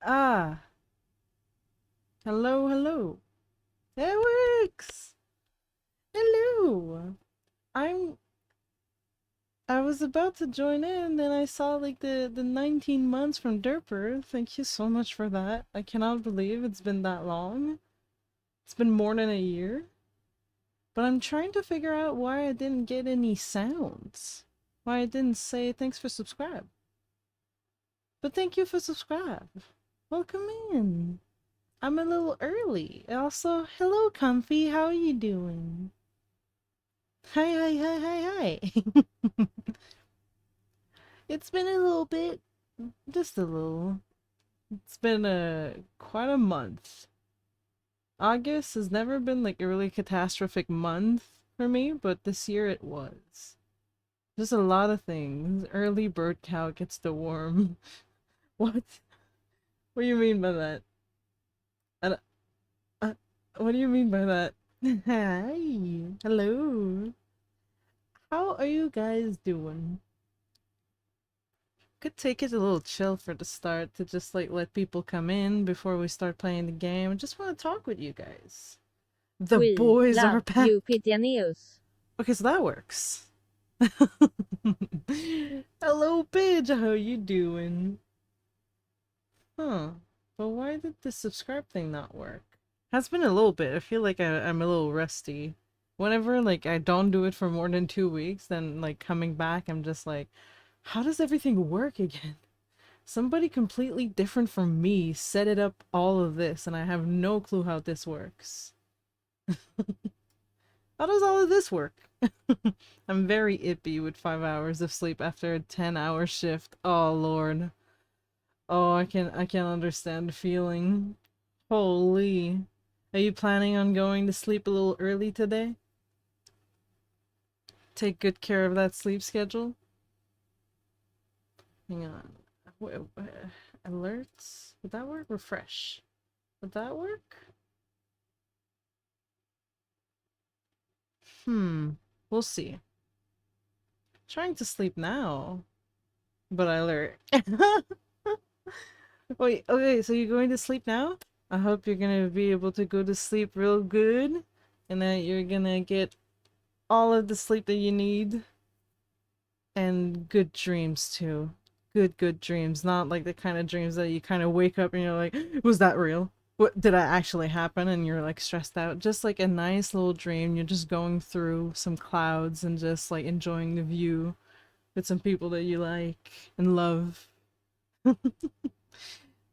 Ah, hello, hello. It works. Hello. I'm. I was about to join in, then I saw like the 19 months from Derper. Thank you so much for that. I cannot believe it's been that long. It's been more than a year. But I'm trying to figure out why I didn't get any sounds. Why I didn't say thanks for subscribe. But thank you for subscribe. Welcome in. I'm a little early. Also, hello, Comfy. How are you doing? Hi, hi, hi, hi, hi. It's been a little bit, just a little. It's been quite a month. August has never been like a really catastrophic month for me, but this year it was. Just a lot of things. Early bird count gets the worm. What? What do you mean by that? Uh, uh, what do you mean by that? Hi. Hello. How are you guys doing? Could take it a little chill for the start to just like let people come in before we start playing the game. I just want to talk with you guys. The We boys are love back. you, News. Okay, so that works. Hello, Pidge. How you doing? Huh. But why did the subscribe thing not work? Has been a little bit. I feel like I'm a little rusty. Whenever like I don't do it for more than 2 weeks, then like coming back, I'm just like, how does everything work again? Somebody completely different from me set it up all of this, and I have no clue how this works. How does all of this work? I'm very ippy with 5 hours of sleep after a 10-hour shift. Oh lord. Oh, I can understand the feeling. Holy. Are you planning on going to sleep a little early today? Take good care of that sleep schedule? Hang on. Alerts? Would that work? Refresh. Would that work? We'll see. Trying to sleep now, but I alert. Wait, okay, so you're going to sleep now? I hope you're gonna be able to go to sleep real good and that you're gonna get all of the sleep that you need and good dreams too. Good dreams, not like the kind of dreams that you kind of wake up and you're like, was that real? What did that actually happen? And you're like stressed out. Just like a nice little dream. You're just going through some clouds and just like enjoying the view with some people that you like and love.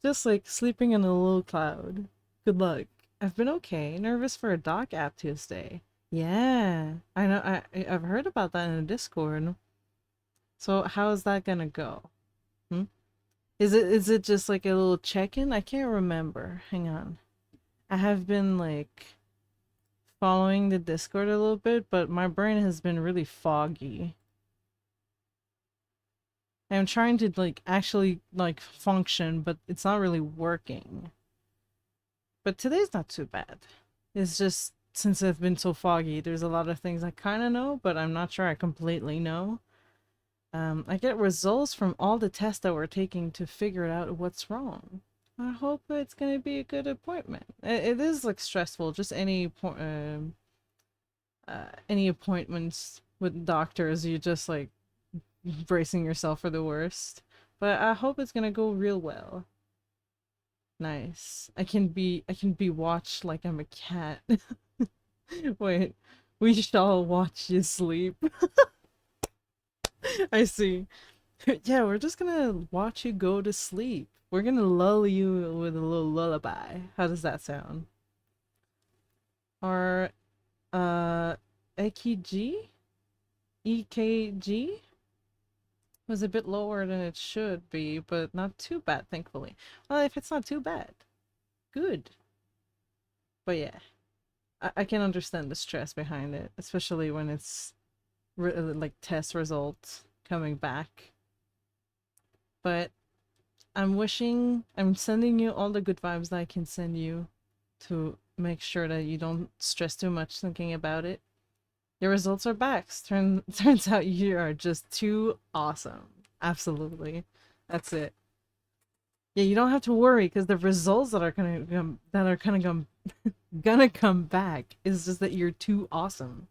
Just like sleeping in a little cloud. Good luck. I've been okay. Nervous for a doc app Tuesday. Yeah, I know. I've heard about that in the Discord. So how is that gonna go? Hmm? Is it just like a little check-in? I can't remember. Hang on. I have been like following the Discord a little bit, but my brain has been really foggy. I'm trying to like actually like function, but it's not really working. But today's not too bad. It's just since I've been so foggy, there's a lot of things I kind of know, but I'm not sure I completely know. I get results from all the tests that we're taking to figure out what's wrong. I hope it's gonna be a good appointment. It is like stressful, just any appointments with doctors, you just like bracing yourself for the worst. But I hope it's gonna go real well. Nice. I can be watched like I'm a cat. Wait, we shall watch you sleep. I see. Yeah, we're just gonna watch you go to sleep. We're gonna lull you with a little lullaby. How does that sound? Our EKG? EKG was a bit lower than it should be, but not too bad, thankfully. Well, if it's not too bad, good. But yeah, I can understand the stress behind it, especially when it's like test results coming back. But I'm sending you all the good vibes that I can send you to make sure that you don't stress too much thinking about it. Your results are back. Turns out you are just too awesome. Absolutely. That's it. Yeah, you don't have to worry because the results that are gonna come back is just that you're too awesome.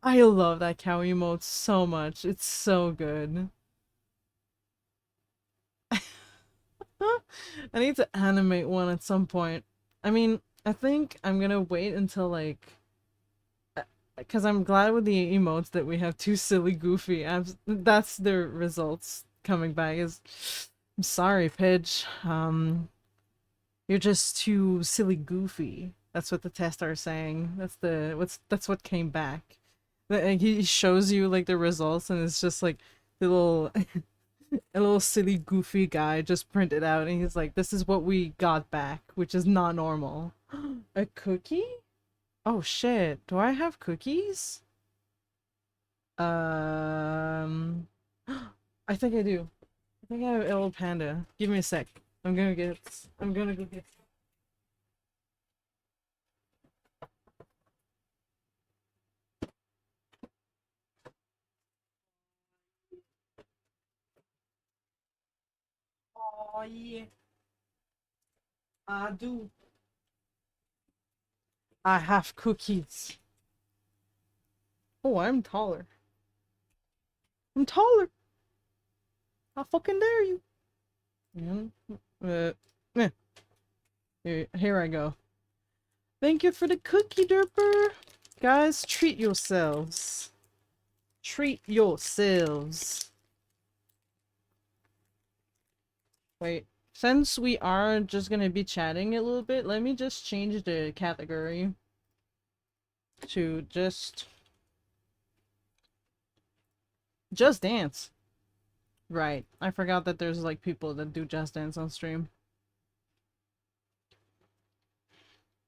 I love that cow emote so much. It's so good. I need to animate one at some point. I mean, I think I'm gonna wait until like, because I'm glad with the emotes that we have too silly goofy. That's the results coming back. Is I'm sorry, Pidge. You're just too silly goofy. That's what the tests are saying. That's what came back. Like, he shows you like the results, and it's just like the little a little silly goofy guy just printed out, and he's like, "This is what we got back, which is not normal." A cookie? Oh shit! Do I have cookies? Um, I think I do. I think I have a little panda. Give me a sec. I'm gonna get. I'm gonna go get. Oh yeah, I do. I have cookies. Oh, I'm taller. I'm taller. How fucking dare you? Mm, yeah. Here I go. Thank you for the cookie derper. Guys, treat yourselves. Treat yourselves. Wait. Since we are just gonna be chatting a little bit, let me just change the category to just dance. Right. I forgot that there's like people that do just dance on stream.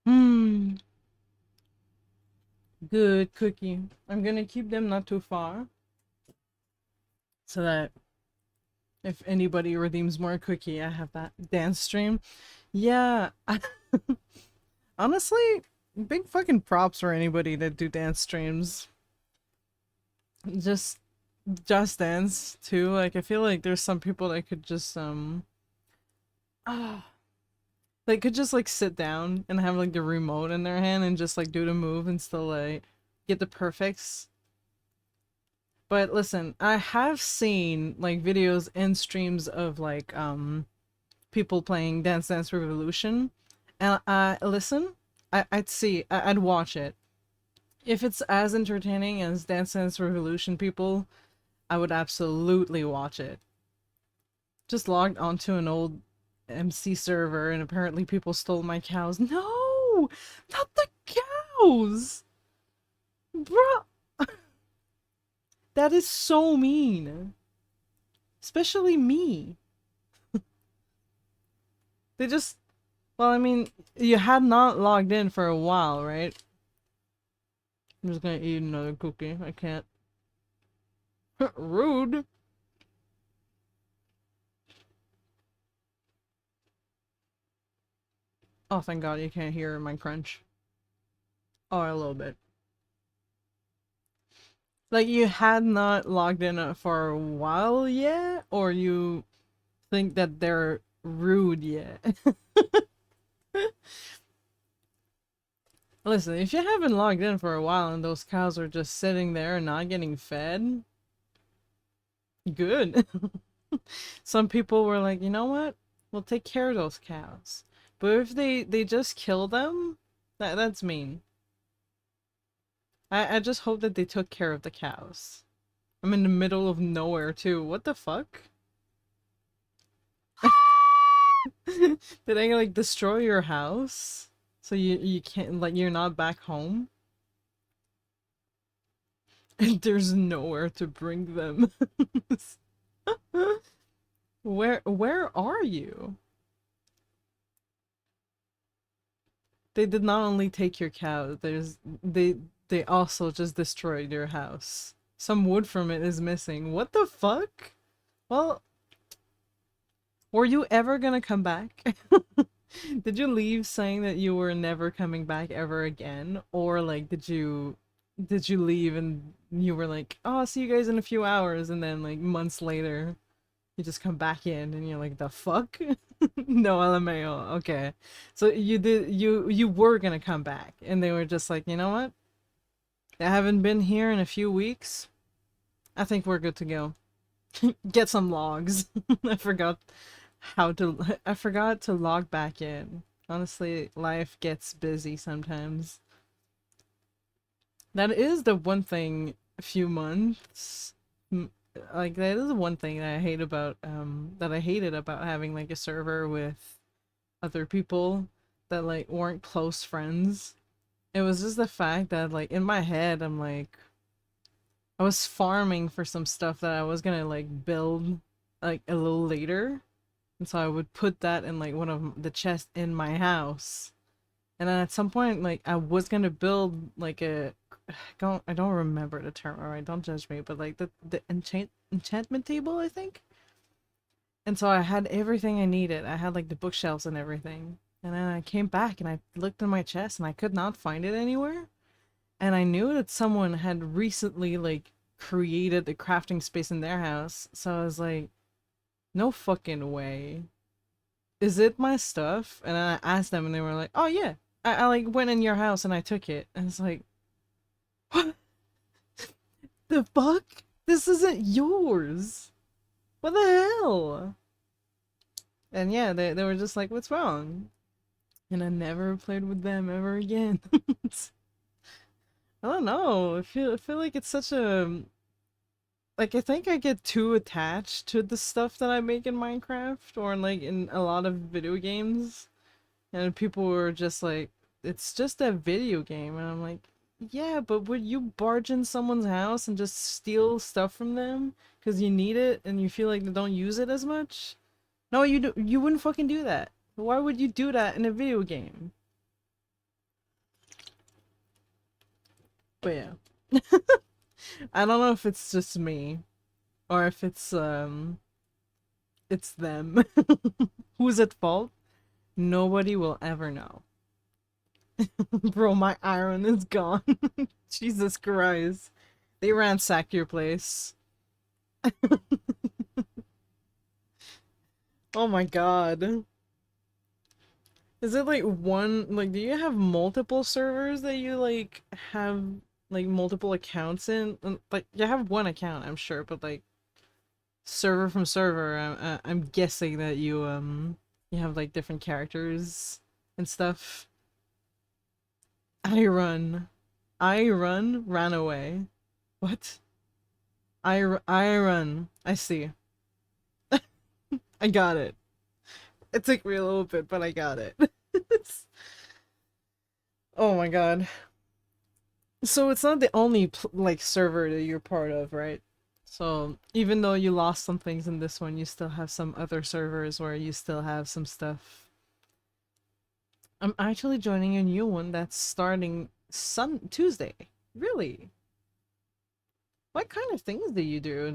Hmm. Good cookie. I'm gonna keep them not too far so that if anybody redeems more cookie, I have that dance stream. Yeah. Honestly, big fucking props for anybody that do dance streams. Just just dance too. Like I feel like there's some people that could just ah they could just like sit down and have like the remote in their hand and just like do the move and still like get the perfects. But listen, I have seen like videos and streams of like people playing Dance Dance Revolution, and listen, I'd watch it. If it's as entertaining as Dance Dance Revolution people, I would absolutely watch it. Just logged onto an old MC server and apparently people stole my cows. No! Not the cows! Bruh! That is so mean. Especially me. They just... Well, I mean, you had not logged in for a while, right? I'm just gonna eat another cookie. I can't. Rude! Oh, thank god you can't hear my crunch. Oh, a little bit. Like, you had not logged in for a while yet? Or you think that they're rude yet? Listen, if you haven't logged in for a while and those cows are just sitting there and not getting fed, good. Some people were like, you know what? We'll take care of those cows. But if they just kill them, that's mean. I just hope that they took care of the cows. I'm in the middle of nowhere too. What the fuck? Did I like destroy your house? So you can't like you're not back home? And there's nowhere to bring them. Where are you? They did not only take your cow, they also just destroyed your house. Some wood from it is missing. What the fuck? Well, were you ever gonna come back? Did you leave saying that you were never coming back ever again? Or like did you leave and you were like, oh, I'll see you guys in a few hours, and then like months later You just come back in and you're like, the fuck? No LMAO. Okay. So you were gonna come back and they were just like, you know what? I haven't been here in a few weeks. I think we're good to go. Get some logs. I forgot I forgot to log back in. Honestly, life gets busy sometimes. That is the one thing a few months like that is one thing that I hate about that I hated about having like a server with other people that like weren't close friends. It was just the fact that like in my head I'm like I was farming for some stuff that I was gonna like build like a little later. And so I would put that in like one of the chests in my house. And then at some point like I was gonna build like a I don't remember the term, alright, don't judge me, but like the enchantment table, I think. And so I had everything I needed. I had like the bookshelves and everything. And then I came back and I looked in my chest and I could not find it anywhere. And I knew that someone had recently like created the crafting space in their house. So I was like, no fucking way. Is it my stuff? And then I asked them and they were like, oh yeah. I like went in your house and I took it. And it's like, what the fuck? This isn't yours. What the hell? And yeah, they were just like, what's wrong? And I never played with them ever again. I don't know. I feel like it's such a like I think I get too attached to the stuff that I make in Minecraft or like in a lot of video games. And people were just like, it's just a video game. And I'm like, yeah, but would you barge in someone's house and just steal stuff from them because you need it and you feel like they don't use it as much? No, you wouldn't fucking do that. Why would you do that in a video game? But yeah. I don't know if it's just me or if it's them. Who's at fault? Nobody will ever know. Bro, my iron is gone. Jesus Christ. They ransacked your place. Oh my god. Is it like one, like, do you have multiple servers that you like have like multiple accounts in? Like, you have one account, I'm sure, but like server from server, I'm guessing that you have like different characters and stuff. Ran away. What? I run. I see. I got it. It took me a little bit, but I got it. Oh my god. So it's not the only like server that you're part of, right? So even though you lost some things in this one, you still have some other servers where you still have some stuff. I'm actually joining a new one that's starting Tuesday. Really? What kind of things do you do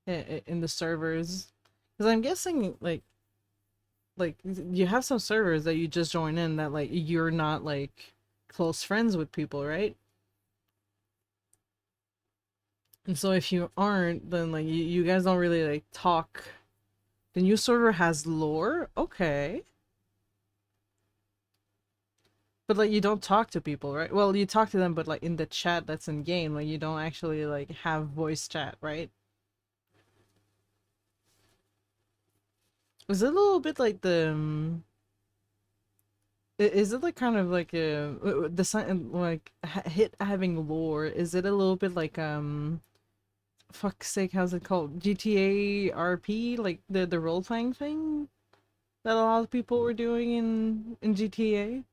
in the servers? Because I'm guessing like you have some servers that you just join in that like you're not like close friends with people, right? And so if you aren't, then like you guys don't really like talk. The new server has lore? Okay. But like you don't talk to people, right? Well, you talk to them, but like in the chat that's in game, like you don't actually like have voice chat, right? Is it a little bit like the is it like kind of like the sign like hit having lore? Is it a little bit like fuck's sake, how's it called? GTA RP, like the role playing thing that a lot of people were doing in GTA.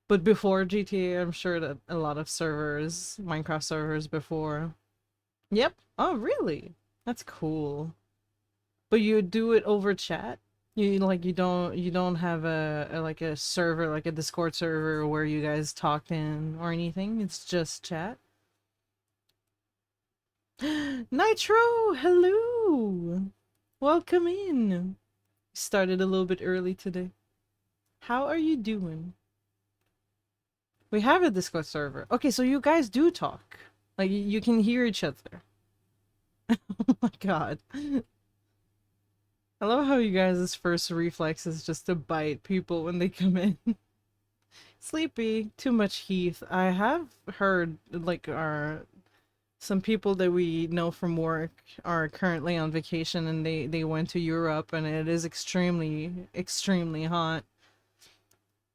But before GTA, I'm sure that a lot of servers, Minecraft servers before. Yep. Oh, really? That's cool. But you do it over chat? You don't have a like a server, like a Discord server where you guys talk in or anything. It's just chat. Nitro, hello. Welcome in. Started a little bit early today. How are you doing? We have a Discord server. Okay, so you guys do talk. Like you can hear each other. Oh my god. I love how you guys' first reflex is just to bite people when they come in. Sleepy, too much heath. I have heard like our some people that we know from work are currently on vacation and they went to Europe and it is extremely hot.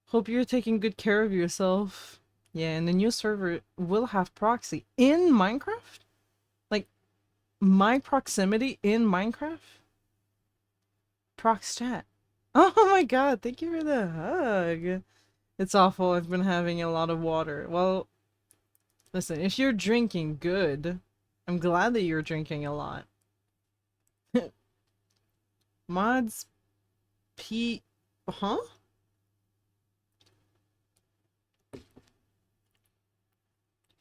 Hope you're taking good care of yourself. Yeah, and the new server will have proxy in Minecraft? Like my proximity in Minecraft? Prox chat. Oh my god, thank you for the hug. It's awful. I've been having a lot of water. Well, listen, if you're drinking good, I'm glad that you're drinking a lot. Mods P huh?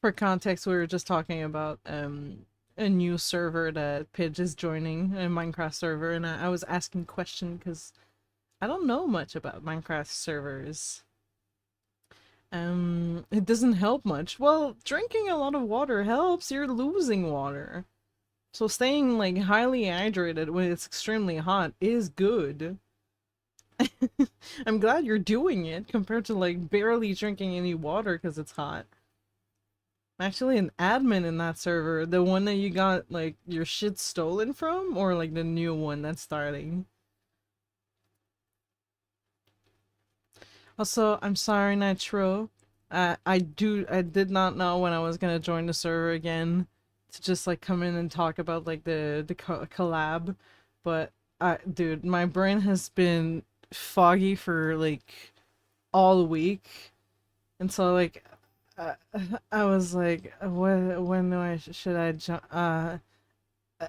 For context, we were just talking about a new server that Pidge is joining, a Minecraft server, and I was asking question because I don't know much about Minecraft servers. It doesn't help much. Well, drinking a lot of water helps. You're losing water. So staying like highly hydrated when it's extremely hot is good. I'm glad you're doing it compared to like barely drinking any water because it's hot. I'm actually an admin in that server. The one that you got like your shit stolen from, or like the new one that's starting. Also, I'm sorry, Nitro. I did not know when I was gonna join the server again to just like come in and talk about like the collab, but dude, my brain has been foggy for like all week, and so like uh, I was like, when do I should I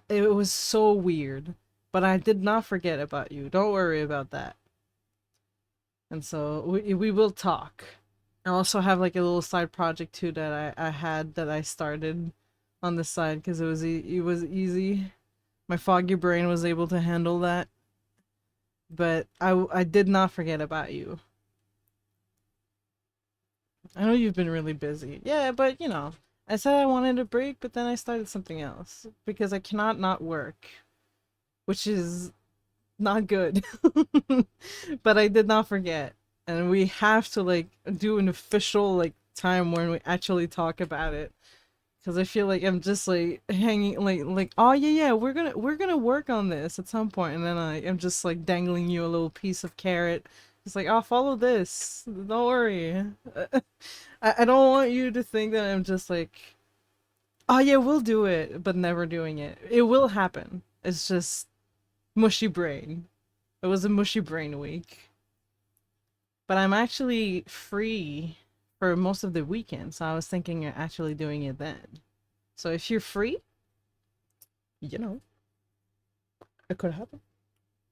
it was so weird, but I did not forget about you. Don't worry about that. And so we will talk. I also have like a little side project too that I had that I started on the side because it was easy. My foggy brain was able to handle that, but I did not forget about you. I know you've been really busy. Yeah, but you know, I said I wanted a break, but then I started something else because I cannot not work, which is not good. But I did not forget. And we have to like do an official like time when we actually talk about it. Cause I feel like I'm just like hanging like oh yeah we're gonna work on this at some point, and then I'm just like dangling you a little piece of carrot. It's like, oh, follow this. Don't worry. I don't want you to think that I'm just like, oh yeah, we'll do it, but never doing it. It will happen. It's just mushy brain. It was a mushy brain week. But I'm actually free for most of the weekend, so I was thinking of actually doing it then. So if you're free, you know, it could happen.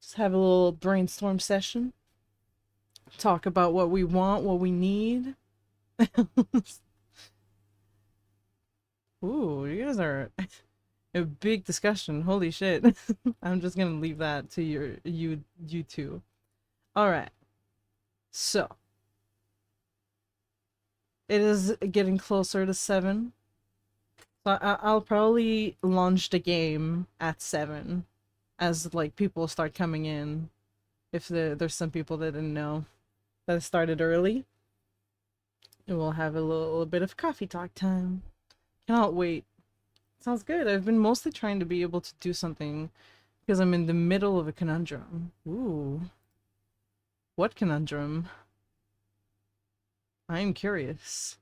Just have a little brainstorm session. Talk about what we want, what we need. Ooh, you guys are a big discussion. Holy shit. I'm just gonna leave that to you two. Alright. So it is getting closer to 7. So I'll probably launch the game at 7 as like people start coming in. If there's some people that didn't know that it started early. And we'll have a little bit of coffee talk time. Cannot wait. Sounds good. I've been mostly trying to be able to do something because I'm in the middle of a conundrum. Ooh. What conundrum? I am curious.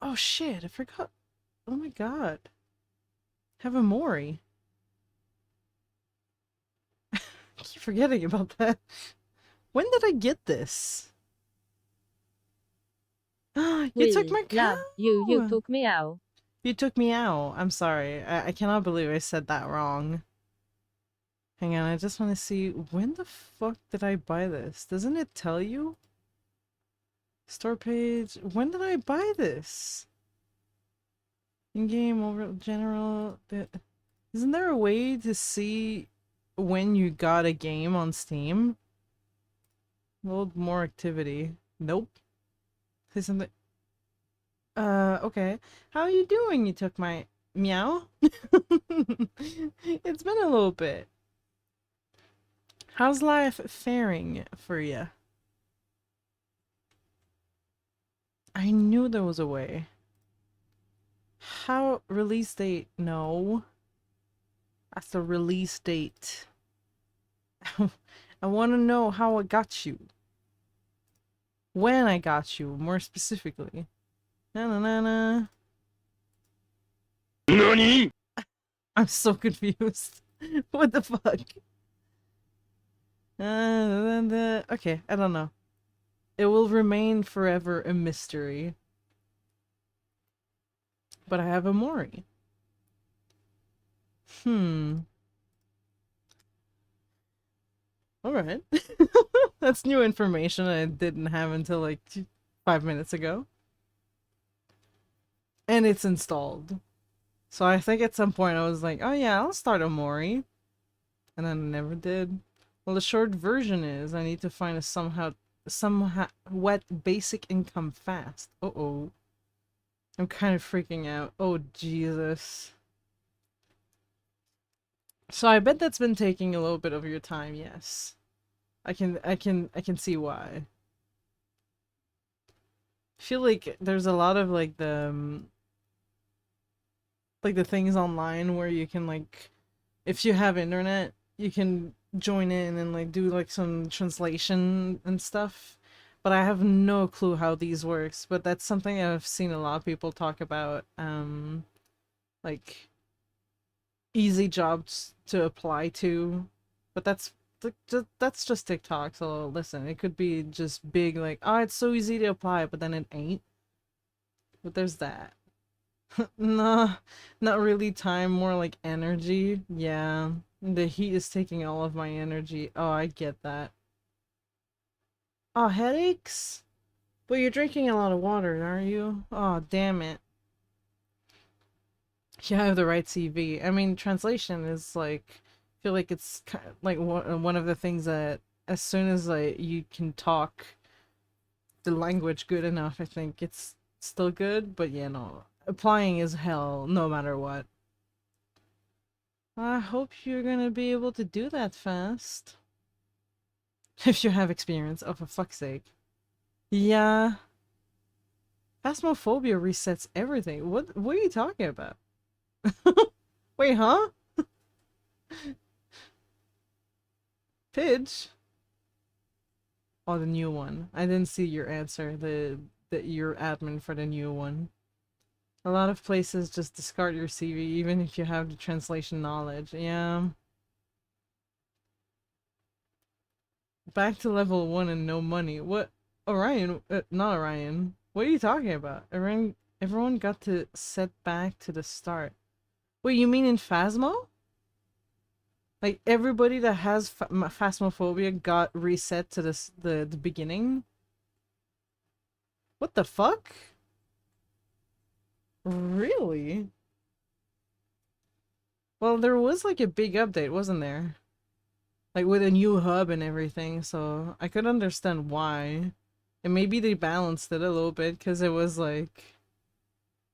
Oh shit, I forgot. Oh my god. Have a Mori. I keep forgetting about that. When did I get this? You took We my love you. You cow! took me out. You took me out. I'm sorry. I cannot believe I said that wrong. Hang on, I just want to see, when the fuck did I buy this? Doesn't it tell you? Store page. When did I buy this? In-game, over general. Isn't there a way to see when you got a game on Steam? Load more activity. Nope. Say something. Okay. How are you doing? You took my Meow? It's been a little bit. How's life faring for you? I knew there was a way. How release date? No. That's the release date. I want to know how I got you. When I got you, more specifically. Na na na na. NANI? I'm so confused. What the fuck? Okay, I don't know. It will remain forever a mystery. But I have a Mori. Alright. That's new information I didn't have until like 5 minutes ago. And it's installed. So I think at some point I was like, oh yeah, I'll start a Mori. And then I never did. Well, the short version is I need to find a somehow wet basic income fast. Uh-oh. I'm kind of freaking out. Oh, Jesus. So I bet that's been taking a little bit of your time, yes. I can see why. I feel like there's a lot of like the things online where you can like, if you have internet, you can join in and like do like some translation and stuff. But I have no clue how these works, but that's something I've seen a lot of people talk about, like easy jobs to apply to. But that's just TikTok, so listen, it could be just big like, oh, it's so easy to apply, but then it ain't. But there's that. Nah, not really time, more like energy. Yeah, the heat is taking all of my energy. Oh, I get that. Oh, headaches? But you're drinking a lot of water, aren't you? Oh, damn it. You have the right CV. I mean, translation is like, I feel like it's kind of like one of the things that as soon as like you can talk the language good enough, I think it's still good. But yeah, no, applying is hell no matter what. I hope you're gonna be able to do that fast. If you have experience. Oh, for fuck's sake. Yeah. Phasmophobia resets everything. What are you talking about? Wait, huh? Pidge? Oh, the new one. I didn't see your answer. Your admin for the new one. A lot of places just discard your CV even if you have the translation knowledge. Yeah. Back to level 1 and no money. What? Orion? Not Orion. What are you talking about? Everyone got to set back to the start. Wait, you mean in Phasmo? Like everybody that has phasmophobia got reset to the beginning? What the fuck? Really? Well, there was like a big update, wasn't there? Like with a new hub and everything, so I could understand why. And maybe they balanced it a little bit because it was like,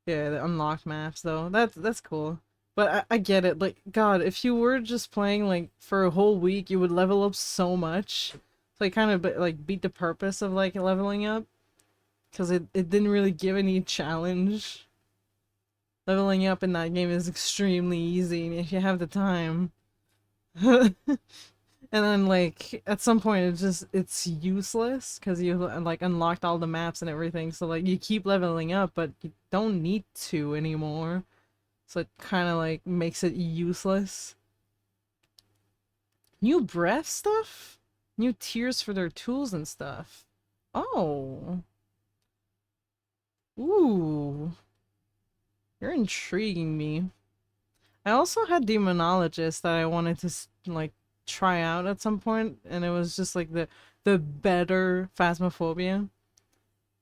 yeah, the unlocked maps though. That's cool. But I get it. Like, God, if you were just playing like for a whole week, you would level up so much. So I kind of like beat the purpose of like leveling up. Because it didn't really give any challenge. Leveling up in that game is extremely easy if you have the time. And then like at some point it's useless because you like unlocked all the maps and everything, so like you keep leveling up but you don't need to anymore. So it kind of like makes it useless. New breath stuff? New tiers for their tools and stuff. Oh. Ooh. You're intriguing me. I also had Demonologist that I wanted to like try out at some point, and it was just like the better Phasmophobia.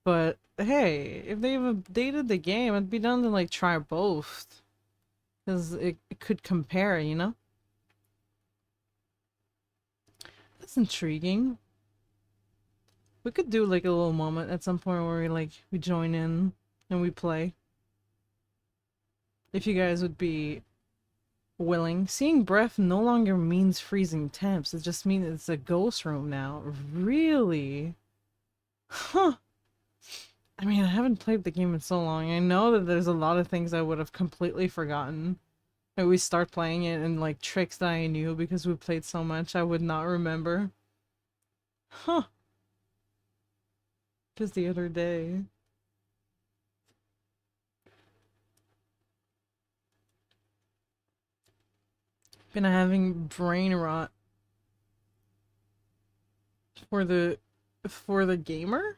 But hey, if they've updated the game, I'd be down to like try both, because it could compare, you know? That's intriguing. We could do like a little moment at some point where we join in and we play. If you guys would be willing. Seeing breath no longer means freezing temps. It just means it's a ghost room now. Really? Huh. I mean, I haven't played the game in so long. I know that there's a lot of things I would have completely forgotten. Like we start playing it and like tricks that I knew because we played so much I would not remember. Huh. Just the other day. Been having brain rot for the gamer?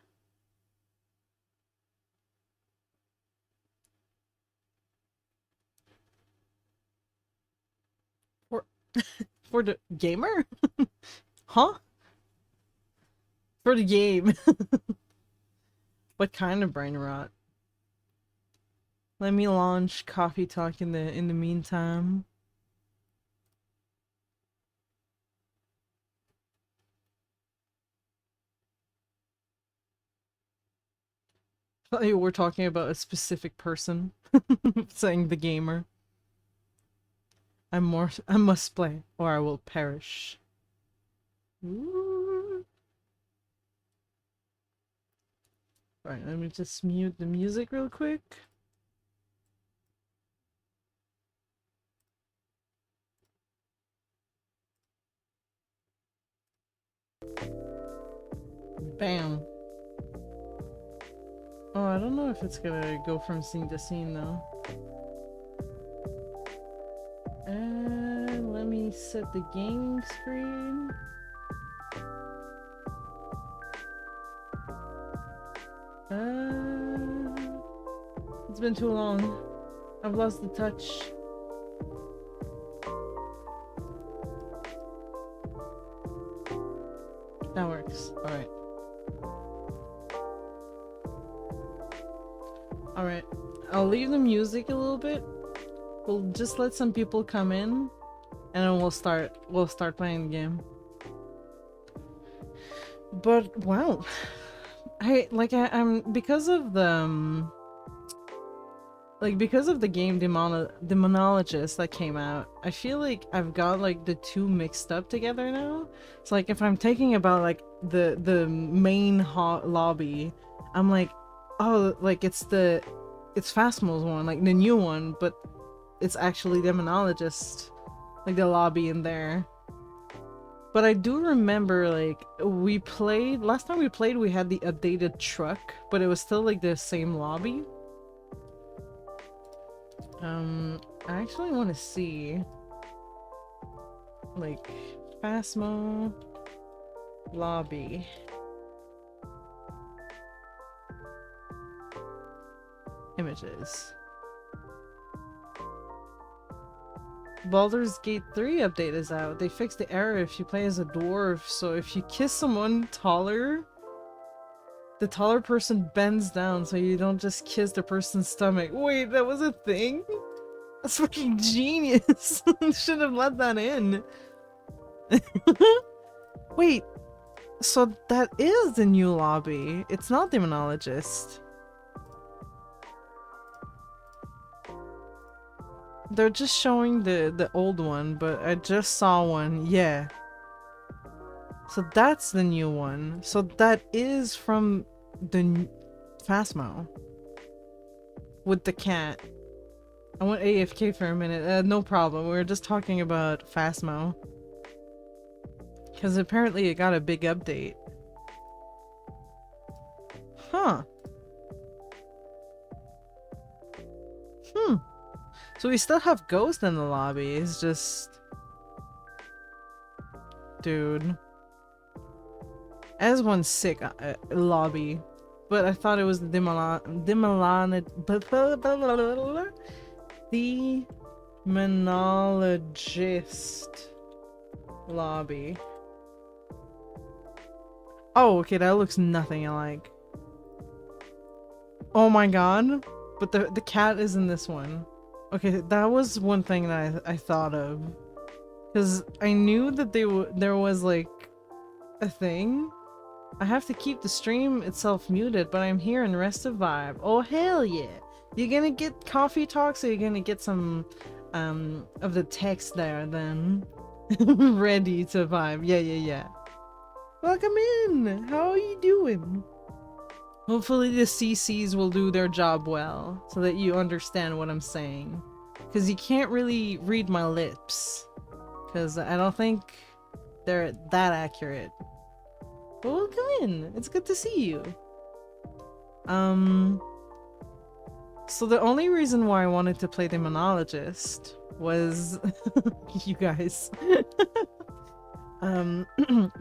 For for the gamer? Huh? For the game. What kind of brain rot? Let me launch coffee talk in the meantime. Thought you were talking about a specific person. Saying the gamer. I must play, or I will perish. Ooh. Alright, let me just mute the music real quick. Bam. Oh, I don't know if it's gonna go from scene to scene though. And let me set the gaming screen. It's been too long. I've lost the touch. That works. Alright. Alright. I'll leave the music a little bit. We'll just let some people come in and then we'll start playing the game. But wow. I'm because of the because of the game Demonologist that came out, I feel like I've got like the two mixed up together now. It's like if I'm taking about like the main lobby, I'm like, oh, like it's Phasmo's one, like the new one, but it's actually Demonologist, like the lobby in there. But I do remember, like, last time we played, we had the updated truck, but it was still, like, the same lobby. I actually want to see, like, Phasmo lobby. Images. Baldur's Gate 3 update is out. They fixed the error if you play as a dwarf, so if you kiss someone taller, the taller person bends down so you don't just kiss the person's stomach. Wait, that was a thing? That's fucking genius! Should have let that in. Wait, so that is the new lobby. It's not Demonologist. They're just showing the old one, but I just saw one. Yeah. So that's the new one. So that is from the Phasmo. With the cat. I went AFK for a minute. No problem. We were just talking about Phasmo. Because apparently it got a big update. Huh. So we still have Ghost in the lobby. It's just... Dude. As one sick lobby. But I thought it was the Demonologist lobby. Oh, okay, that looks nothing alike. Oh my god. But the cat is in this one. Okay, that was one thing that I thought of. Because I knew that there was like a thing. I have to keep the stream itself muted, but I'm here in Rest of Vibe. Oh hell yeah! You gonna get coffee talks, or you gonna get some of the text there then? Ready to vibe. Yeah, yeah, yeah. Welcome in! How are you doing? Hopefully the CCs will do their job well, so that you understand what I'm saying. Because you can't really read my lips. Because I don't think they're that accurate. But welcome in! It's good to see you. So the only reason why I wanted to play the Monologist was you guys.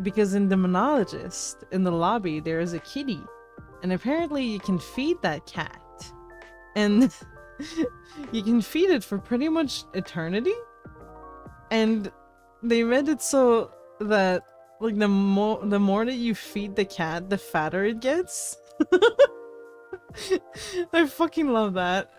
Because in the Monologist, in the lobby, there is a kitty. And apparently you can feed that cat. And you can feed it for pretty much eternity. And they made it so that like the more that you feed the cat, the fatter it gets. I fucking love that.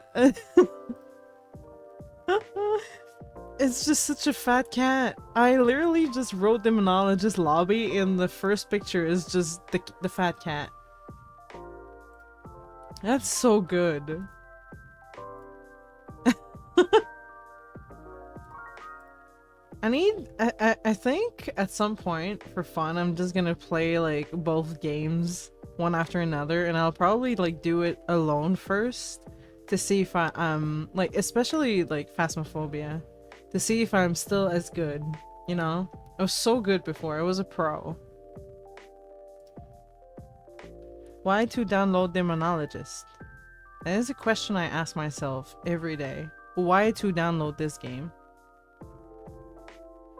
It's just such a fat cat. I literally just wrote the Monologist lobby and the first picture is just the fat cat. That's so good. I think at some point for fun I'm just gonna play like both games one after another, and I'll probably like do it alone first to see if I like, especially like Phasmophobia, to see if I'm still as good, you know? I was so good before, I was a pro. Why to download the Monologist? That is a question I ask myself every day. Why to download this game?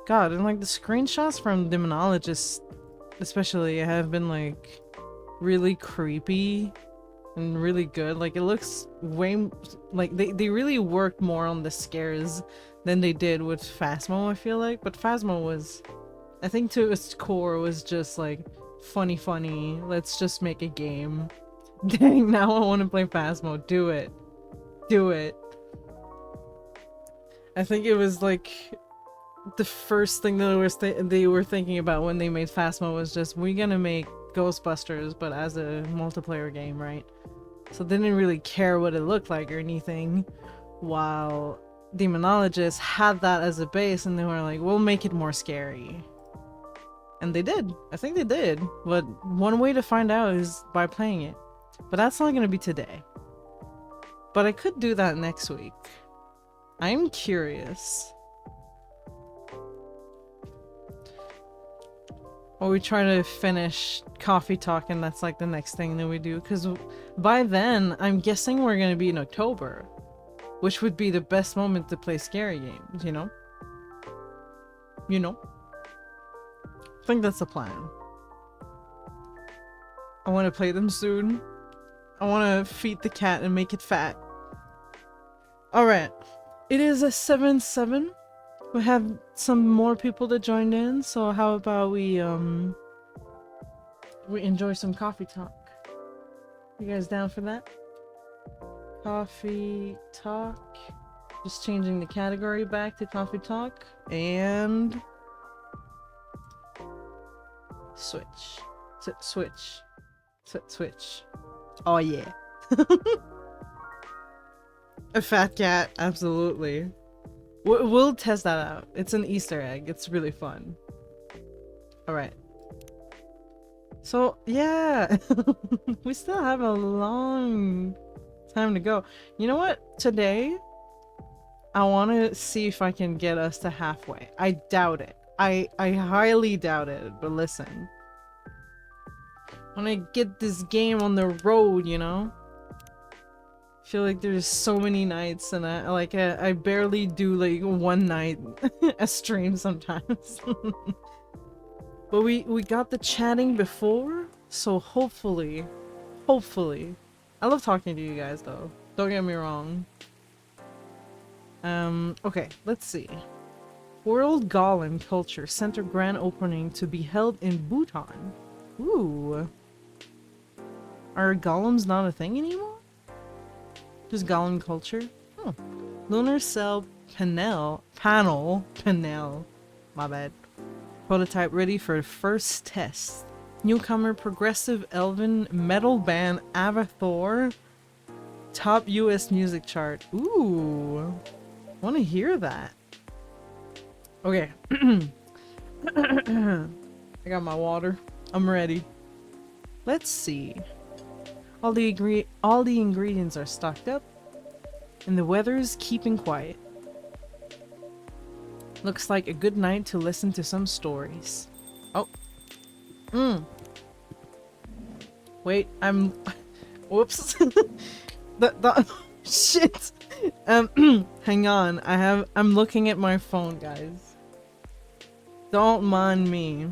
God, and like the screenshots from Demonologist especially have been like really creepy and really good. Like it looks way like they really worked more on the scares than they did with Phasmo, I feel like. But Phasmo was, I think to its core, was just like funny, let's just make a game. Dang, now I want to play Phasmo. Do it. Do it. I think it was like the first thing that they were thinking about when they made Phasmo was just, we're gonna make Ghostbusters but as a multiplayer game, right? So they didn't really care what it looked like or anything, while Demonologist had that as a base and they were like, we'll make it more scary. And they did. I think they did. But one way to find out is by playing it. But that's not gonna be today. But I could do that next week. I'm curious. Or we try to finish Coffee Talk and that's like the next thing that we do. Because by then, I'm guessing we're gonna be in October. Which would be the best moment to play scary games, you know? You know? I think that's the plan. I want to play them soon. I want to feed the cat and make it fat. Alright. It is a 7-7. We have some more people that joined in, so how about we enjoy some coffee talk. You guys down for that? Coffee talk. Just changing the category back to coffee talk. And switch. Switch. Oh yeah. A fat cat, absolutely. We'll test that out. It's an Easter egg. It's really fun. Alright. So, yeah. We still have a long time to go. You know what? Today, I want to see if I can get us to halfway. I doubt it. I highly doubt it, but listen. I want to get this game on the road, you know? I feel like there's so many nights and I barely do like one night a stream sometimes. But we got the chatting before, so hopefully. I love talking to you guys though. Don't get me wrong. Okay, let's see. World Golem Culture Center grand opening to be held in Bhutan. Ooh. Are golems not a thing anymore? Just golem culture? Oh. Lunar cell panel. My bad. Prototype ready for first test. Newcomer progressive elven metal band Avathor. Top US music chart. Ooh. Want to hear that. Okay. I got my water. I'm ready. Let's see. All the ingredients are stocked up, and the weather's keeping quiet. Looks like a good night to listen to some stories. Oh. Wait, I'm... Whoops. Shit. Hang on. I'm looking at my phone, guys. Don't mind me.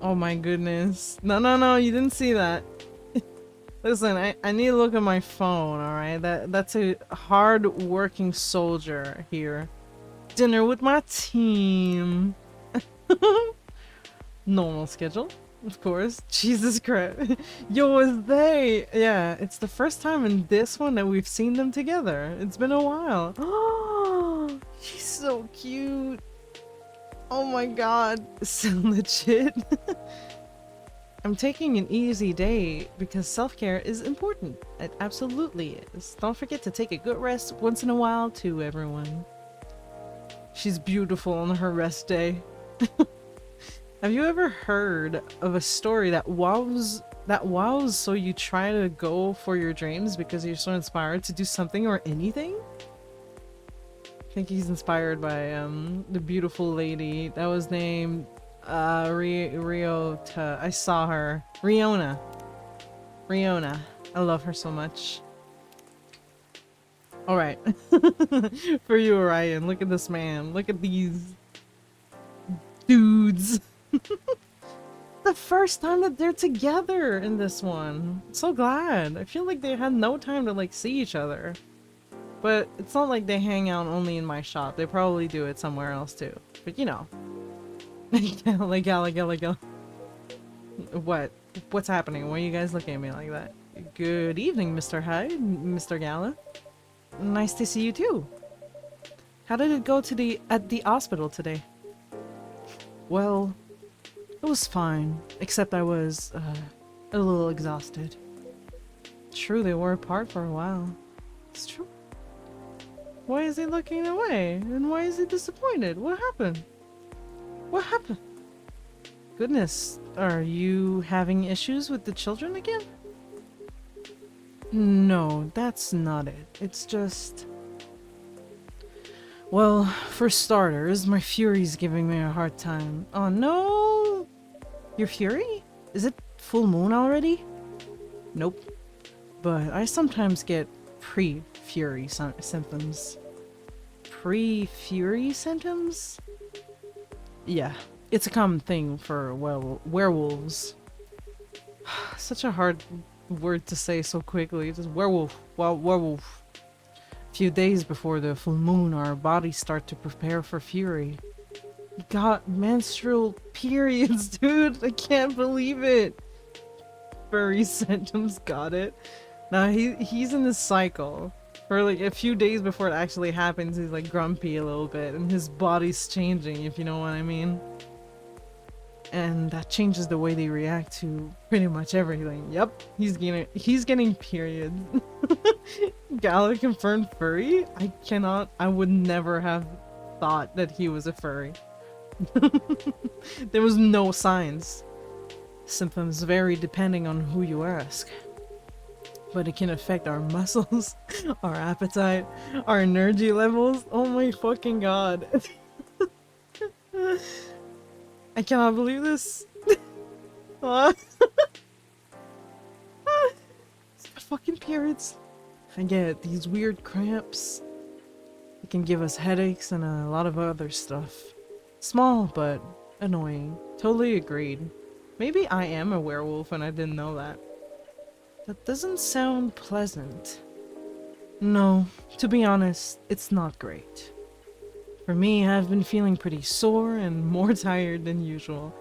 Oh my goodness. No, you didn't see that. Listen, I need to look at my phone, alright? That's a hard-working soldier here. Dinner with my team. Normal schedule, of course. Jesus Christ. Yo, it's they! Yeah, it's the first time in this one that we've seen them together. It's been a while. Oh, she's so cute. Oh my god. So legit. I'm taking an easy day because self-care is important. It absolutely is. Don't forget to take a good rest once in a while too, everyone. She's beautiful on her rest day. Have you ever heard of a story that wows so you try to go for your dreams because you're so inspired to do something or anything? I think he's inspired by the beautiful lady that was named Riota. I saw her. Riona. I love her so much. Alright. For you, Orion. Look at this man. Look at these dudes. The first time that they're together in this one. So glad. I feel like they had no time to like see each other. But it's not like they hang out only in my shop. They probably do it somewhere else too. But you know. Gala. What? What's happening? Why are you guys looking at me like that? Good evening, Mr. Hyde, Mr. Gala. Nice to see you too. How did it go at the hospital today? Well, it was fine, except I was a little exhausted. True, they were apart for a while. It's true. Why is he looking away? And why is he disappointed? What happened? What happened? Goodness, are you having issues with the children again? No, that's not it. It's just... Well, for starters, my Fury's giving me a hard time. Oh no! Your Fury? Is it full moon already? Nope. But I sometimes get pre-Fury symptoms. Pre-Fury symptoms? Yeah, it's a common thing for werewolves. Such a hard word to say so quickly. Just werewolf. Well, werewolf. A few days before the full moon, our bodies start to prepare for Fury. You got menstrual periods, dude. I can't believe it. Furry symptoms, got it. Now he's in this cycle. For like a few days before it actually happens, he's like grumpy a little bit, and his body's changing, if you know what I mean. And that changes the way they react to pretty much everything. Yep, he's getting periods. Gala confirmed furry? I would never have thought that he was a furry. There was no signs. Symptoms vary depending on who you ask. But it can affect our muscles, our appetite, our energy levels. Oh my fucking god. I cannot believe this. Fucking periods. I get these weird cramps. It can give us headaches and a lot of other stuff. Small, but annoying. Totally agreed. Maybe I am a werewolf and I didn't know that. That doesn't sound pleasant. No, to be honest, it's not great. For me, I've been feeling pretty sore and more tired than usual.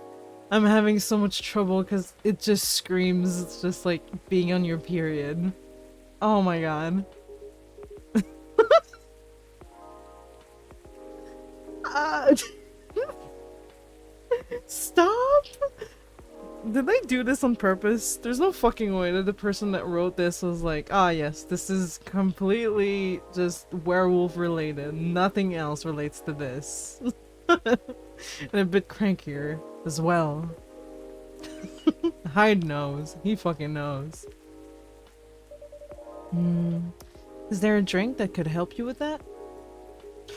I'm having so much trouble because it just screams. It's just like being on your period. Oh my god. Stop! Did they do this on purpose? There's no fucking way that the person that wrote this was like, ah yes, this is completely just werewolf related. Nothing else relates to this. And a bit crankier as well. Hyde knows. He fucking knows. Is there a drink that could help you with that?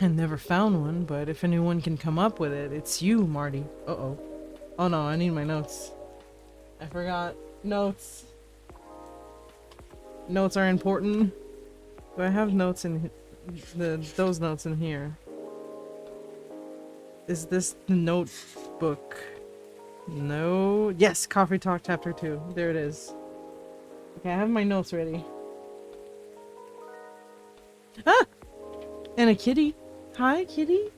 I never found one, but if anyone can come up with it, it's you, Marty. Uh-oh. Oh no, I need my notes. I forgot. Notes. Notes are important. Do I have notes in those notes in here? Is this the notebook? No. Yes, Coffee Talk Chapter 2. There it is. Okay, I have my notes ready. Ah! And a kitty. Hi, kitty.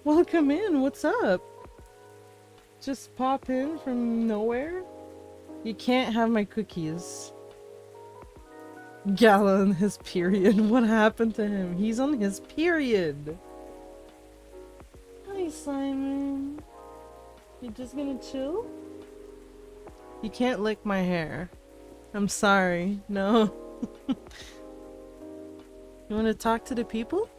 Welcome in. What's up? Just pop in from nowhere? You can't have my cookies. Gala on his period. What happened to him? He's on his period. Hi, Simon. You just gonna chill? You can't lick my hair. I'm sorry. No. You want to talk to the people?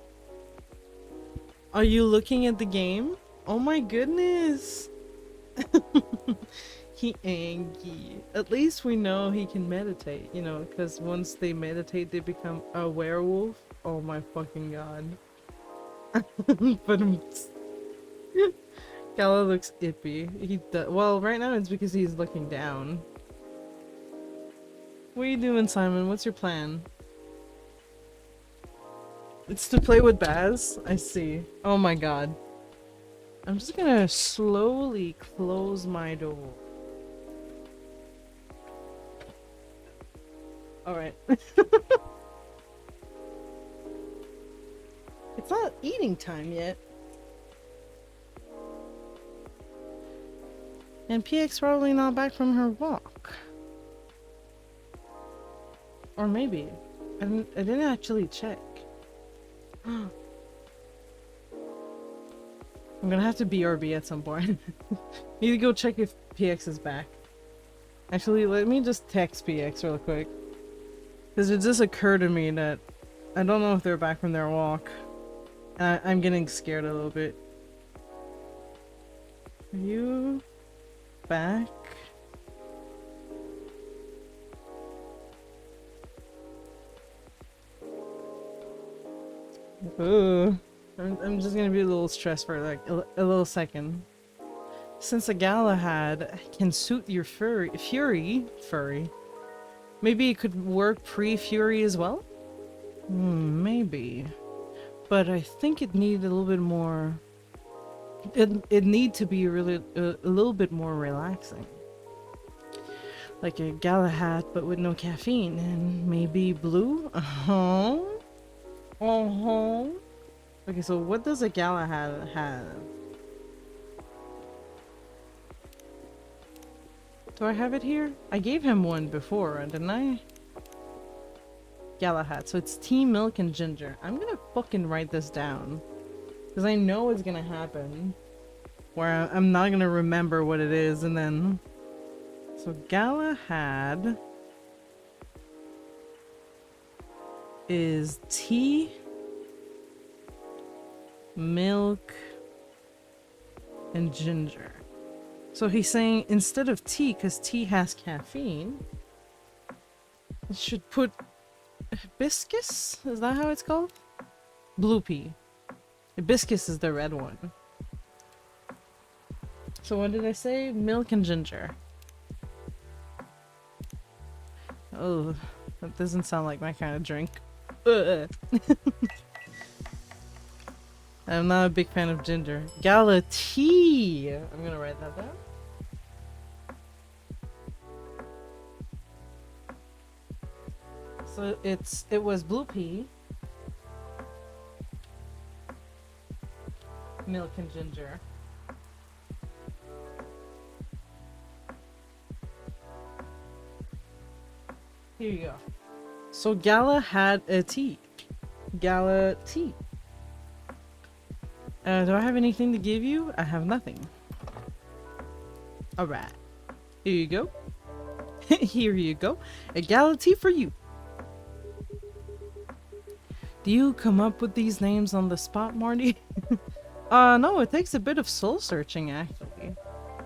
Are you looking at the game? Oh my goodness. He angry. At least we know he can meditate, you know, because once they meditate they become a werewolf. Oh my fucking god. But Gala looks ippy. Well, right now it's because he's looking down. What are you doing, Simon? What's your plan? It's to play with Baz? I see. Oh my god. I'm just gonna slowly close my door. Alright. It's not eating time yet. And PX probably not back from her walk. Or maybe. I didn't actually check. I'm gonna have to BRB at some point. Need to go check if PX is back. Actually, let me just text PX real quick. Because it just occurred to me that I don't know if they're back from their walk. And I'm getting scared a little bit. Are you back? Ooh. I'm just gonna be a little stressed for like a little second. Since a Galahad can suit your fury, maybe it could work pre-fury as well? Maybe. But I think it needed a little bit more... It need to be really a little bit more relaxing. Like a Galahad, but with no caffeine, and maybe blue? Okay, so what does a Galahad have? Do I have it here? I gave him one before, didn't I? Galahad. So it's tea, milk, and ginger. I'm gonna fucking write this down. Because I know it's gonna happen. Where I'm not gonna remember what it is, and then... So Galahad... is tea... milk... and ginger. So he's saying instead of tea, because tea has caffeine, it should put hibiscus? Is that how it's called? Blue pea. Hibiscus is the red one. So what did I say? Milk and ginger. Oh, that doesn't sound like my kind of drink. Ugh. I'm not a big fan of ginger. Gala tea! I'm gonna write that down. So it was blue pea, milk and ginger. Here you go. So Gala had a tea. Gala tea. Do I have anything to give you? I have nothing. Alright. Here you go. Here you go. A gala tea for you. Do you come up with these names on the spot, Marty? No, it takes a bit of soul searching, actually.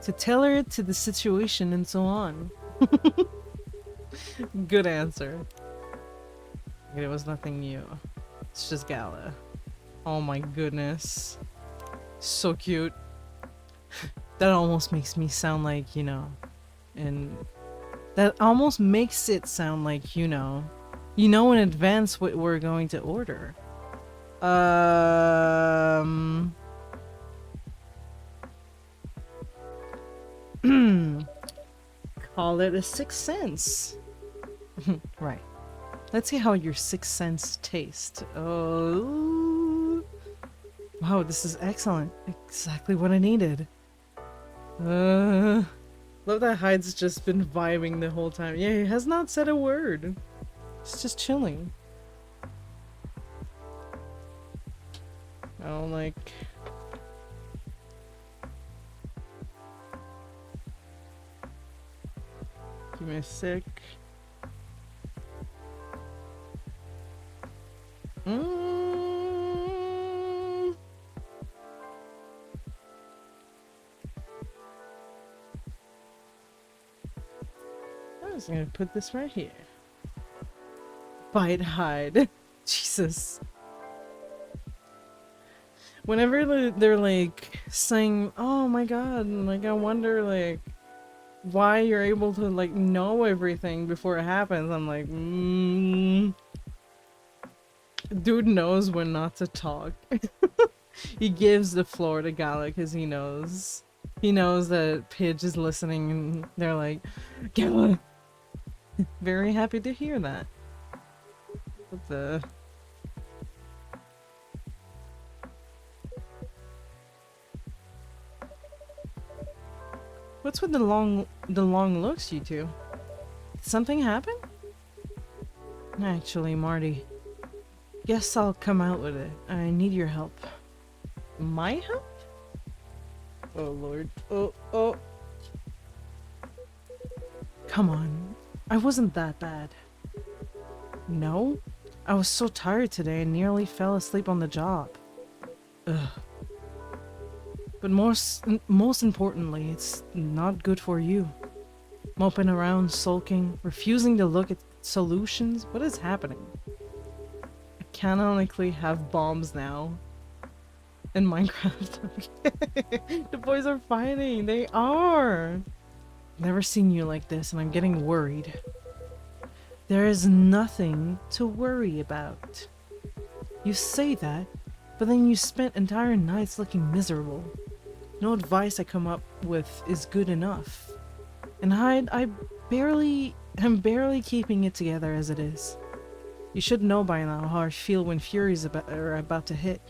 To tailor it to the situation and so on. Good answer. It was nothing new. It's just Gala. Oh my goodness. So cute. That almost makes me sound like, you know, and that almost makes it sound like, you know in advance what we're going to order. Call it a sixth sense. Right. Let's see how your sixth sense tastes. Oh. Wow, this is excellent. Exactly what I needed. Love that Hyde's just been vibing the whole time. Yeah, he has not said a word. He's just chilling. Oh, like... Give me a sec. I was gonna put this right here. Bite Hyde. Jesus. Whenever they're like saying, oh my god, like I wonder like why you're able to like know everything before it happens, I'm like, dude knows when not to talk. He gives the floor to Gala because he knows that Pidge is listening and they're like, Gala. Very happy to hear that. What the... What's with the long looks, you two? Did something happen? Actually, Marty, guess I'll come out with it. I need your help. My help? Oh lord. Oh. Come on. I wasn't that bad. No? I was so tired today and nearly fell asleep on the job. Ugh. But most importantly, it's not good for you. Moping around, sulking, refusing to look at solutions. What is happening? I canonically have bombs now. In Minecraft. The boys are fighting. They are. Never seen you like this and I'm getting worried. There is nothing to worry about. You say that, but then you spent entire nights looking miserable. No advice I come up with is good enough. And I'm barely keeping it together as it is. You should know by now how I feel when Furies are about to hit.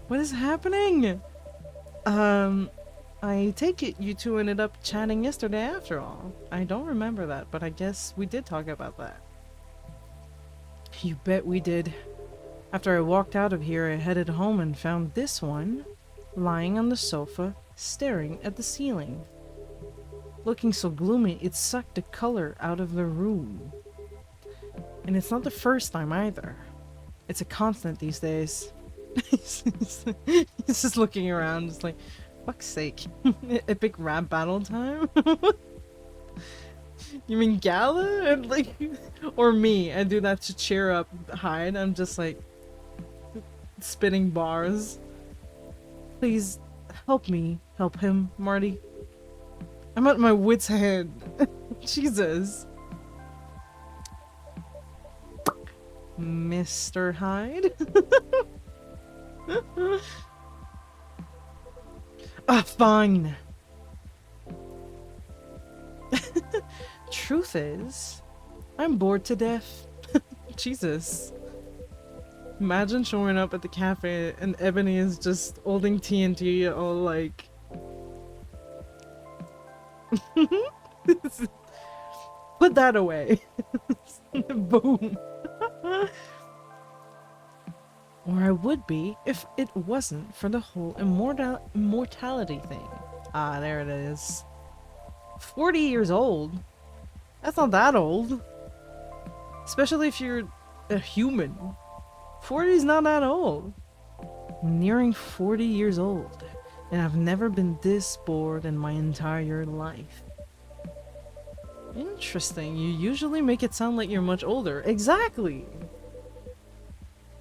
What is happening? I take it you two ended up chatting yesterday after all. I don't remember that, but I guess we did talk about that. You bet we did. After I walked out of here, I headed home and found this one lying on the sofa, staring at the ceiling. Looking so gloomy, it sucked the color out of the room. And it's not the first time either. It's a constant these days. He's just looking around, just like, fuck's sake. Epic rap battle time? You mean Gala? And like, or me? I do that to cheer up Hyde. I'm just like, spitting bars. Please, help me. Help him, Marty. I'm at my wit's end. Jesus. Mr. Hyde? Fine. Truth is, I'm bored to death. Jesus. Imagine showing up at the cafe and Ebony is just holding TNT all like... Put that away. Boom. Or I would be if it wasn't for the whole immortality thing. Ah, there it is. 40 years old? That's not that old. Especially if you're a human. 40 is not that old. I'm nearing 40 years old, and I've never been this bored in my entire life. Interesting. You usually make it sound like you're much older. Exactly!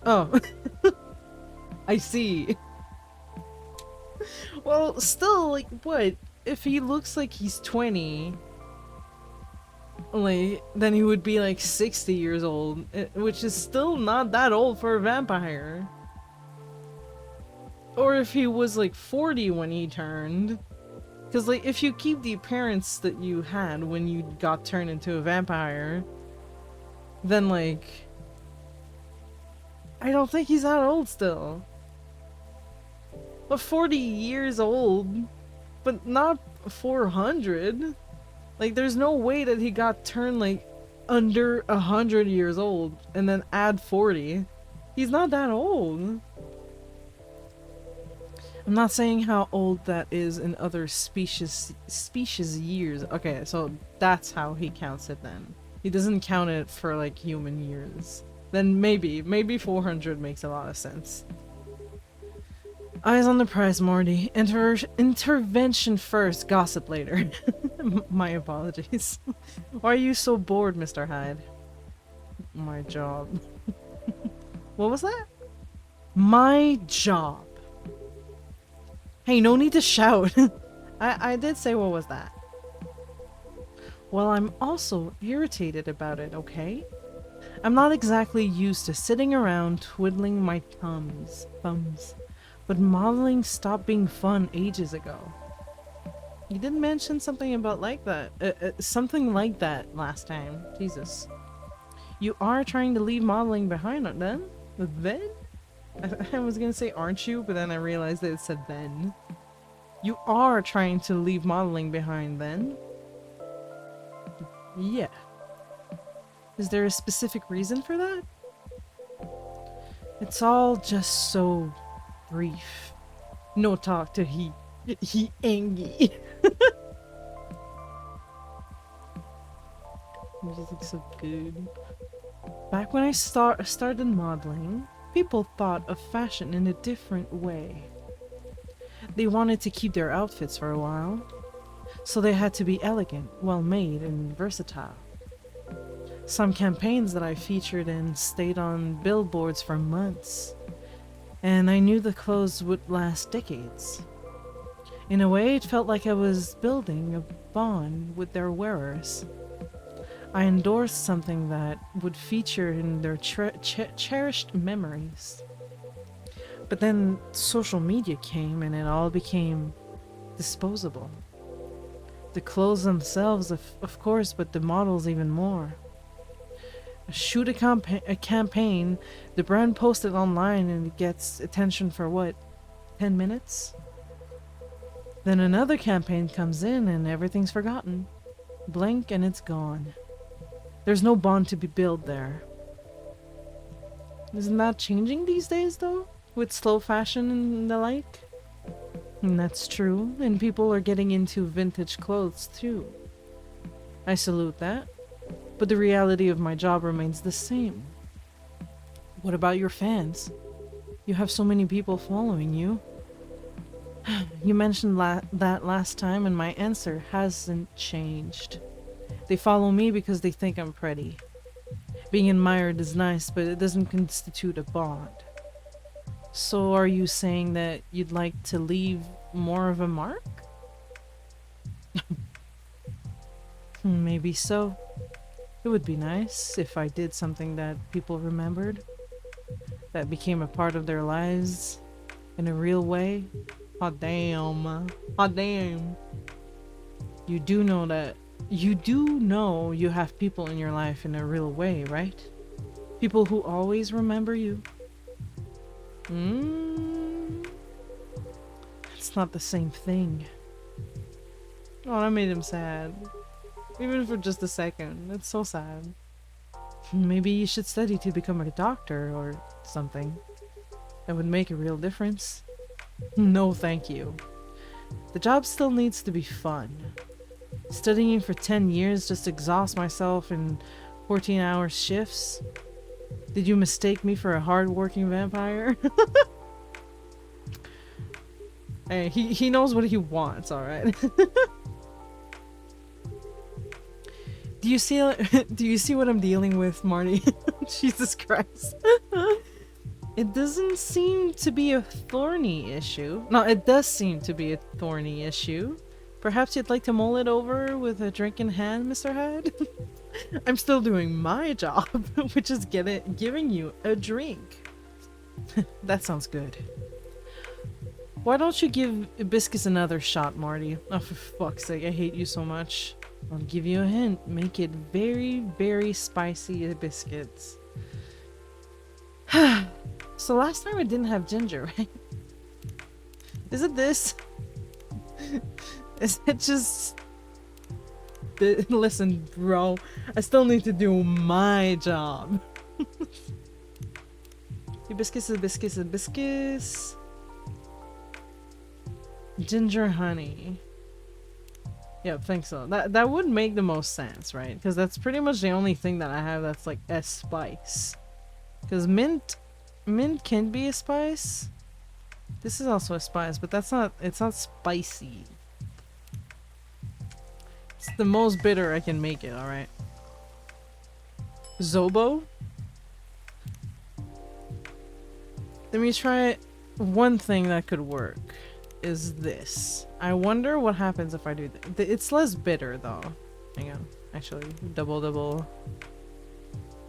Oh. I see. Well, still, like, what? If he looks like he's 20, like, then he would be like 60 years old, which is still not that old for a vampire. Or if he was like 40 when he turned. Because, like, if you keep the appearance that you had when you got turned into a vampire, then, like, I don't think he's that old still. But 40 years old, but not 400. Like, there's no way that he got turned, like, under 100 years old and then add 40. He's not that old. I'm not saying how old that is in other species years. Okay, so that's how he counts it then. He doesn't count it for, like, human years. Then maybe 400 makes a lot of sense. Eyes on the prize, Morty. Intervention first, gossip later. My apologies. Why are you so bored, Mr. Hyde? My job. What was that? My job. Hey, no need to shout. I did say what was that. Well, I'm also irritated about it, okay? I'm not exactly used to sitting around twiddling my thumbs. But modeling stopped being fun ages ago. You did mention something about like that. Something like that last time. Jesus. You are trying to leave modeling behind, then? Then? I was gonna say aren't you, but then I realized that it said then. You are trying to leave modeling behind, then? Yeah. Is there a specific reason for that? It's all just so brief. No talk to he angry. It just looks so good. Back when I started modeling, people thought of fashion in a different way. They wanted to keep their outfits for a while, so they had to be elegant, well-made, and versatile. Some campaigns that I featured in stayed on billboards for months, and I knew the clothes would last decades. In a way, it felt like I was building a bond with their wearers. I endorsed something that would feature in their cherished memories. But then social media came and it all became disposable. The clothes themselves, of course, but the models even more. Shoot a campaign, the brand posts it online and it gets attention for what, 10 minutes? Then another campaign comes in and everything's forgotten. Blink and it's gone. There's no bond to be built there. Isn't that changing these days though? With slow fashion and the like? And that's true, and people are getting into vintage clothes too. I salute that. But the reality of my job remains the same. What about your fans? You have so many people following you. You mentioned that last time and my answer hasn't changed. They follow me because they think I'm pretty. Being admired is nice, but it doesn't constitute a bond. So are you saying that you'd like to leave more of a mark? Maybe so. It would be nice if I did something that people remembered, that became a part of their lives in a real way. Hot damn. Hot damn. You do know you have people in your life in a real way, right? People who always remember you. It's not the same thing. Oh, that made him sad. Even for just a second. It's so sad. Maybe you should study to become a doctor or something. That would make a real difference. No, thank you. The job still needs to be fun. Studying for 10 years just to exhaust myself in 14-hour shifts? Did you mistake me for a hard-working vampire? Hey, he knows what he wants, alright? Do you see what I'm dealing with, Marty? Jesus Christ. It doesn't seem to be a thorny issue. No, it does seem to be a thorny issue. Perhaps you'd like to mull it over with a drink in hand, Mr. Hyde? I'm still doing my job, which is giving you a drink. That sounds good. Why don't you give Hibiscus another shot, Marty? Oh, for fuck's sake, I hate you so much. I'll give you a hint. Make it very, very spicy Hibiscus. So last time I didn't have ginger, right? Is it this? Is it just... Listen, bro. I still need to do my job. Hibiscus, hibiscus, hibiscus. Ginger honey. Yep, think so. That would make the most sense, right? Because that's pretty much the only thing that I have that's like a spice. Because mint can be a spice. This is also a spice, but it's not spicy. It's the most bitter I can make it, alright? Zobo? Let me try one thing that could work. Is this. I wonder what happens if I do that. It's less bitter though. Hang on. Actually, double.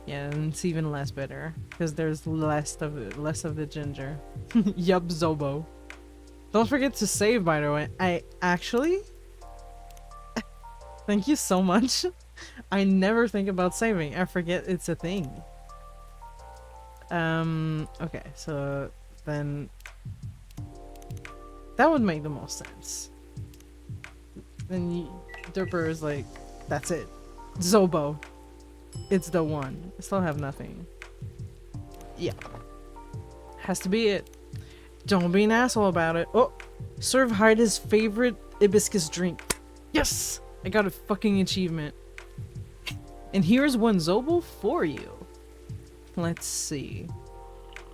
Yeah, and it's even less bitter because there's less of the ginger. Yup, Zobo. Don't forget to save, by the way. I actually thank you so much. I never think about saving. I forget it's a thing. Okay, so then that would make the most sense. Then Derper is like, that's it. Zobo. It's the one. I still have nothing. Yeah. Has to be it. Don't be an asshole about it. Oh! Serve Hyde's favorite hibiscus drink. Yes! I got a fucking achievement. And here's one Zobo for you. Let's see.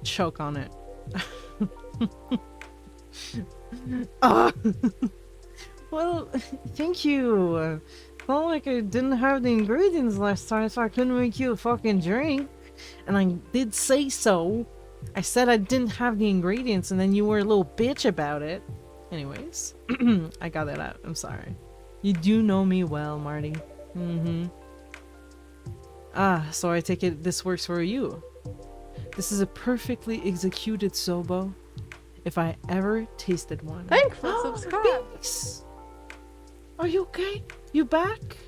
Choke on it. Well, thank you. Felt like I didn't have the ingredients last time, so I couldn't make you a fucking drink. And I did say so. I said I didn't have the ingredients, and then you were a little bitch about it. Anyways, I got that out. I'm sorry. You do know me well, Marty. Ah, so I take it this works for you. This is a perfectly executed Zobo. If I ever tasted one. Thanks for subscribing. Are you okay? You back?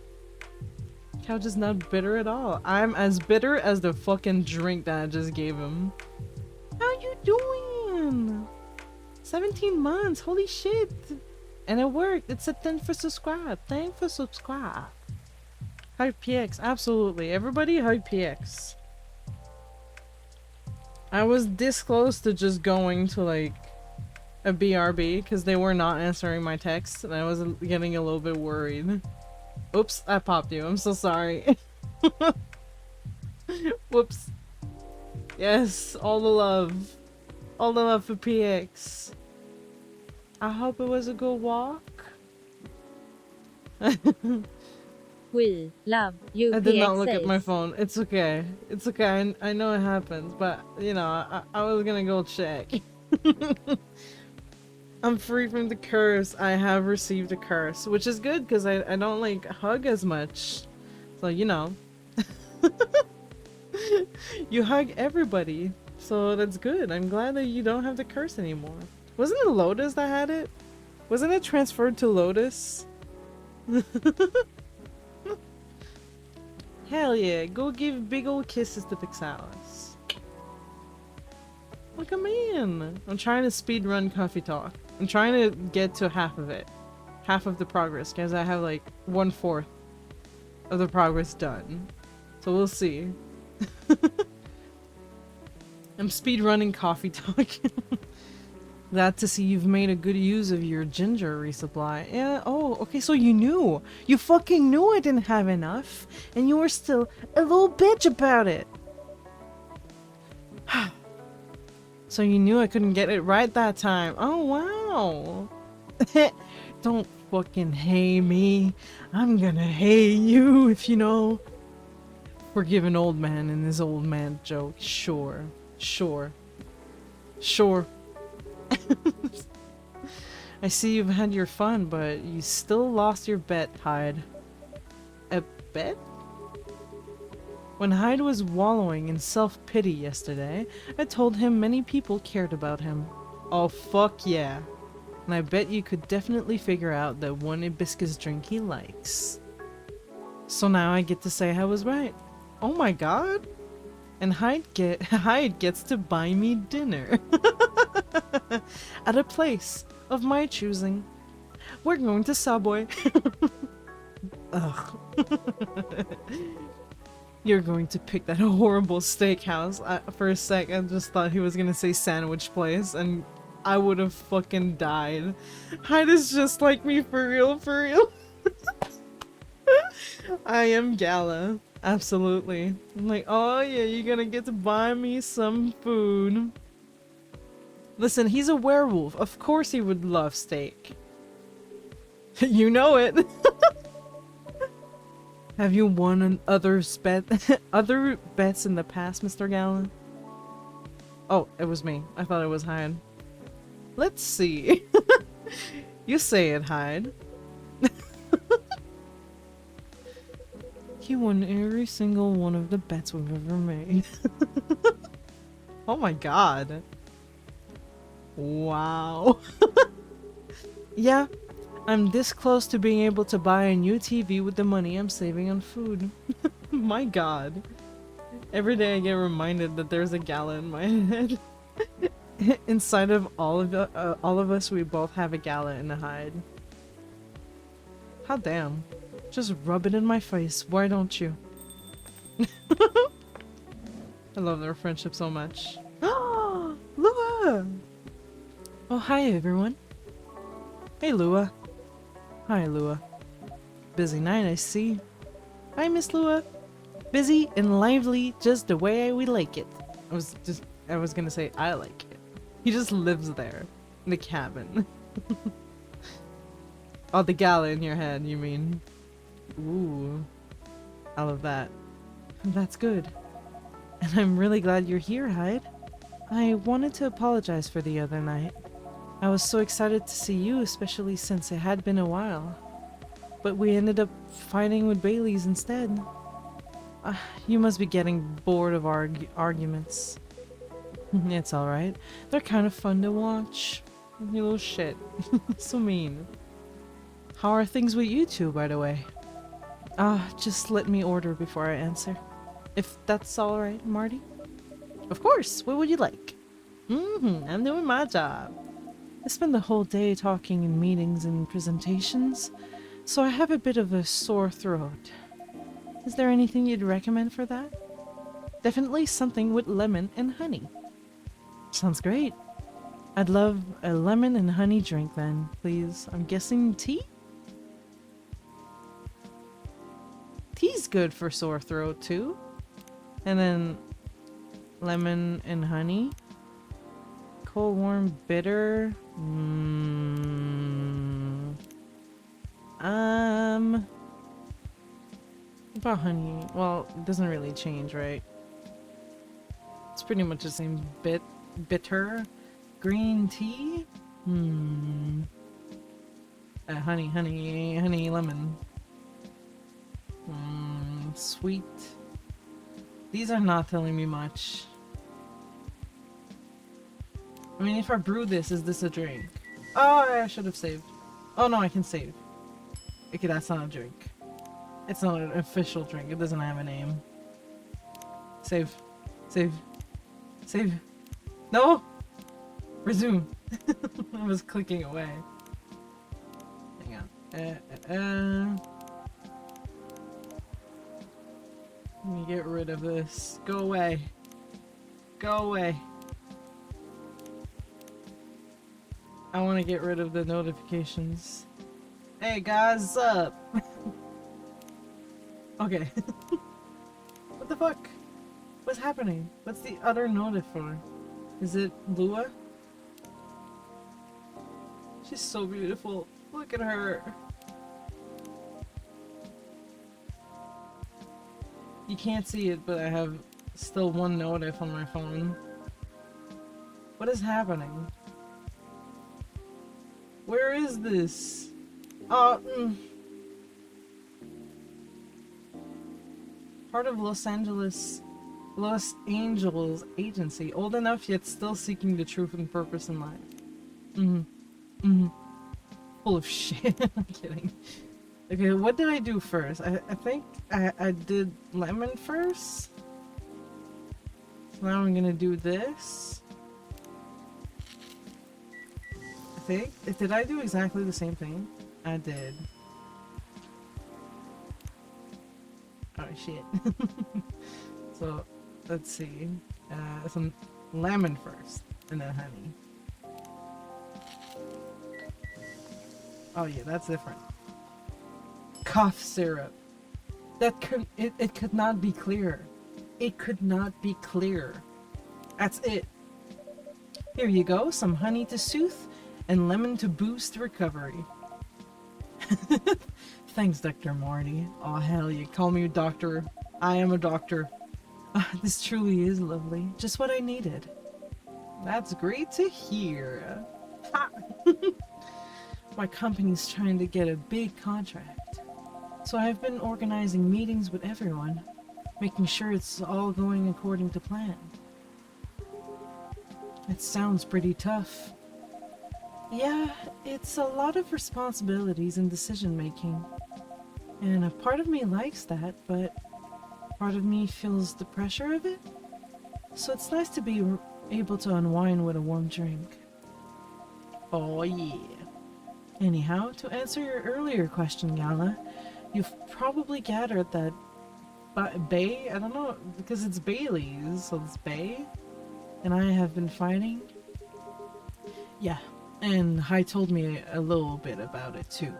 Couch is not bitter at all. I'm as bitter as the fucking drink that I just gave him. How you doing? 17 months. Holy shit. And it worked. It said thanks for subscribe. Thanks for subscribe. Hype PX. Absolutely. Everybody hype PX. I was this close to just going to like a BRB because they were not answering my texts and I was getting a little bit worried. Oops, I popped you. I'm so sorry. Whoops. Yes, all the love. All the love for PX. I hope it was a good walk. We love you. I did not look at my phone. It's okay. It's okay. I know it happens, but you know, I was gonna go check. I'm free from the curse. I have received a curse, which is good because I don't like hug as much. So, you know. You hug everybody. So that's good. I'm glad that you don't have the curse anymore. Wasn't it Lotus that had it? Wasn't it transferred to Lotus? Hell yeah. Go give big old kisses to Pixalis. Look at me in. I'm trying to speedrun Coffee Talk. I'm trying to get to half of it. Half of the progress, because I have like 1/4 of the progress done. So we'll see. I'm speedrunning Coffee Talk. Glad to see you've made a good use of your ginger resupply. Yeah, oh, okay, so you knew. You fucking knew I didn't have enough, and you were still a little bitch about it. So you knew I couldn't get it right that time. Oh, wow. Don't fucking hey me. I'm gonna hey you if you know. Forgive an old man and his old man joke. Sure. Sure. Sure. I see you've had your fun, but you still lost your bet, Hyde. A bet? When Hyde was wallowing in self-pity yesterday, I told him many people cared about him. Oh, fuck yeah. And I bet you could definitely figure out that one hibiscus drink he likes. So now I get to say I was right. Oh my god. And Hyde gets to buy me dinner. At a place of my choosing. We're going to Subway. Ugh. You're going to pick that horrible steakhouse. For a sec, I just thought he was gonna say sandwich place, and I would have fucking died. Hyde is just like me, for real, for real. I am Gala. Absolutely. I'm like, oh yeah, you're gonna get to buy me some food. Listen, he's a werewolf. Of course he would love steak. You know it. Have you won on other bets in the past, Mr. Gallon? Oh, it was me. I thought it was Hyde. Let's see. You say it, Hyde. He won every single one of the bets we've ever made. Oh my god. Wow. Yeah, I'm this close to being able to buy a new TV with the money I'm saving on food. My god. Every day I get reminded that there's a Gala in my head. Inside of all of us, we both have a Gala and a Hyde. How damn. Just rub it in my face, why don't you? I love their friendship so much. Lua! Oh, hi everyone. Hey Lua. Hi Lua. Busy night, I see. Hi Miss Lua. Busy and lively, just the way we like it. I was gonna say I like it. He just lives there. In the cabin. Oh, the Gala in your head, you mean? Ooh. I love that. That's good. And I'm really glad you're here, Hyde. I wanted to apologize for the other night. I was so excited to see you, especially since it had been a while. But we ended up fighting with Bailey's instead. You must be getting bored of our arguments. It's alright. They're kind of fun to watch. You little shit. So mean. How are things with you two, by the way? Just let me order before I answer. If that's alright, Marty? Of course! What would you like? I'm doing my job. I spend the whole day talking in meetings and presentations, so I have a bit of a sore throat. Is there anything you'd recommend for that? Definitely something with lemon and honey. Sounds great. I'd love a lemon and honey drink then, please. I'm guessing tea? Tea's good for sore throat too. And then lemon and honey. Cold, warm, bitter. About honey. Well, it doesn't really change, right? It's pretty much the same bitter. Green tea? Honey, lemon. Sweet. These are not telling me much. I mean, if I brew this, is this a drink? Oh, I should have saved. Oh no, I can save. Okay, that's not a drink. It's not an official drink. It doesn't have a name. Save. Save. Save. No! Resume. I was clicking away. Hang on. Let me get rid of this. Go away. Go away. I want to get rid of the notifications. Hey guys, what's up? Okay. What the fuck? What's happening? What's the other notif for? Is it Lua? She's so beautiful. Look at her. You can't see it, but I have still one notif on my phone. What is happening? Where is this? Part of Los Angeles agency. Old enough yet still seeking the truth and purpose in life. Full of shit. I'm kidding. Okay, what did I do first? I think I did lemon first. So now I'm gonna do this. I think. Did I do exactly the same thing? I did. Oh shit. So, let's see. Some lemon first, and then honey. Oh yeah, that's different. Cough syrup. It could not be clearer. It could not be clearer. That's it. Here you go, some honey to soothe and lemon to boost recovery. Thanks, Dr. Morty. Oh hell, you call me a doctor. I am a doctor. This truly is lovely. Just what I needed. That's great to hear. Ha! My company's trying to get a big contract. So I've been organizing meetings with everyone, making sure it's all going according to plan. It sounds pretty tough. Yeah, it's a lot of responsibilities and decision making. And a part of me likes that, but part of me feels the pressure of it. So it's nice to be able to unwind with a warm drink. Oh yeah. Anyhow, to answer your earlier question, Gala, you've probably gathered that Bay, I don't know, because it's Bailey's, so it's Bay, and I have been fighting. Yeah, and Hai told me a little bit about it too.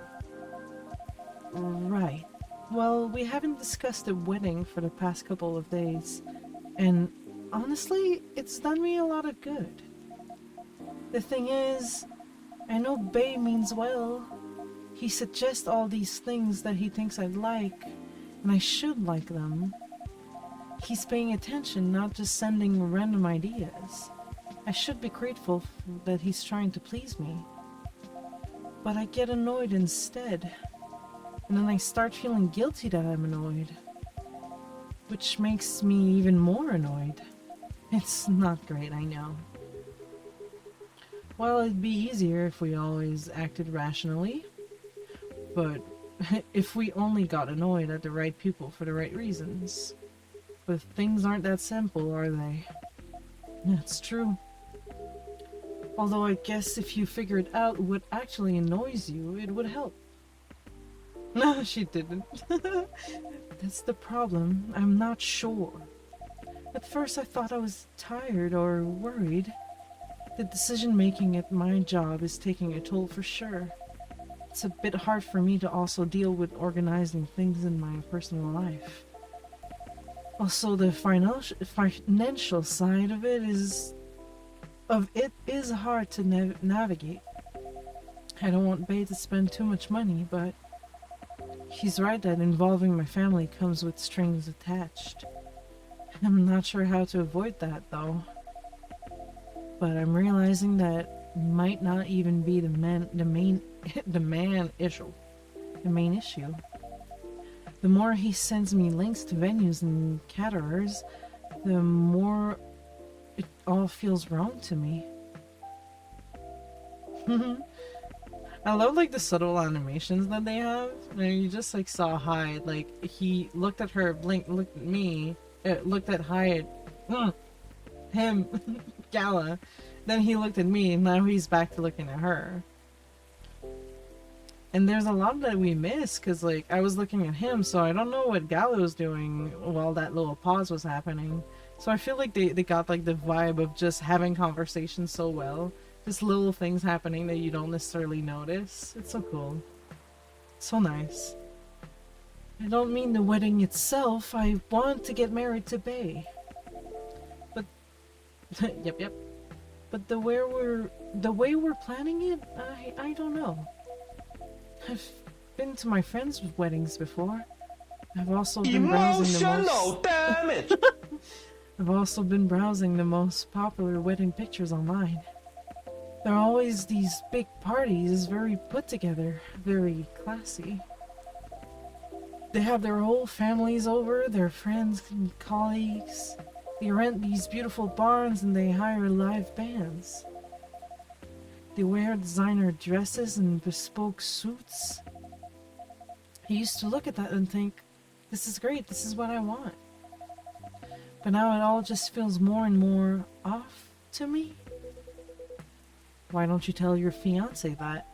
Right. Well, we haven't discussed a wedding for the past couple of days, and honestly, it's done me a lot of good. The thing is, I know Bay means well. He suggests all these things that he thinks I'd like, and I should like them. He's paying attention, not just sending random ideas. I should be grateful that he's trying to please me. But I get annoyed instead. And then I start feeling guilty that I'm annoyed. Which makes me even more annoyed. It's not great, I know. Well, it'd be easier if we always acted rationally. But if we only got annoyed at the right people for the right reasons. But things aren't that simple, are they? That's true. Although I guess if you figured out what actually annoys you, it would help. No, she didn't. That's the problem. I'm not sure. At first I thought I was tired or worried. The decision making at my job is taking a toll for sure. It's a bit hard for me to also deal with organizing things in my personal life. Also, the financial side of it is hard to navigate. I don't want Bay to spend too much money, but he's right that involving my family comes with strings attached. I'm not sure how to avoid that though. But I'm realizing that might not even be the main issue. The more he sends me links to venues and caterers, the more it all feels wrong to me. I love like the subtle animations that they have. And you just like saw Hyde, like he looked at her, blinked, looked at me, looked at Hyde, him, Gala. Then he looked at me, and now he's back to looking at her. And there's a lot that we miss, because like I was looking at him, so I don't know what Gala was doing while that little pause was happening. So I feel like they got like the vibe of just having conversations so well. Just little things happening that you don't necessarily notice. It's so cool. So nice. I don't mean the wedding itself. I want to get married to Bay. But yep. But the way we're planning it, I don't know. I've been to my friends' weddings before. I've also been browsing the most damage. I've also been browsing the most popular wedding pictures online. There are always these big parties, very put together, very classy. They have their whole families over, their friends and colleagues. They rent these beautiful barns and they hire live bands. They wear designer dresses and bespoke suits. I used to look at that and think, this is great, this is what I want. But now it all just feels more and more off to me. Why don't you tell your fiancé that?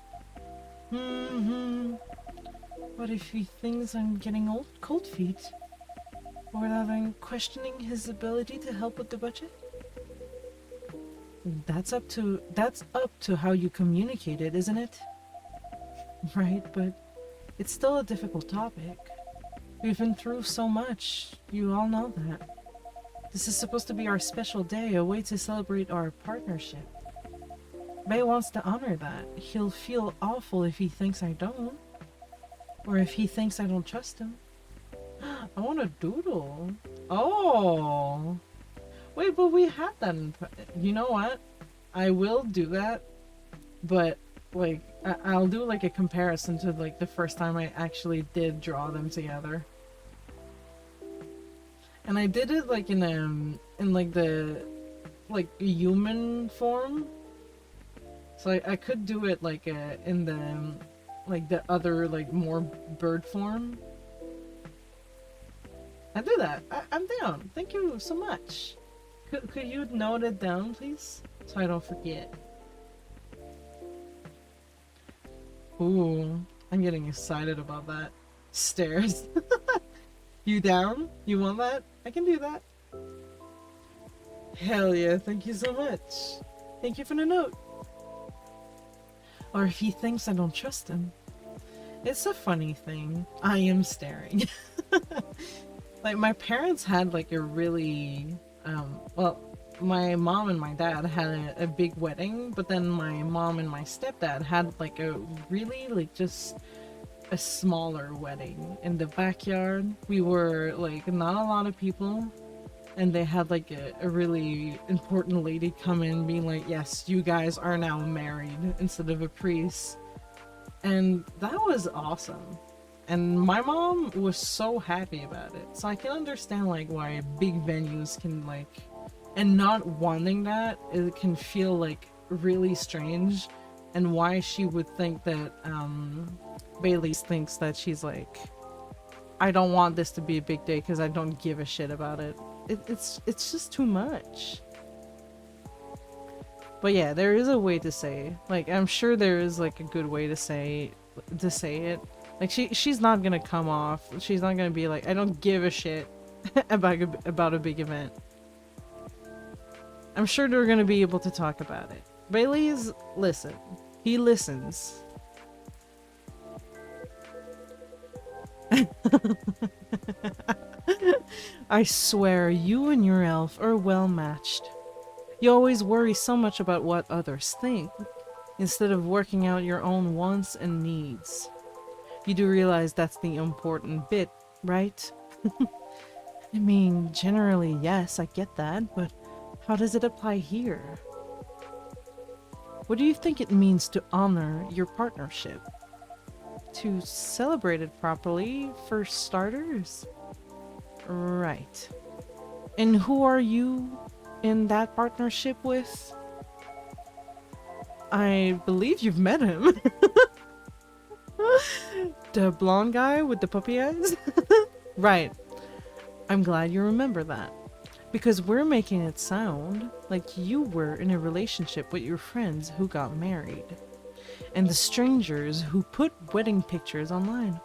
What if he thinks I'm getting cold feet? Or that I'm questioning his ability to help with the budget? That's up to how you communicate it, isn't it? Right, but it's still a difficult topic. We've been through so much, you all know that. This is supposed to be our special day, a way to celebrate our partnership. Bay wants to honor that. He'll feel awful if he thinks I don't. Or if he thinks I don't trust him. I want a doodle. Oh! Wait, but we had that in... You know what? I will do that. But, like, I'll do, like, a comparison to, like, the first time I actually did draw them together. And I did it, like, in like, the... like, human form. So I could do it, like, in the... like, the other, like, more bird form. I do that. I'm down. Thank you so much. Could you note it down, please? So I don't forget. Ooh, I'm getting excited about that. Stairs. You down? You want that? I can do that. Hell yeah, thank you so much. Thank you for the note. Or if he thinks I don't trust him. It's a funny thing. I am staring. Like, my parents had, like, a really, well, my mom and my dad had a big wedding, but then my mom and my stepdad had, like, a really, like, just a smaller wedding in the backyard. We were, like, not a lot of people, and they had, like, a really important lady come in being like, yes, you guys are now married, instead of a priest. And that was awesome. And my mom was so happy about it. So I can understand, like, why big venues can, like, and not wanting that, it can feel, like, really strange. And why she would think that, Bailey thinks that she's like, I don't want this to be a big day because I don't give a shit about it. It's just too much. But yeah, there is a way to say, like, I'm sure there is, like, a good way to say it. Like, she's not gonna come off. She's not gonna be like, I don't give a shit about a big event. I'm sure they're gonna be able to talk about it. Bailey's listen. He listens. I swear, you and your elf are well matched. You always worry so much about what others think, instead of working out your own wants and needs. You do realize that's the important bit, right? I mean, generally, yes, I get that, but how does it apply here? What do you think it means to honor your partnership? To celebrate it properly, for starters? Right. And who are you in that partnership with? I believe you've met him. The blonde guy with the puppy eyes? Right. I'm glad you remember that. Because we're making it sound like you were in a relationship with your friends who got married. And the strangers who put wedding pictures online.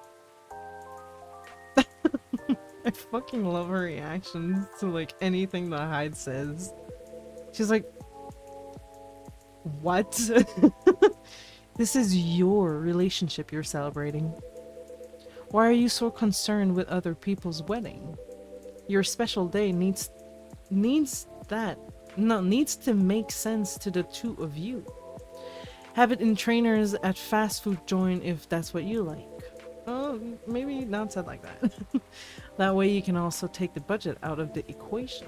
I fucking love her reactions to, like, anything that Hyde says. She's like, What? This is your relationship you're celebrating. Why are you so concerned with other people's wedding? Your special day needs to make sense to the two of you. Have it in trainers at fast food joint if that's what you like. Oh, maybe not said like that. That way you can also take the budget out of the equation.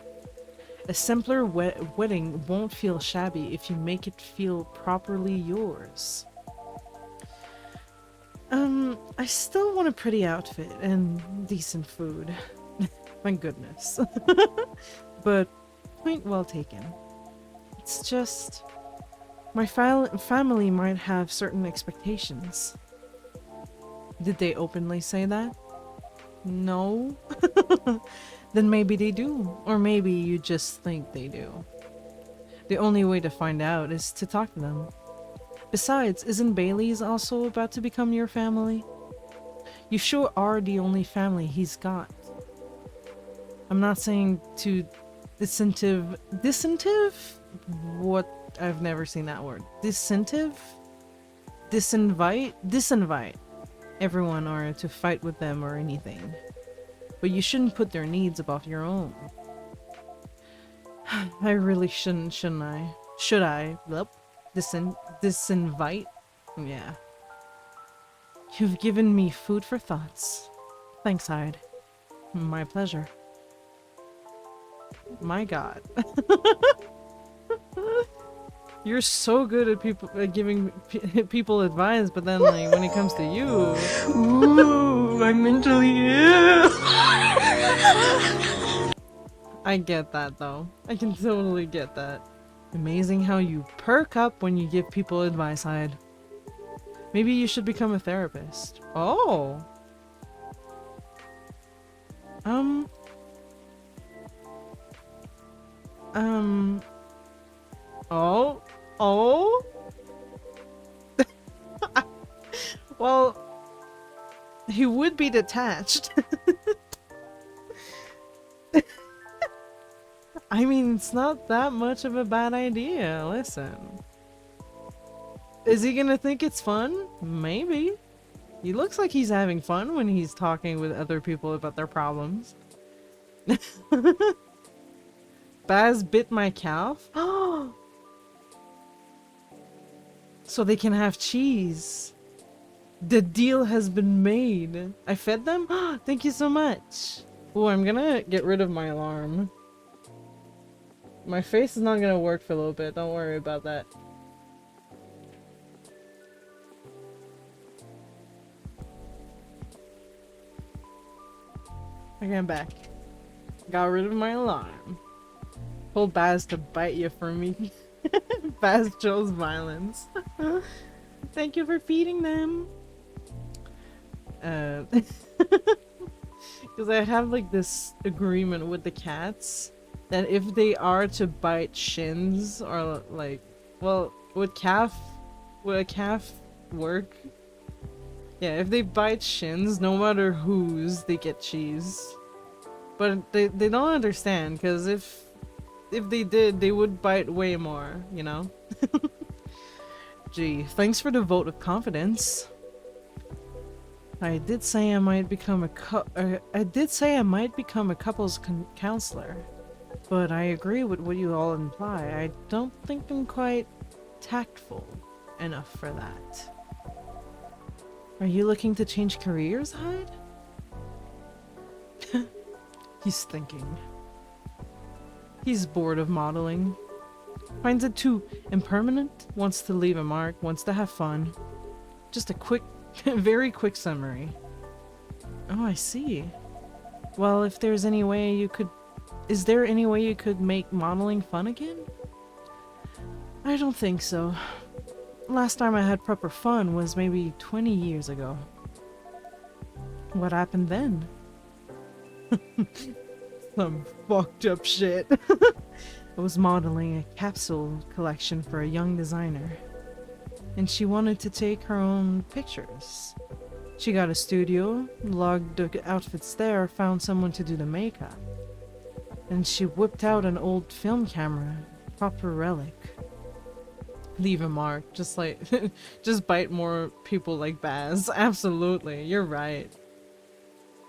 A simpler wedding won't feel shabby if you make it feel properly yours. I still want a pretty outfit and decent food. Thank goodness. But point well taken. It's just my family might have certain expectations. Did they openly say that? No? Then maybe they do. Or maybe you just think they do. The only way to find out is to talk to them. Besides, isn't Bailey's also about to become your family? You sure are the only family he's got. I'm not saying to disincentive... What? I've never seen that word. Disincentive? Disinvite everyone or to fight with them or anything. But you shouldn't put their needs above your own. I really shouldn't I? Should I? Yep. Disinvite? Yeah. You've given me food for thoughts. Thanks, Hyde. My pleasure. My god. You're so good at giving people advice, but then like when it comes to you, ooh, I'm mentally ill. I get that though. I can totally get that. Amazing how you perk up when you give people advice, Hyde. Maybe you should become a therapist. Oh. Oh? Well, he would be detached. I mean, it's not that much of a bad idea. Listen. Is he gonna think it's fun? Maybe. He looks like he's having fun when he's talking with other people about their problems. Baz bit my calf? Oh! So they can have cheese. The deal has been made. I fed them? Thank you so much. Oh, I'm gonna get rid of my alarm. My face is not gonna work for a little bit. Don't worry about that. Okay, I'm back. Got rid of my alarm. Told Baz to bite you for me. Baz chose violence. Thank you for feeding them. Because I have like this agreement with the cats that if they are to bite shins or like, well, would a calf work? Yeah, if they bite shins, no matter whose, they get cheese. But they don't understand, because if they did, they would bite way more, you know? Gee, thanks for the vote of confidence. I did say I might become a couples counselor, but I agree with what you all imply. I don't think I'm quite tactful enough for that. Are you looking to change careers, Hyde? He's thinking. He's bored of modeling. Finds it too impermanent, wants to leave a mark, wants to have fun. Just a quick, very quick summary. Oh, I see. Well, if there's any way you could... Is there any way you could make modeling fun again? I don't think so. Last time I had proper fun was maybe 20 years ago. What happened then? Some fucked up shit. I was modeling a capsule collection for a young designer, and she wanted to take her own pictures. She got a studio, logged the outfits there, found someone to do the makeup, and she whipped out an old film camera, proper relic. leave a mark. Just like, just bite more people like Baz. Absolutely, you're right.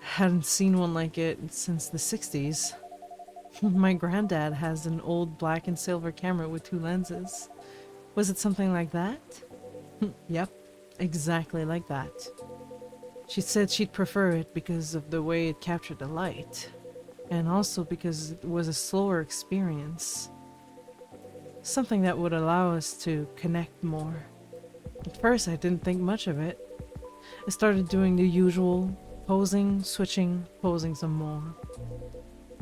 Hadn't seen one like it since the 60s. My granddad has an old black and silver camera with 2 lenses. Was it something like that? Yep, exactly like that. She said she'd prefer it because of the way it captured the light, and also because it was a slower experience. Something that would allow us to connect more. At first, I didn't think much of it. I started doing the usual, posing, switching, posing some more.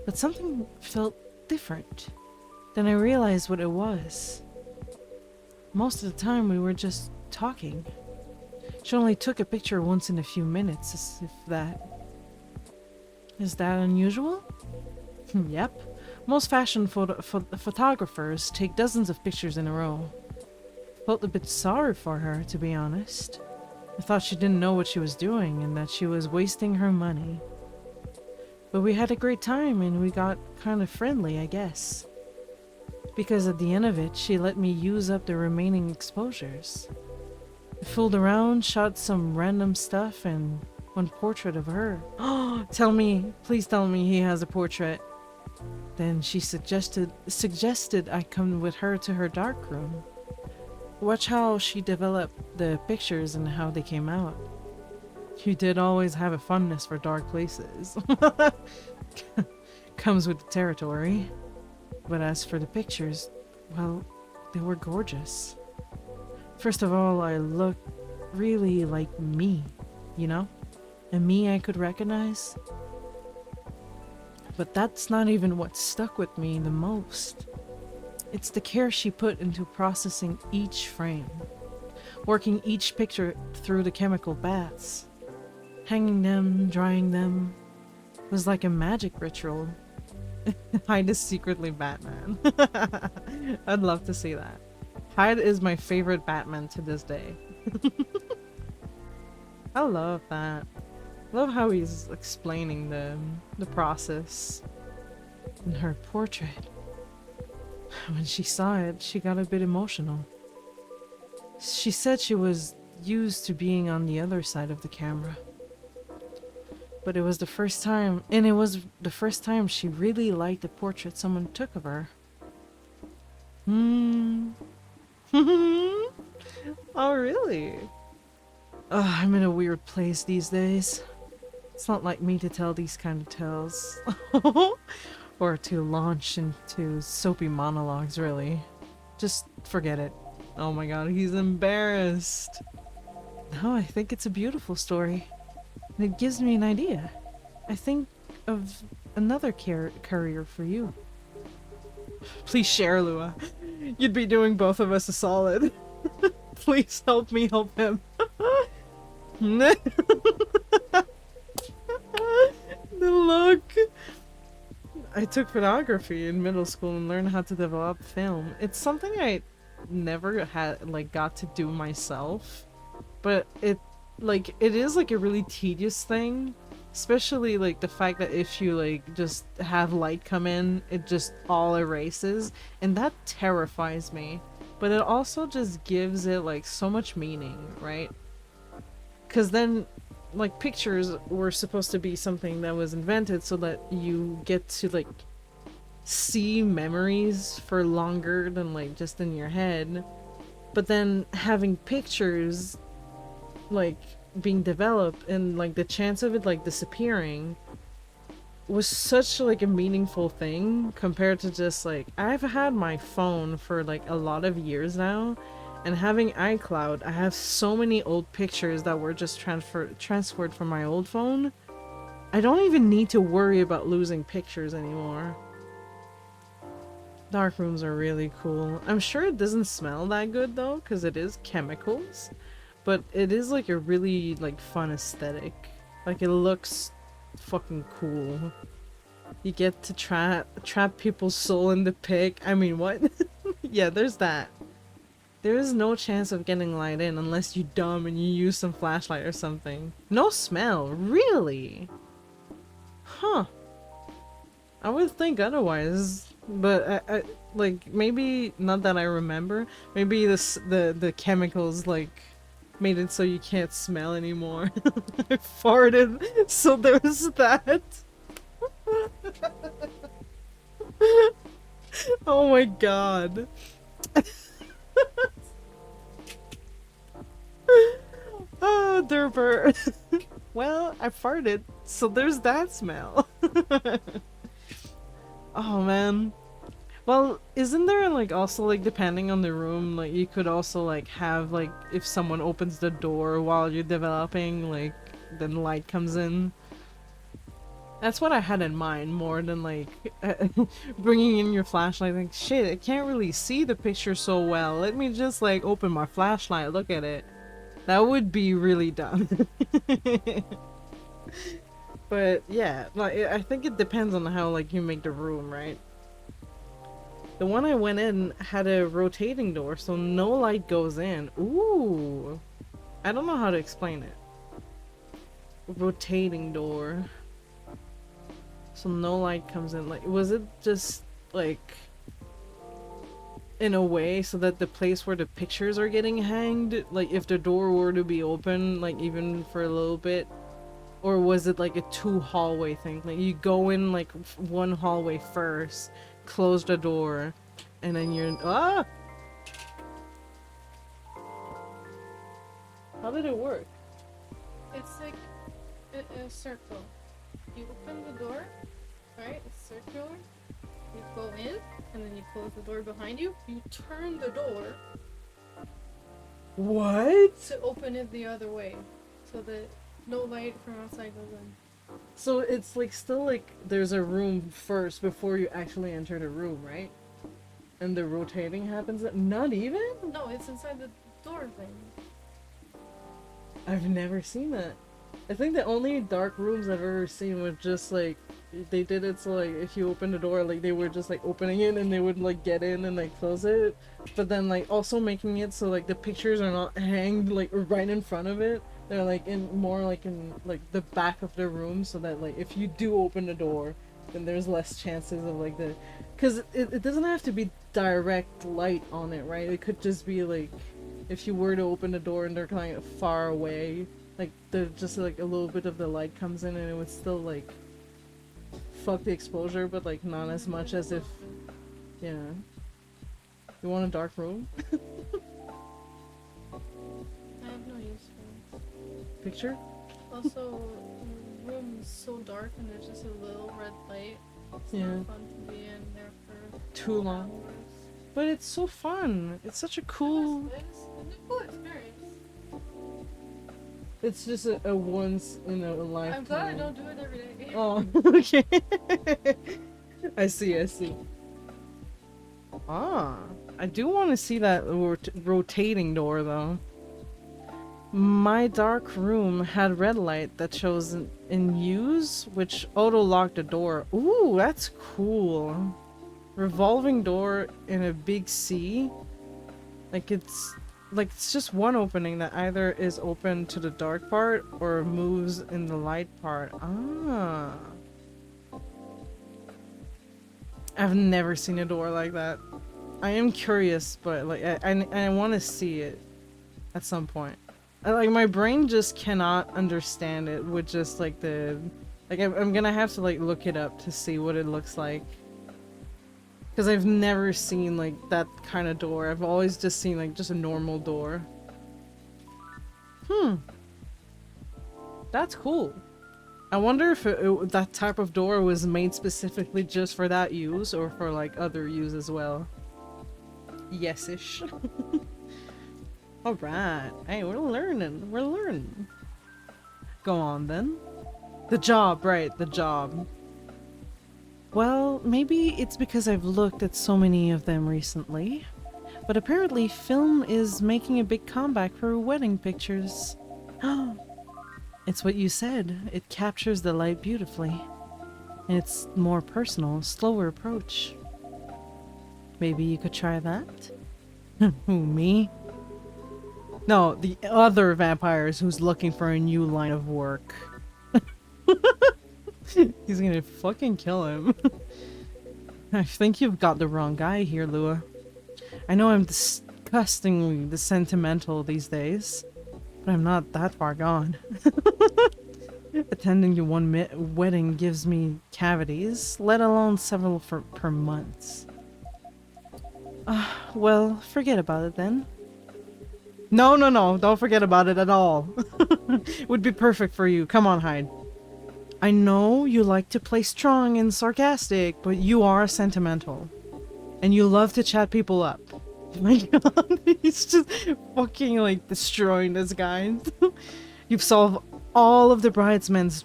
But something felt different. Then I realized what it was. Most of the time we were just talking. She only took a picture once in a few minutes, as if that... Is that unusual? Yep. Most fashion photographers take dozens of pictures in a row. Felt a bit sorry for her, to be honest. I thought she didn't know what she was doing and that she was wasting her money. But we had a great time and we got kind of friendly, I guess. Because at the end of it, she let me use up the remaining exposures. I fooled around, shot some random stuff, and one portrait of her. Oh, please tell me he has a portrait. Then she suggested I come with her to her darkroom. Watch how she developed the pictures and how they came out. You did always have a fondness for dark places. Comes with the territory. But as for the pictures, well, they were gorgeous. First of all, I looked really like me, you know? A me I could recognize. But that's not even what stuck with me the most. It's the care she put into processing each frame, working each picture through the chemical baths. Hanging them, drying them, was like a magic ritual. Hyde is secretly Batman. I'd love to see that. Hyde is my favorite Batman to this day. I love that. Love how he's explaining the process in her portrait. When she saw it, she got a bit emotional. She said she was used to being on the other side of the camera. But it was the first time, she really liked the portrait someone took of her. Oh, really? I'm in a weird place these days. It's not like me to tell these kind of tales. Or to launch into soapy monologues, really. Just forget it. Oh my god, he's embarrassed. No, I think it's a beautiful story. And it gives me an idea. I think of another career for you. Please share, Lua. You'd be doing both of us a solid. Please help me help him. The look. I took photography in middle school and learned how to develop film. It's something I never got to do myself, but it is like a really tedious thing, especially like the fact that if you just have light come in, it just all erases, and that terrifies me. But it also just gives it so much meaning, right? Because then pictures were supposed to be something that was invented so that you get to see memories for longer than just in your head. But then having pictures being developed and the chance of it disappearing was such a meaningful thing compared to just I've had my phone for a lot of years now, and having iCloud, I have so many old pictures that were just transferred from my old phone. I don't even need to worry about losing pictures anymore. Dark rooms are really cool. I'm sure it doesn't smell that good though, because it is chemicals, but it is a really fun aesthetic. It looks fucking cool. You get to trap people's soul in the pic. I mean, what? Yeah, there's that. There is no chance of getting light in unless you're dumb and you use some flashlight or something. No smell, really? Huh. I would think otherwise. But I like maybe not that I remember. Maybe the chemicals like made it so you can't smell anymore. I farted, so there's that. Oh my god. Oh, Derber. Well, I farted, so there's that smell. Oh man. Well, isn't there like also like depending on the room, like you could also like have like if someone opens the door while you're developing, like then light comes in. That's what I had in mind more than like bringing in your flashlight. Like shit, I can't really see the picture so well. Let me just like open my flashlight, look at it. That would be really dumb. But yeah, like I think it depends on how like you make the room, right? The one I went in had a rotating door, so no light goes in. Ooh. I don't know how to explain it. Rotating door. So no light comes in. Like, was it just, like, in a way so that the place where the pictures are getting hanged, like, if the door were to be open, like, even for a little bit? Or was it, like, a two-hallway thing? Like, you go in, like, one hallway first, close the door, and then you're ah. How did it work? It's like a circle. You open the door, right? It's circular. You go in, and then you close the door behind you. You turn the door What? to open it the other way, so that no light from outside goes in. So it's like still like there's a room first before you actually enter the room, right? And the rotating happens. Not even? No, it's inside the door thing. I've never seen that. I think the only dark rooms I've ever seen was just like they did it so like if you open the door like they were just like opening it and they would like get in and like close it, but then like also making it so like the pictures are not hanged like right in front of it. They're like in more like in like the back of the room so that like if you do open the door then there's less chances of like the because it doesn't have to be direct light on it, right? It could just be like if you were to open the door and they're kind of far away, like the just like a little bit of the light comes in and it would still like fuck the exposure, but like not as much as if, yeah. You want a dark room? I have no use for it. Picture? Also, the room is so dark and there's just a little red light. It's Yeah. not fun to be in there for Too long. hours. But it's so fun. It's such a cool. It's a cool experience. It's just a once in a lifetime. I'm glad I don't do it every day. Oh, okay. I see. Ah, I do want to see that rotating door though. My dark room had red light that shows in use, which auto-locked the door. Ooh, that's cool. Revolving door in a big C. Like it's just one opening that either is open to the dark part or moves in the light part. Ah. I've never seen a door like that. I am curious, but like I want to see it at some point. Like my brain just cannot understand it with just like the like I'm gonna have to like look it up to see what it looks like. Because I've never seen like that kind of door. I've always just seen like just a normal door. That's cool. I wonder if that type of door was made specifically just for that use or for like other use as well. Yes-ish. Alright. Hey, we're learning. Go on then. The job, right, the job. Well, maybe it's because I've looked at so many of them recently, but apparently film is making a big comeback for wedding pictures. It's what you said. It captures the light beautifully. And it's more personal, slower approach. Maybe you could try that? Who, me? No, the other vampires who's looking for a new line of work. He's gonna fucking kill him. I think you've got the wrong guy here, Lua. I know I'm disgustingly sentimental these days, but I'm not that far gone. Attending to one wedding gives me cavities, let alone several per month. Well, forget about it then. No, no, no, don't forget about it at all. Would be perfect for you. Come on, Hyde. I know you like to play strong and sarcastic, but you are sentimental. And you love to chat people up. My god, he's just fucking like destroying this guy. You've solved all of the bridesmaids'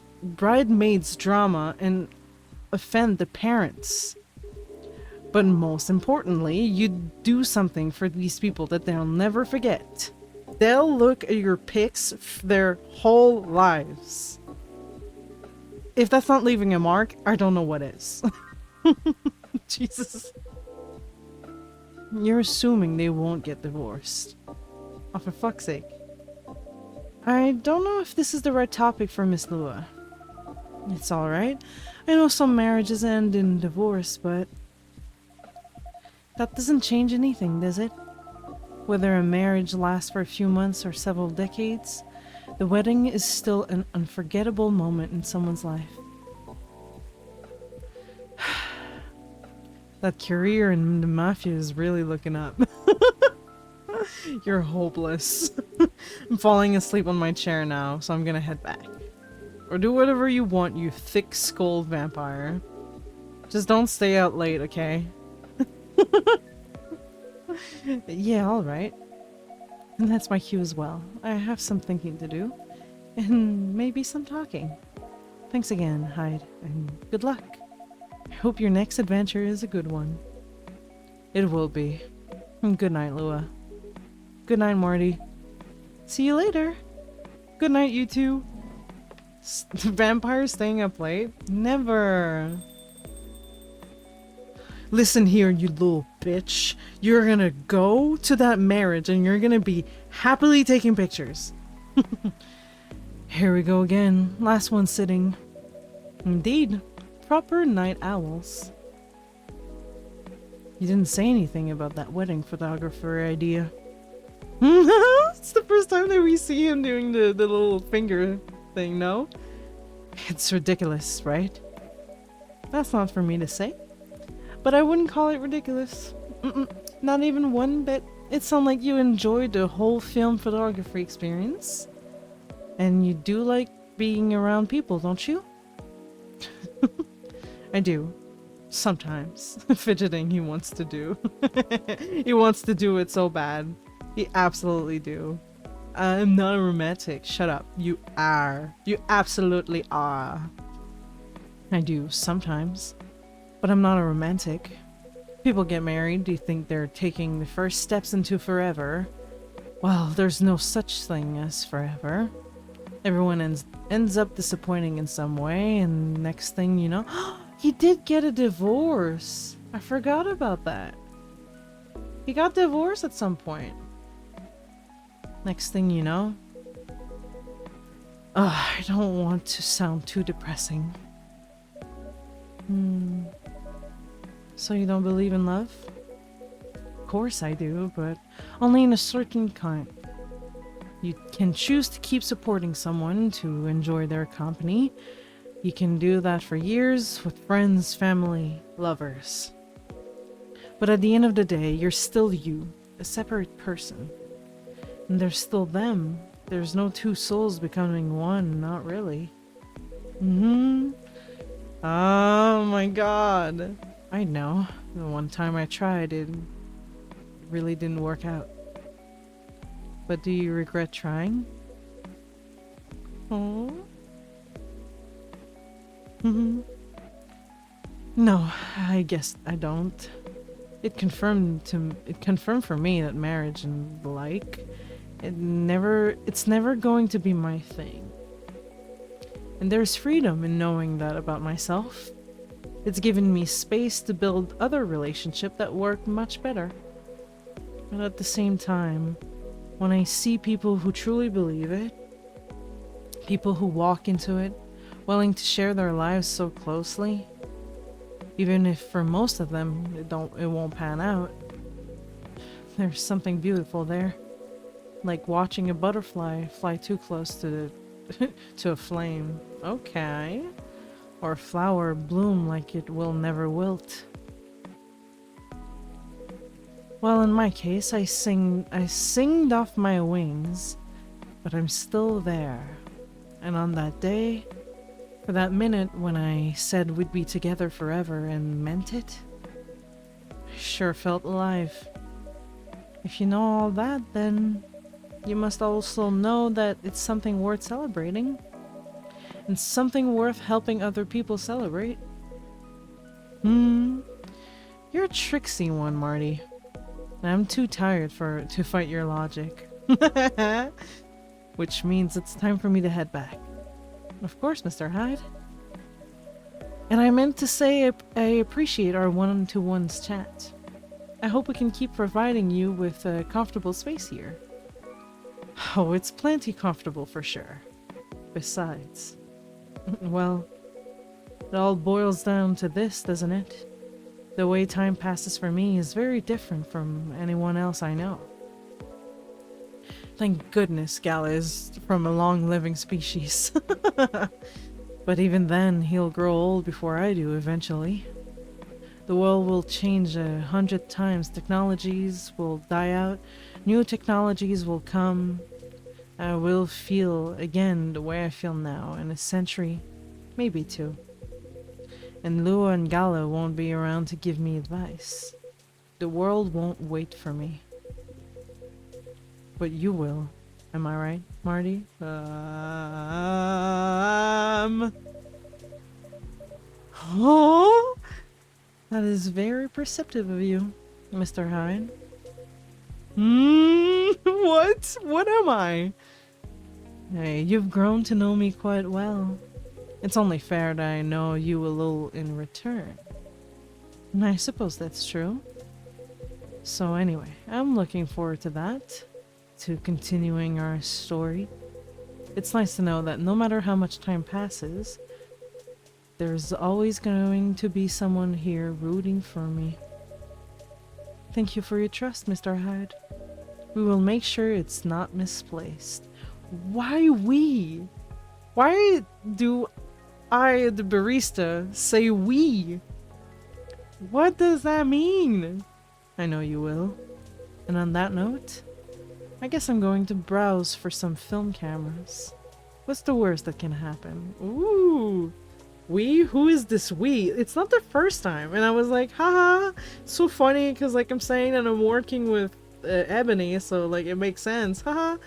drama and offend the parents. But most importantly, you do something for these people that they'll never forget. They'll look at your pics their whole lives. If that's not leaving a mark, I don't know what is. Jesus. You're assuming they won't get divorced. Oh, for fuck's sake. I don't know if this is the right topic for Miss Lua. It's alright. I know some marriages end in divorce, but that doesn't change anything, does it? Whether a marriage lasts for a few months or several decades, the wedding is still an unforgettable moment in someone's life. That career in the mafia is really looking up. You're hopeless. I'm falling asleep on my chair now, so I'm gonna head back. Or do whatever you want, you thick-skulled vampire. Just don't stay out late, okay? Yeah, alright. And that's my cue as well. I have some thinking to do. And maybe some talking. Thanks again, Hyde, and good luck. I hope your next adventure is a good one. It will be. And good night, Lua. Good night, Morty. See you later. Good night, you two. Vampires staying up late? Never. Listen here, you little bitch. You're gonna go to that marriage and you're gonna be happily taking pictures. Here we go again. Last one sitting. Indeed. Proper night owls. You didn't say anything about that wedding photographer idea. It's the first time that we see him doing the little finger thing, no? It's ridiculous, right? That's not for me to say. But I wouldn't call it ridiculous. Not even one bit. It sounded like you enjoyed the whole film photography experience. And you do like being around people, don't you? I do. Sometimes. Fidgeting he wants to do. He wants to do it so bad. He absolutely do. I'm not a romantic. Shut up. You are. You absolutely are. I do, sometimes. But I'm not a romantic. People get married. Do you think they're taking the first steps into forever? Well, there's no such thing as forever. Everyone ends up disappointing in some way, and next thing you know... He did get a divorce! I forgot about that. He got divorced at some point. Next thing you know... I don't want to sound too depressing. So you don't believe in love? Of course I do, but only in a certain kind. You can choose to keep supporting someone to enjoy their company. You can do that for years with friends, family, lovers. But at the end of the day, you're still you, a separate person. And there's still them. There's no two souls becoming one, not really. Oh my god. I know. The one time I tried, it really didn't work out. But do you regret trying? Oh. No, I guess I don't. It confirmed for me that marriage and the like, it's never going to be my thing. And there's freedom in knowing that about myself. It's given me space to build other relationships that work much better. But at the same time, when I see people who truly believe it, people who walk into it, willing to share their lives so closely, Even if for most of them it won't pan out. There's something beautiful there. Like watching a butterfly fly too close to to a flame. Okay. Or a flower bloom like it will never wilt. Well, in my case, I singed off my wings, but I'm still there. And on that day, for that minute when I said we'd be together forever and meant it, I sure felt alive. If you know all that, then you must also know that it's something worth celebrating. And something worth helping other people celebrate. You're a tricksy one, Marty. I'm too tired to fight your logic. Which means it's time for me to head back. Of course, Mr. Hyde. And I meant to say I appreciate our one-to-ones chat. I hope we can keep providing you with a comfortable space here. Oh, it's plenty comfortable for sure. Besides, well, it all boils down to this, doesn't it? The way time passes for me is very different from anyone else I know. Thank goodness Gala is from a long-living species. But even then, he'll grow old before I do eventually. The world will change 100 times. Technologies will die out. New technologies will come. I will feel again the way I feel now in a century, maybe two. And Lua and Gala won't be around to give me advice. The world won't wait for me. But you will. Am I right, Marty? Oh, that is very perceptive of you, Mr. Hyde. What? What am I? Hey, you've grown to know me quite well. It's only fair that I know you a little in return. And I suppose that's true. So anyway, I'm looking forward to that. To continuing our story. It's nice to know that no matter how much time passes, there's always going to be someone here rooting for me. Thank you for your trust, Mr. Hyde. We will make sure it's not misplaced. Why we? Why do I, the barista, say we? What does that mean? I know you will. And on that note, I guess I'm going to browse for some film cameras. What's the worst that can happen? Ooh. We? Who is this we? It's not the first time. And I was like, haha, so funny because like I'm saying that I'm working with Ebony, so like it makes sense, haha.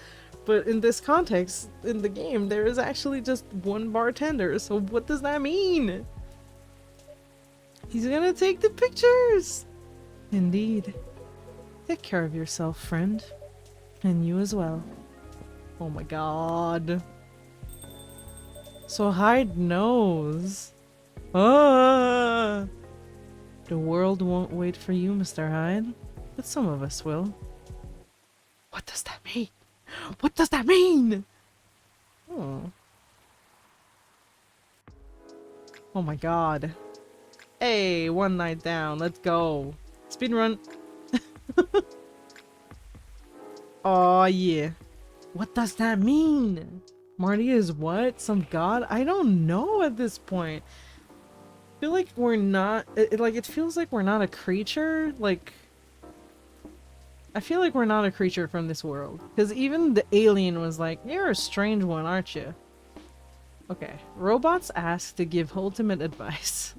But in this context, in the game, there is actually just one bartender, so what does that mean? He's gonna take the pictures! Indeed. Take care of yourself, friend. And you as well. Oh my god. So Hyde knows. Ah! The world won't wait for you, Mr. Hyde. But some of us will. What does that mean? What does that mean? Oh. Oh my god. Hey, one night down. Let's go. Speedrun. Oh yeah. What does that mean? Marty is what? Some god? I don't know at this point. I feel like we're not... it feels like we're not a creature. Like... I feel like we're not a creature from this world. Because even the alien was like, you're a strange one, aren't you? Okay. Robots asked to give ultimate advice.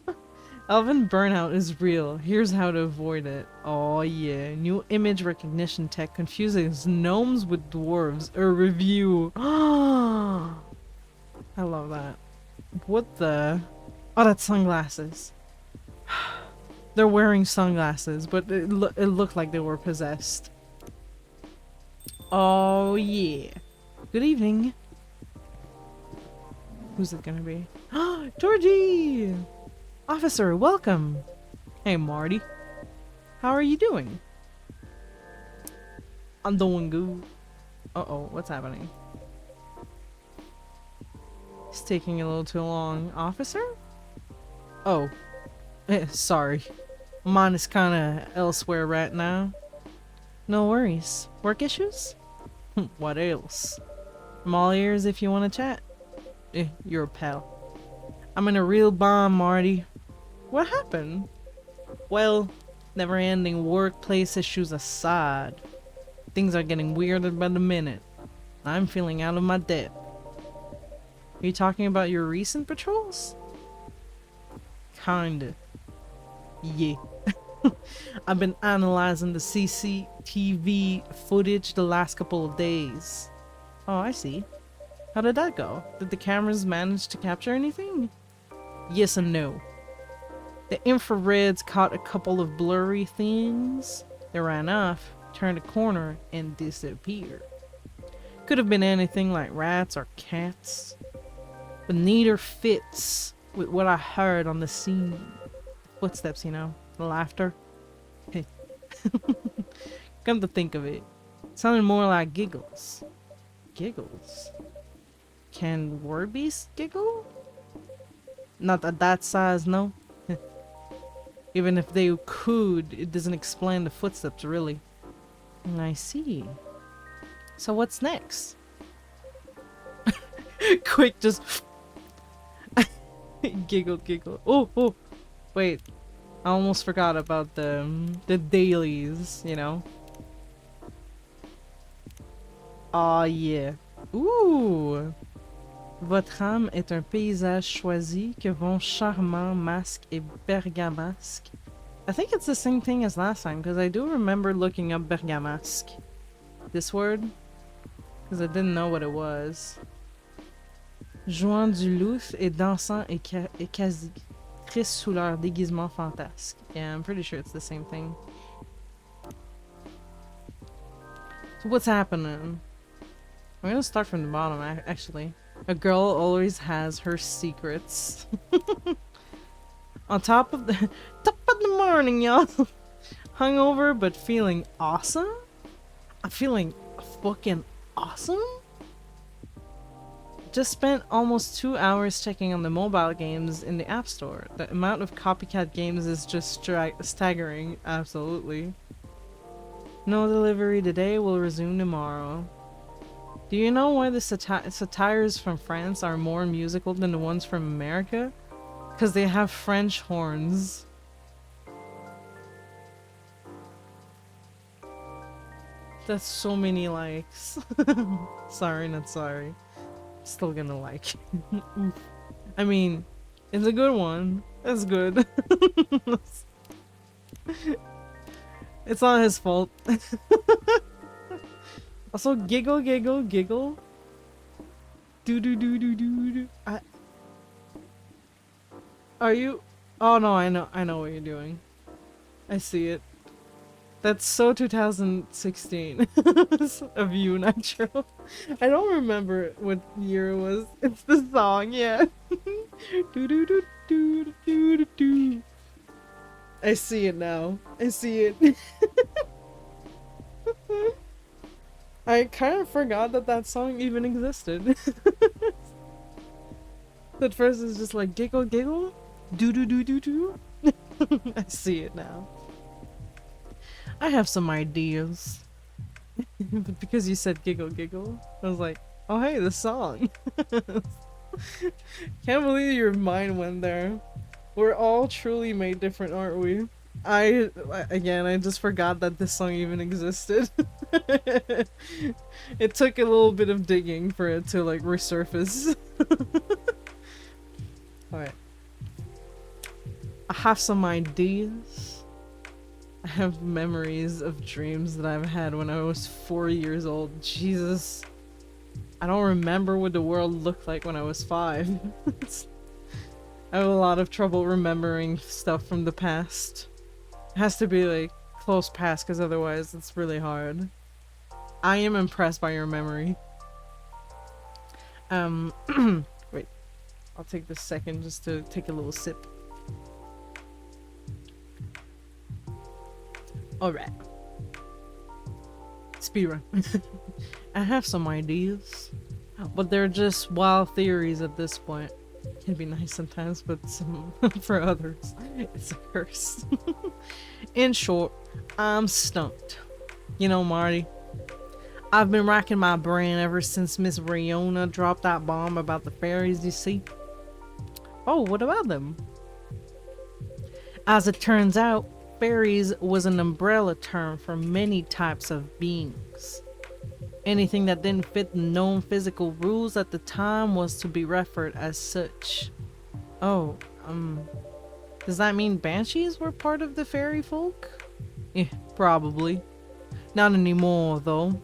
Elven burnout is real. Here's how to avoid it. Oh yeah. New image recognition tech confuses gnomes with dwarves. A review. I love that. What the... Oh, that's sunglasses. They're wearing sunglasses, but it looked like they were possessed. Oh yeah. Good evening. Who's it gonna be? Georgie! Officer, welcome! Hey, Marty. How are you doing? I'm doing good. Uh-oh, what's happening? It's taking a little too long. Officer? Oh. Sorry. Mine is kinda elsewhere right now. No worries. Work issues? What else? I'm all ears if you want to chat. You're a pal. I'm in a real bomb, Marty. What happened? Well, never-ending workplace issues aside, things are getting weirder by the minute. I'm feeling out of my depth. Are you talking about your recent patrols? Kinda. Yeah. I've been analyzing the CCTV footage the last couple of days. Oh, I see. How did that go? Did the cameras manage to capture anything? Yes and no. The infrareds caught a couple of blurry things. They ran off, turned a corner, and disappeared. Could have been anything like rats or cats. But neither fits with what I heard on the scene. Footsteps, you know, the laughter. Come to think of it, sounded more like giggles. Giggles? Can Warbeasts giggle? Not at that size, no. Even if they could, it doesn't explain the footsteps, really. I see. So what's next? Quick, just... Giggle, giggle. Oh, oh! Wait. I almost forgot about the dailies, you know? Ah, yeah. Ooh! Votre âme est un paysage choisi que vont charmants masques et bergamasques. I think it's the same thing as last time, because I do remember looking up bergamasque. This word? Because I didn't know what it was. Jouant du luth et dansant et quasi tristes sous leur déguisement fantasque. Yeah, I'm pretty sure it's the same thing. So what's happening? I'm gonna start from the bottom, actually. A girl always has her secrets. On top of the morning, y'all. Hungover, but feeling awesome? I'm feeling fucking awesome? Just spent almost 2 hours checking on the mobile games in the App Store. The amount of copycat games is just staggering. Absolutely. No delivery today, will resume tomorrow. Do you know why the satires from France are more musical than the ones from America? Because they have French horns. That's so many likes. Sorry, not sorry. Still gonna like it. I mean, it's a good one. It's good. It's not his fault. Also, giggle, giggle, giggle. Do do do do do do. Are you? Oh no, I know what you're doing. I see it. That's so 2016 of you, Nitro. I don't remember what year it was. It's the song, yeah. Do do do do do do do. I see it now. I see it. I kind of forgot that that song even existed. At first it's just like giggle giggle, do do do do do. I see it now. I have some ideas. But because you said giggle giggle, I was like, oh hey, the song. Can't believe your mind went there. We're all truly made different, aren't we? I just forgot that this song even existed. It took a little bit of digging for it to like resurface. Alright. I have some ideas. I have memories of dreams that I've had when I was 4 years old. Jesus. I don't remember what the world looked like when I was 5. I have a lot of trouble remembering stuff from the past. It has to be like close past, because otherwise it's really hard. I am impressed by your memory. Wait. I'll take this second just to take a little sip. Alright. Speedrun. I have some ideas, but they're just wild theories at this point. can be nice sometimes, but some for others, it's a curse. In short, I'm stumped. You know, Marty, I've been racking my brain ever since Miss Riona dropped that bomb about the fairies, you see. Oh, what about them? As it turns out, fairies was an umbrella term for many types of beings. Anything that didn't fit the known physical rules at the time was to be referred as such. Oh, does that mean banshees were part of the fairy folk? Yeah, probably. Not anymore, though.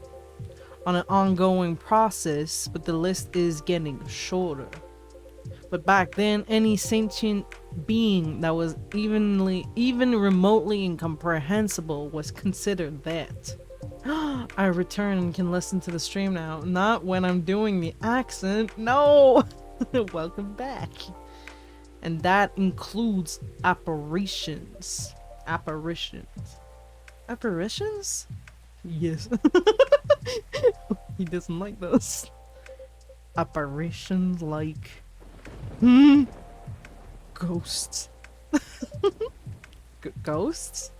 On an ongoing process, but the list is getting shorter. But back then, any sentient being that was even remotely incomprehensible was considered that. I return and can listen to the stream now. Not when I'm doing the accent. No! Welcome back. And that includes apparitions. Apparitions? Yes. He doesn't like those. Apparitions like... Ghosts. Ghosts?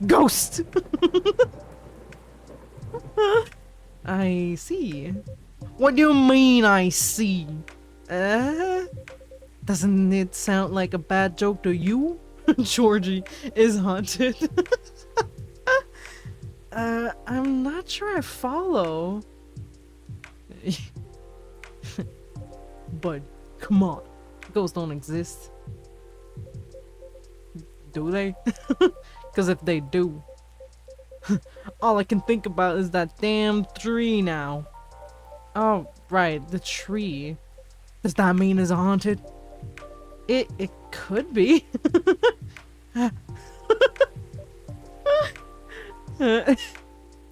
Ghost! I see. What do you mean I see? Doesn't it sound like a bad joke to you? Georgie is haunted. I'm not sure I follow. But come on, ghosts don't exist. Do they? Because if they do, all I can think about is that damn tree now. Oh, right, the tree. Does that mean it's haunted? It could be.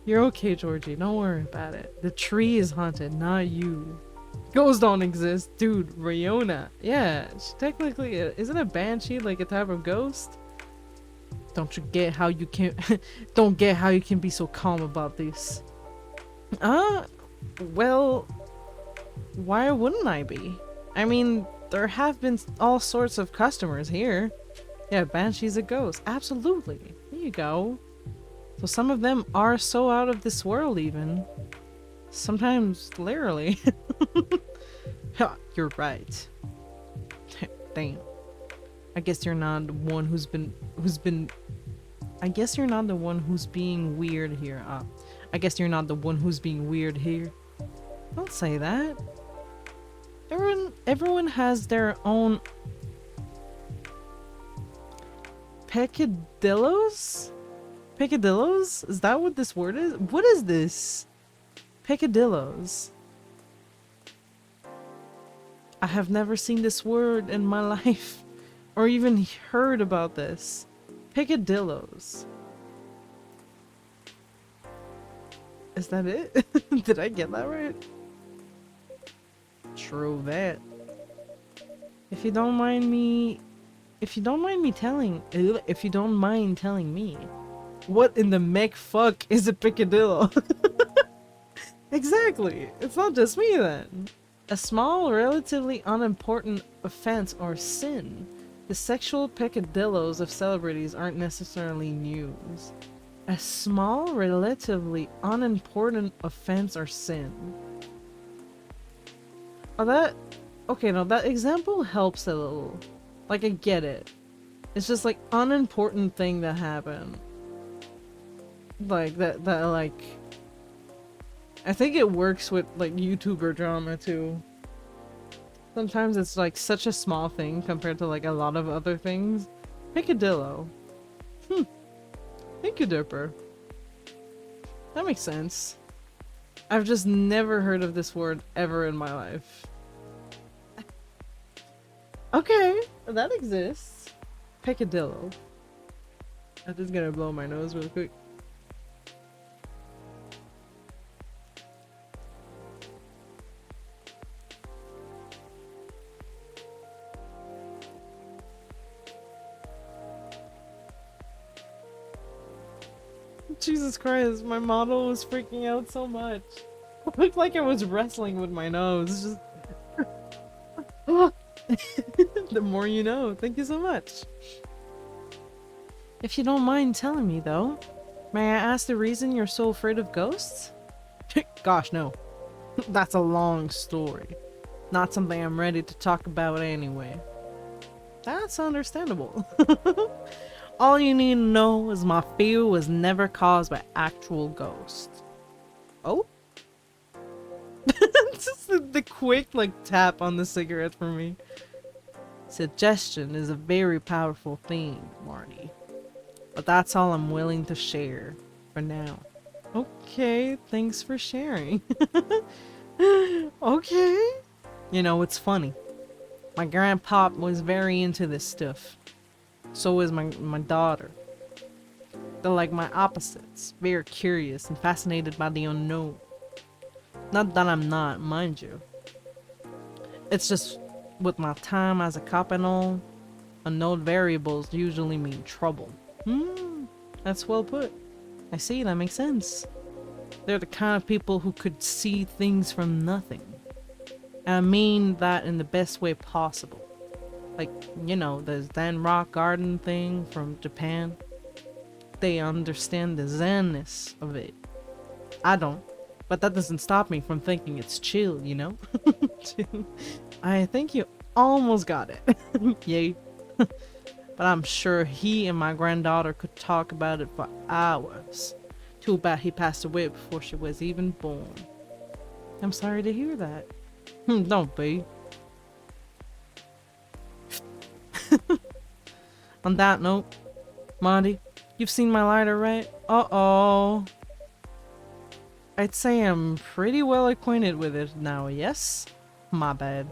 You're okay, Georgie. Don't worry about it. The tree is haunted, not you. Ghosts don't exist. Dude, Riona. Yeah, she technically isn't a banshee like a type of ghost? Don't you get how you can don't get how you can be so calm about this? Well, why wouldn't I be? I mean, there have been all sorts of customers here. Yeah, banshee's a ghost. Absolutely. There you go. So some of them are so out of this world even. Sometimes literally. You're right. Damn. I guess you're not the one who's been I guess you're not the one who's being weird here. I guess you're not the one who's being weird here. Don't say that. Everyone has their own peccadillos? Peccadillos? Is that what this word is? What is this? Peccadillos. I have never seen this word in my life or even heard about this. Peccadillos. Is that it? Did I get that right? True that. If you don't mind telling me, what in the mech fuck is a peccadillo? Exactly. It's not just me then. A small, relatively unimportant offense or sin. The sexual peccadillos of celebrities aren't necessarily news. A small, relatively unimportant offense or sin. Oh, that... Okay, no, that example helps a little. Like, I get it. It's just, like, unimportant thing that happened. Like, that like... I think it works with, like, YouTuber drama, too. Sometimes it's, like, such a small thing compared to, like, a lot of other things. Peccadillo. Thank you, Dipper. That makes sense. I've just never heard of this word ever in my life. Okay, that exists. Peccadillo. I'm just gonna blow my nose real quick. Jesus Christ, my model was freaking out so much. It looked like I was wrestling with my nose. Just... The more you know. Thank you so much. If you don't mind telling me, though, may I ask the reason you're so afraid of ghosts? Gosh, no. That's a long story. Not something I'm ready to talk about anyway. That's understandable. All you need to know is my fear was never caused by actual ghosts. Oh? Just the quick, like, tap on the cigarette for me. Suggestion is a very powerful thing, Marty. But that's all I'm willing to share for now. Okay, thanks for sharing. Okay. You know, it's funny. My grandpa was very into this stuff. So is my daughter. They're like my opposites. Very curious and fascinated by the unknown. Not that I'm not, mind you. It's just with my time as a cop and all, unknown variables usually mean trouble. That's well put. I see, that makes sense. They're the kind of people who could see things from nothing. And I mean that in the best way possible. Like, you know, the Zen rock garden thing from Japan. They understand the Zenness of it. I don't. But that doesn't stop me from thinking it's chill, you know? I think you almost got it. Yay. But I'm sure he and my granddaughter could talk about it for hours. Too bad he passed away before she was even born. I'm sorry to hear that. Don't be. On that note, Monty, you've seen my lighter, right? Uh-oh. I'd say I'm pretty well acquainted with it now, yes? My bad.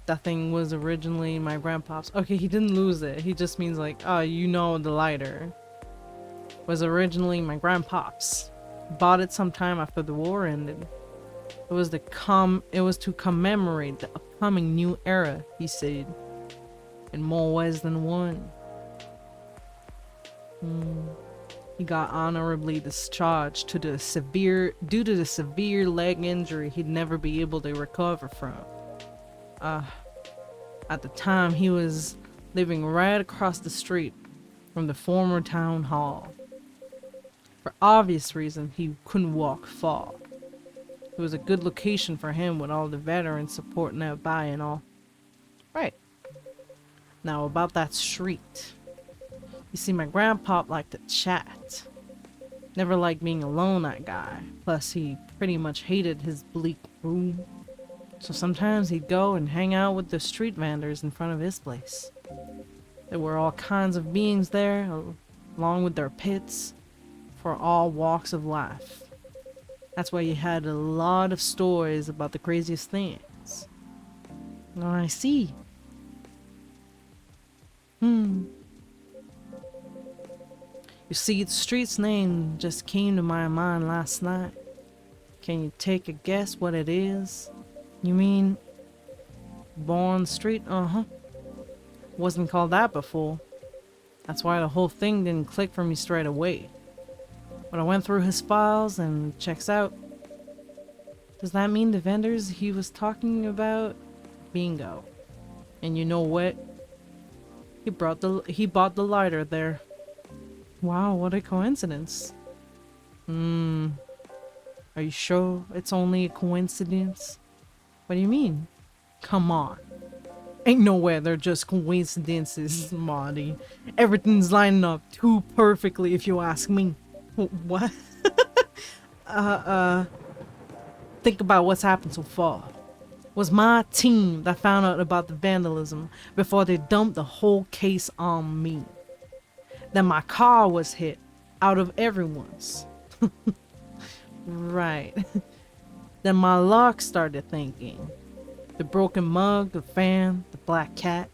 That thing was originally my grandpa's. Okay, he didn't lose it. He just means like, oh, you know, the lighter was originally my grandpa's. Bought it sometime after the war ended. It was to commemorate the upcoming new era, he said. In more ways than one. He got honorably discharged due to the severe leg injury he'd never be able to recover from. At the time, he was living right across the street from the former town hall. For obvious reasons, he couldn't walk far. It was a good location for him with all the veterans support nearby and all. Right. Now about that street. You see, my grandpa liked to chat. Never liked being alone, that guy. Plus, he pretty much hated his bleak room. So sometimes he'd go and hang out with the street vendors in front of his place. There were all kinds of beings there, along with their pets, for all walks of life. That's why you had a lot of stories about the craziest things. Oh, I see. You see, the street's name just came to my mind last night. Can you take a guess what it is? You mean Bourne Street? Uh-huh. Wasn't called that before. That's why the whole thing didn't click for me straight away. But I went through his files and checks out. Does that mean the vendors he was talking about? Bingo. And you know what? He bought the lighter there. Wow, what a coincidence. Are you sure it's only a coincidence? What do you mean? Come on. Ain't nowhere they're just coincidences, Marty. Everything's lining up too perfectly if you ask me. What? Think about what's happened so far. Was my team that found out about the vandalism before they dumped the whole case on me. Then my car was hit out of everyone's. Right. Then my luck started thinking. The broken mug, the fan, the black cat.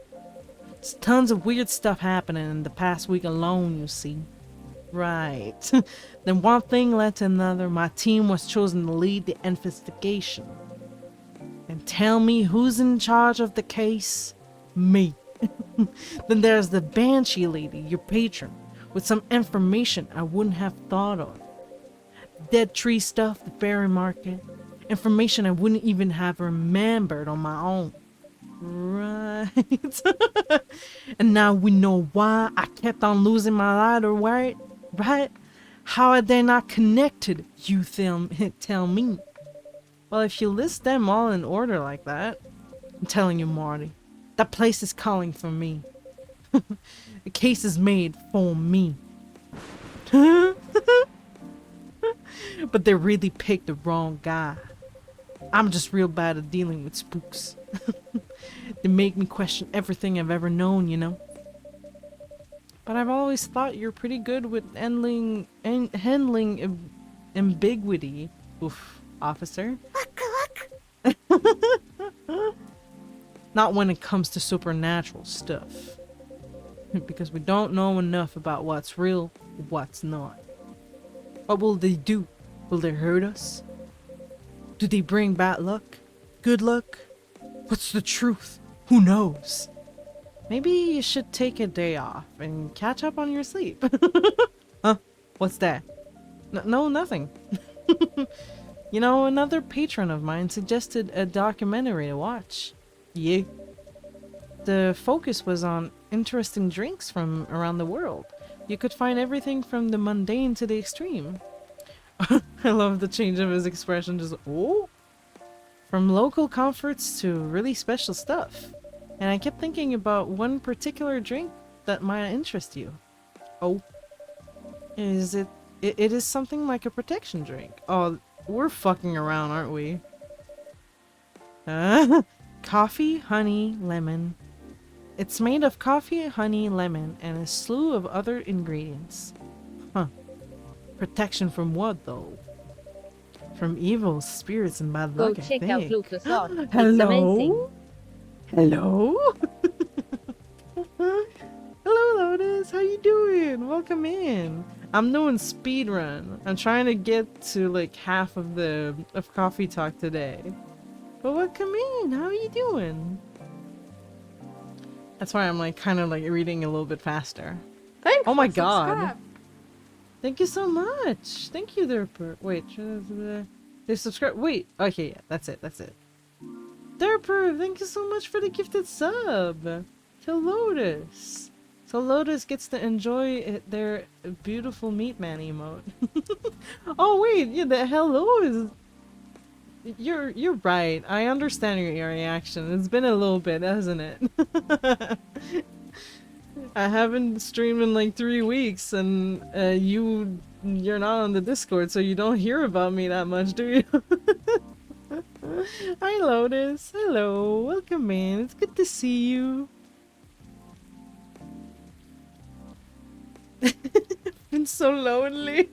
There's tons of weird stuff happening in the past week alone, you see. Right. Then one thing led to another. My team was chosen to lead the investigation. And tell me who's in charge of the case? Me. Then there's the Banshee lady, your patron, with some information I wouldn't have thought of. Dead tree stuff, the fairy market. Information I wouldn't even have remembered on my own. Right. And now we know why I kept on losing my lighter, right? Right? How are they not connected, you tell me? Well, if you list them all in order like that, I'm telling you, Marty, that place is calling for me. The case is made for me. But they really picked the wrong guy. I'm just real bad at dealing with spooks. They make me question everything I've ever known, you know? But I've always thought you're pretty good with handling ambiguity. Oof, officer. Not when it comes to supernatural stuff. Because we don't know enough about what's real, what's not. What will they do? Will they hurt us? Do they bring bad luck? Good luck? What's the truth? Who knows? Maybe you should take a day off and catch up on your sleep. Huh? What's that? No, nothing. You know, another patron of mine suggested a documentary to watch. Yeah. The focus was on interesting drinks from around the world. You could find everything from the mundane to the extreme. I love the change of his expression, just, oh! From local comforts to really special stuff. And I kept thinking about one particular drink that might interest you. Oh. It is something like a protection drink. Oh, we're fucking around, aren't we? Coffee, honey, lemon. It's made of coffee, honey, lemon, and a slew of other ingredients. Huh. Protection from what, though? From evil spirits and bad Go luck, I check out think. Lucas Art. It's Hello? amazing. Hello? Hello, Lotus. How you doing? Welcome in. I'm doing speed run. I'm trying to get to like half of coffee talk today. But welcome in. How are you doing? That's why I'm like kind of like reading a little bit faster. Thanks. Oh my for god. subscribe. Thank you so much. Thank you there. Wait, they subscribe. Wait. Okay, yeah, that's it. That's it. Derper, thank you so much for the gifted sub to Lotus. So Lotus gets to enjoy their beautiful meat man emote. Oh wait, yeah, the hello is. You're right. I understand your reaction. It's been a little bit, hasn't it? I haven't streamed in like 3 weeks, and you're not on the Discord, so you don't hear about me that much, do you? Hi Lotus, hello, welcome in. It's good to see you. Been so lonely.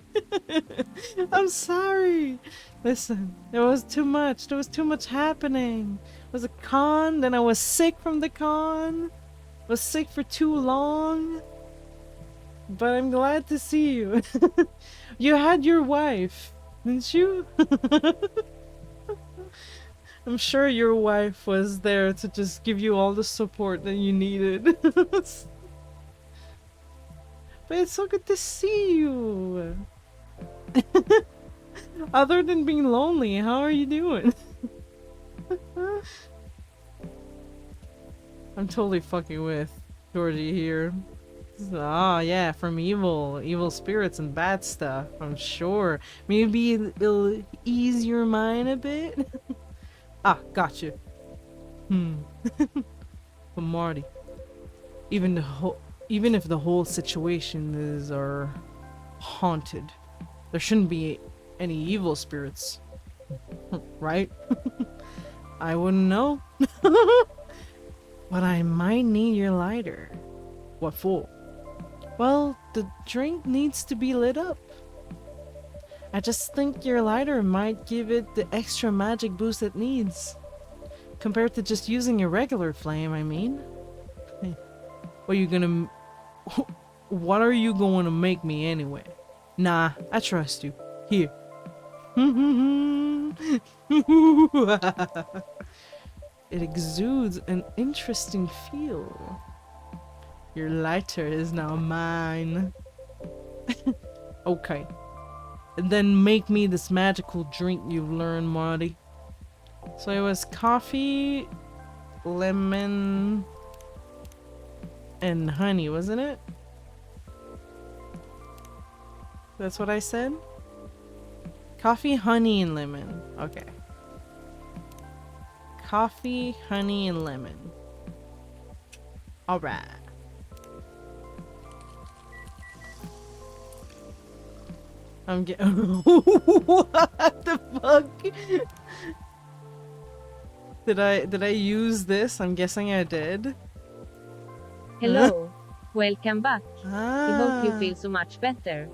I'm sorry. Listen, there was too much. There was too much happening. It was a con, then I was sick from the con. Was sick for too long. But I'm glad to see you. You had your wife, didn't you? I'm sure your wife was there to just give you all the support that you needed. But it's so good to see you. Other than being lonely, how are you doing? I'm totally fucking with Georgie here. Ah, yeah, from evil spirits and bad stuff, I'm sure. Maybe it'll ease your mind a bit. Ah, gotcha. But Marty, even if the whole situation is haunted, there shouldn't be any evil spirits, right? I wouldn't know. But I might need your lighter. What for? Well, the drink needs to be lit up. I just think your lighter might give it the extra magic boost it needs. Compared to just using a regular flame, I mean. What are you going to make me anyway? Nah, I trust you. Here. It exudes an interesting feel. Your lighter is now mine. Okay. And then make me this magical drink you've learned, Marty. So it was coffee, lemon and honey, wasn't it? That's what I said? Coffee, honey, and lemon. Okay. Coffee, honey, and lemon. Alright. I'm getting. What the fuck? Did I use this? I'm guessing I did. Hello. Welcome back. I hope you Ah. feel so much better.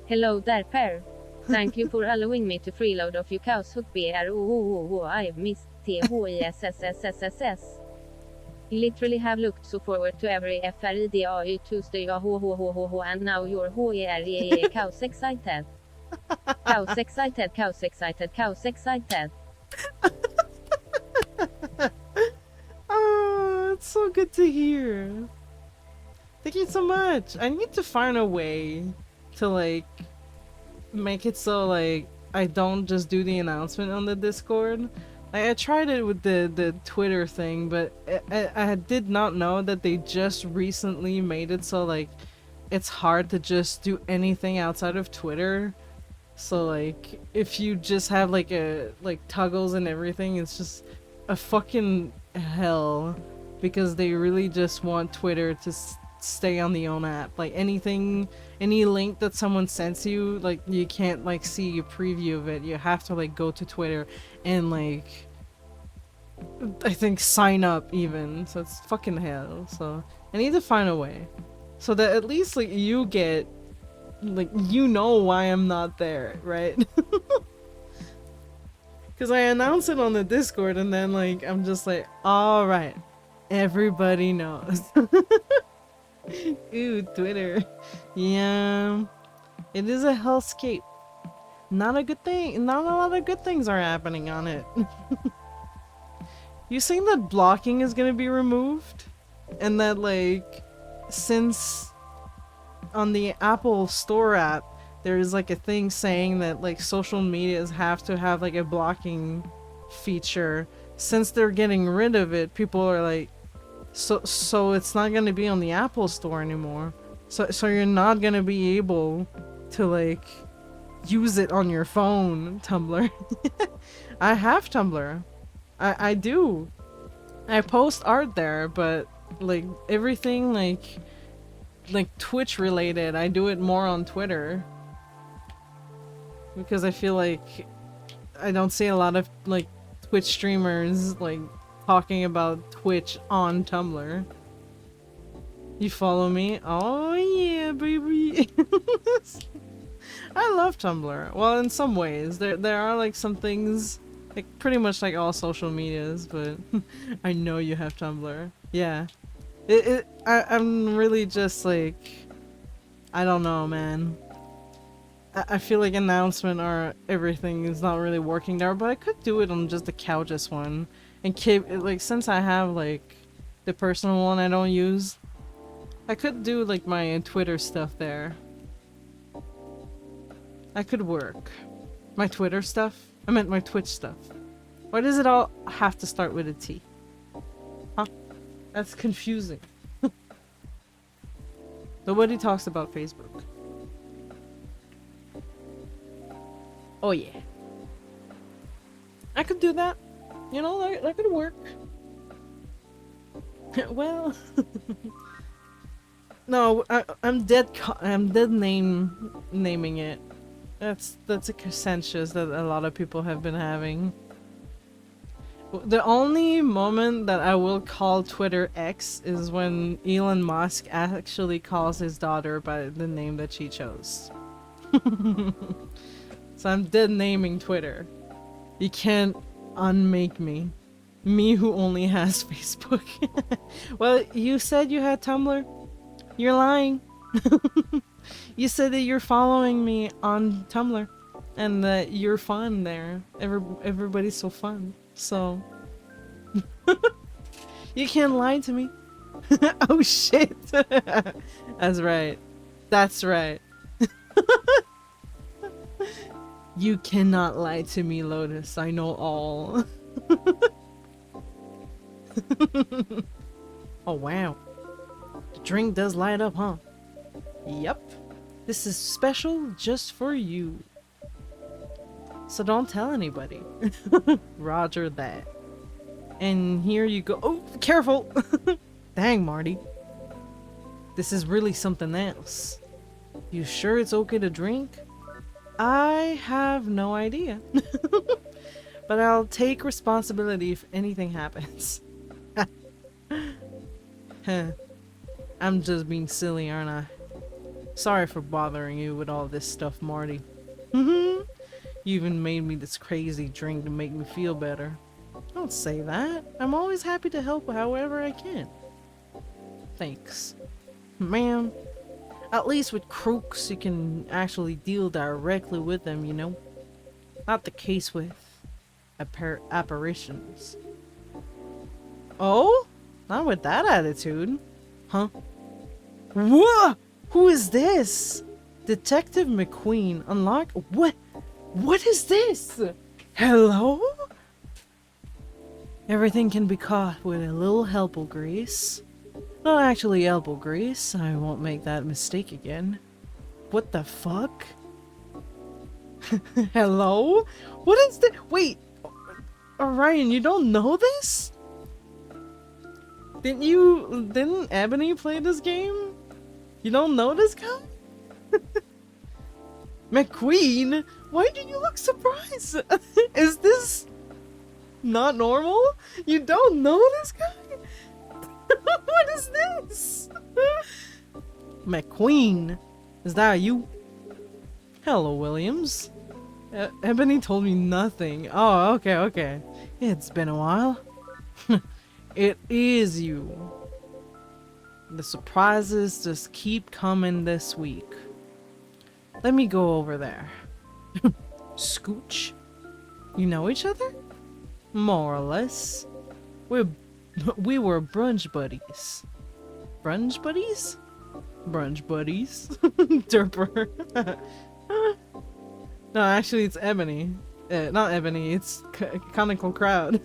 Hello there, Per. Thank you for allowing me to freeload of your cows hook I've missed THISSSSSS. Literally have looked so forward to every FRIDAY Tuesday and now you're cows excited. Cows excited, cows excited, cows excited. Oh, it's so good to hear. Thank you so much. I need to find a way to like make it so like I don't just do the announcement on the Discord. Like, I tried it with the Twitter thing, but I did not know that they just recently made it so like it's hard to just do anything outside of Twitter. So like if you just have like toggles and everything, it's just a fucking hell because they really just want Twitter to stay on the own app. Like anything, any link that someone sends you, like you can't like see a preview of it. You have to like go to Twitter and like I think sign up even. So it's fucking hell. So I need to find a way so that at least like you get like you know why I'm not there, right? Because I announce it on the Discord and then like I'm just like, all right, everybody knows. Ooh, Twitter. Yeah, it is a hellscape. Not a good thing. Not a lot of good things are happening on it. You saying that blocking is gonna be removed? And that like, since on the Apple Store app, there is like a thing saying that like social medias have to have like a blocking feature. Since they're getting rid of it, people are like, so it's not gonna be on the Apple Store anymore. So you're not gonna be able to like use it on your phone, Tumblr. I have Tumblr. I do. I post art there, but like everything like Twitch related, I do it more on Twitter. Because I feel like I don't see a lot of like Twitch streamers like talking about Twitch on Tumblr. You follow me? Oh yeah, baby. I love Tumblr. Well, in some ways, there are like some things, like pretty much like all social medias, but I know you have Tumblr. Yeah, I'm really just like, I don't know, man. I feel like announcement or everything is not really working there, but I could do it on just the Couchous one and keep like, since I have like the personal one I don't use, I could do like my Twitter stuff there. That could work. My Twitter stuff? I meant my Twitch stuff. Why does it all have to start with a T? Huh? That's confusing. Nobody talks about Facebook. Oh yeah. I could do that. You know, that could work. Well, no, I'm dead. I'm dead naming it. That's a consensus that a lot of people have been having. The only moment that I will call Twitter X is when Elon Musk actually calls his daughter by the name that she chose. So I'm dead naming Twitter. You can't unmake me. Me who only has Facebook. Well, you said you had Tumblr. You're lying. You said that you're following me on Tumblr. And that you're fun there. Everybody's so fun. So... You can't lie to me. Oh shit. That's right. That's right. You cannot lie to me, Lotus. I know all. Oh wow. The drink does light up, huh? Yep. This is special just for you. So don't tell anybody. Roger that. And here you go. Oh, careful! Dang, Marty. This is really something else. You sure it's okay to drink? I have no idea. But I'll take responsibility if anything happens. Huh. I'm just being silly, aren't I? Sorry for bothering you with all this stuff, Marty. You even made me this crazy drink to make me feel better. Don't say that. I'm always happy to help however I can. Thanks. Man, at least with crooks you can actually deal directly with them, you know? Not the case with apparitions. Oh? Not with that attitude. Huh? Whoa! Who is this? Detective McQueen, unlock. What? What is this? Hello? Everything can be caught with a little elbow grease. Not actually elbow grease. I won't make that mistake again. What the fuck? Hello? What is this? Wait. Ryan, you don't know this? Didn't Ebony play this game? You don't know this guy? McQueen? Why do you look surprised? Is this not normal? You don't know this guy? What is this? McQueen? Is that you? Hello, Williams. Ebony told me nothing. Oh, okay. It's been a while. It is you. The surprises just keep coming this week. Let me go over there. Scooch. You know each other? More or less. We were brunch buddies. Brunch buddies? Brunch buddies. Derper. No, actually it's Ebony. Not Ebony, it's Conical Crowd.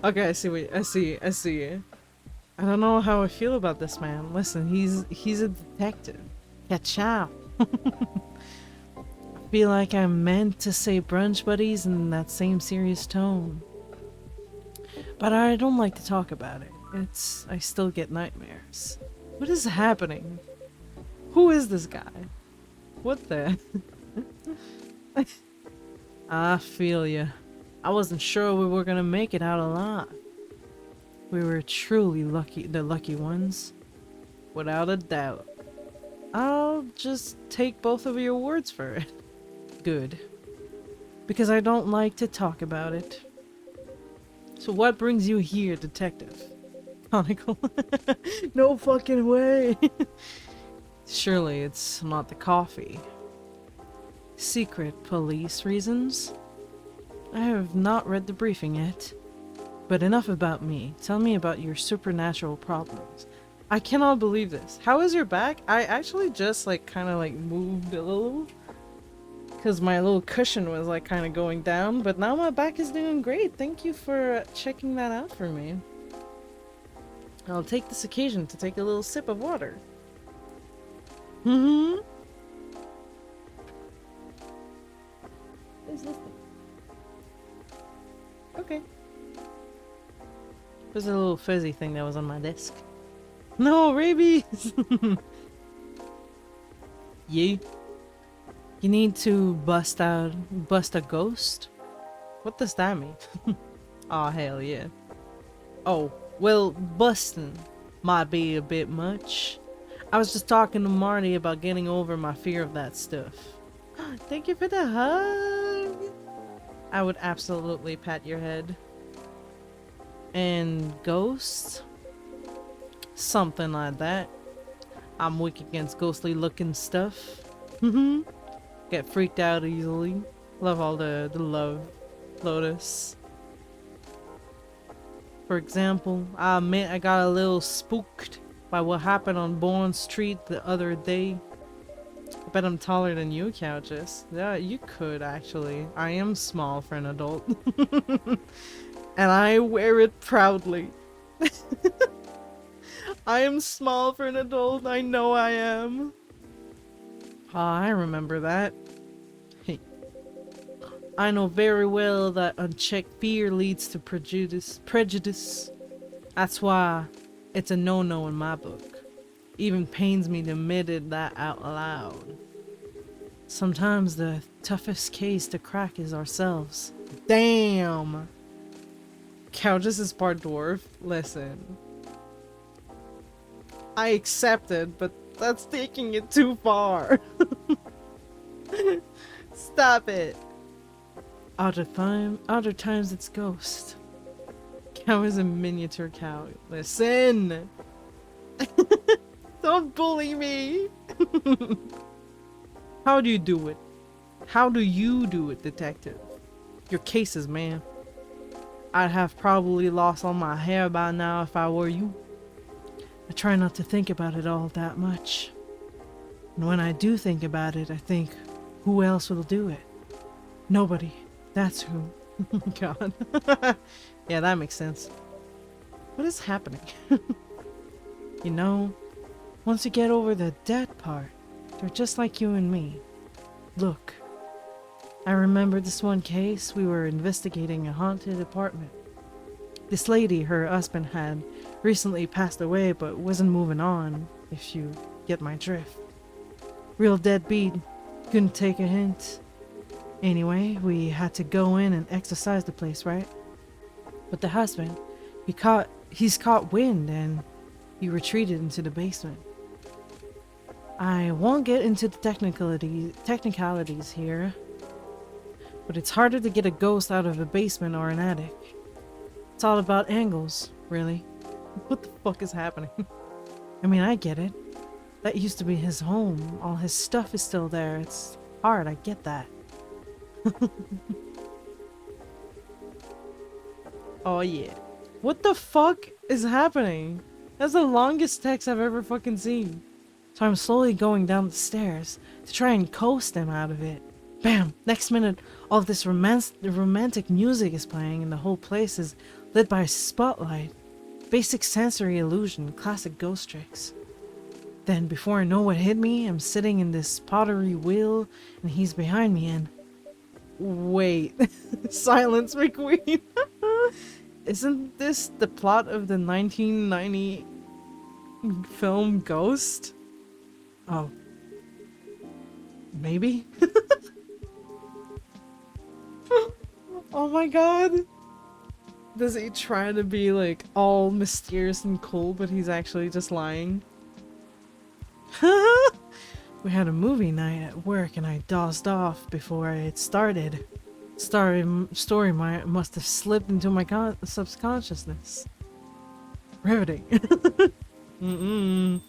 Okay, I see. I don't know how I feel about this man. Listen, he's a detective. KACHOW. I feel like I meant to say brunch buddies in that same serious tone. But I don't like to talk about it. I still get nightmares. What is happening? Who is this guy? What the? I feel ya. I wasn't sure we were gonna make it out alive. We were truly lucky, the lucky ones. Without a doubt. I'll just take both of your words for it. Good. Because I don't like to talk about it. So what brings you here, detective? Conical. No fucking way. Surely it's not the coffee. Secret police reasons? I have not read the briefing yet. But enough about me. Tell me about your supernatural problems. I cannot believe this. How is your back? I actually just kind of moved a little. Because my little cushion was kind of going down. But now my back is doing great. Thank you for checking that out for me. I'll take this occasion to take a little sip of water. What is this thing? Okay. There's a little fuzzy thing that was on my desk. No, rabies! You need to bust a ghost? What does that mean? Aw, hell yeah. Oh, well, busting might be a bit much. I was just talking to Marty about getting over my fear of that stuff. Thank you for the hug! I would absolutely pat your head. And ghosts? Something like that. I'm weak against ghostly looking stuff. Get freaked out easily. Love all the love Lotus. For example, I admit I got a little spooked by what happened on Bourne Street the other day. I bet I'm taller than you, Couches. Yeah, you could actually. I am small for an adult. and I wear it proudly. I am small for an adult, I know I am. Ah, I remember that. Hey. I know very well that unchecked fear leads to prejudice. That's why it's a no-no in my book. Even pains me to admit it that out loud. Sometimes the toughest case to crack is ourselves. Damn! Couches is part dwarf. Listen. I accept it, but that's taking it too far. Stop it. Other times it's ghost. Cow is a miniature cow. Listen! Don't bully me! How do you do it? How do you do it, detective? Your cases, man. I'd have probably lost all my hair by now if I were you. I try not to think about it all that much. And when I do think about it, I think, who else will do it? Nobody. That's who. God. Yeah, that makes sense. What is happening? You know, once you get over the dead part, they're just like you and me. Look, I remember this one case. We were investigating a haunted apartment. This lady, her husband had recently passed away but wasn't moving on, if you get my drift. Real deadbeat, couldn't take a hint. Anyway, we had to go in and exorcise the place, right? But the husband, he's caught wind and he retreated into the basement. I won't get into the technicalities here, but it's harder to get a ghost out of a basement or an attic. It's all about angles, really. What the fuck is happening? I mean, I get it. That used to be his home. All his stuff is still there. It's hard, I get that. Oh yeah. What the fuck is happening? That's the longest text I've ever fucking seen. So I'm slowly going down the stairs to try and coax them out of it. Bam! Next minute, all of this romantic music is playing and the whole place is lit by a spotlight. Basic sensory illusion, classic ghost tricks. Then, before I know what hit me, I'm sitting in this pottery wheel and he's behind me and... Wait. Silence McQueen. Isn't this the plot of the 1990 film Ghost? Oh. Maybe? Oh my god. Does he try to be like all mysterious and cool, but he's actually just lying? We had a movie night at work and I dozed off before it started. Story must have slipped into my subconsciousness. Riveting. I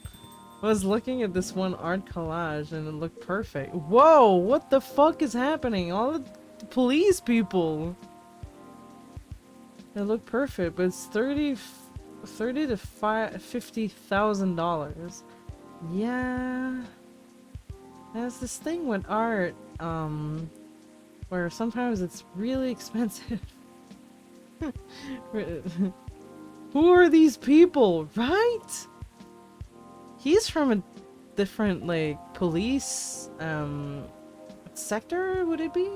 was looking at this one art collage and it looked perfect. Whoa, what the fuck is happening? All the police people. They look perfect, but it's $30 to $50,000. Yeah. There's this thing with art, where sometimes it's really expensive. Who are these people, right? He's from a different, like, police, sector, would it be?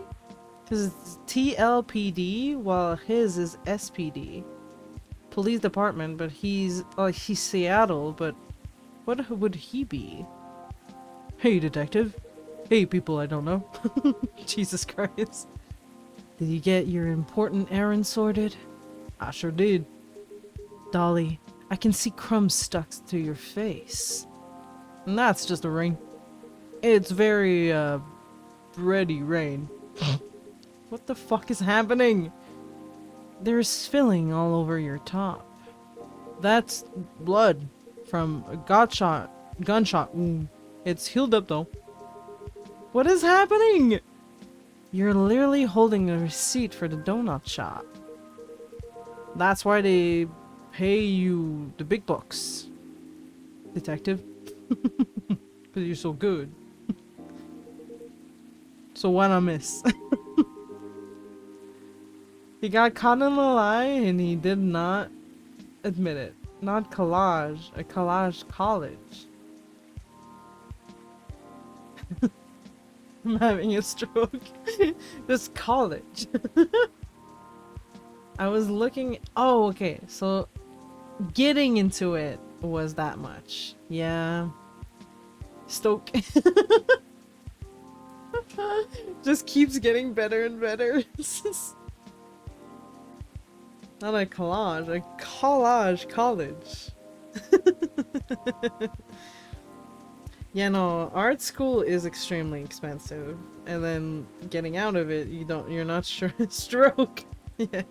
Because it's TLPD, while his is SPD. Police department, but he's Seattle, but what would he be? Hey, detective. Hey, people I don't know. Jesus Christ. Did you get your important errand sorted? I sure did. Dolly, I can see crumbs stuck to your face. And that's just a ring. It's very, bready rain. What the fuck is happening? There's filling all over your top. That's blood from a gunshot wound. It's healed up though. What is happening? You're literally holding a receipt for the donut shop. That's why they pay you the big bucks, detective. Because you're so good. So why not miss? He got caught in a lie and he did not admit it. Not collage, a collage college. I'm having a stroke. This college. I was looking. Oh, okay. So getting into it was that much. Yeah. Stoke. Just keeps getting better and better. Not a collage, a collage college. Yeah, no, art school is extremely expensive, and then getting out of it, you're not sure. Stroke. Yeah,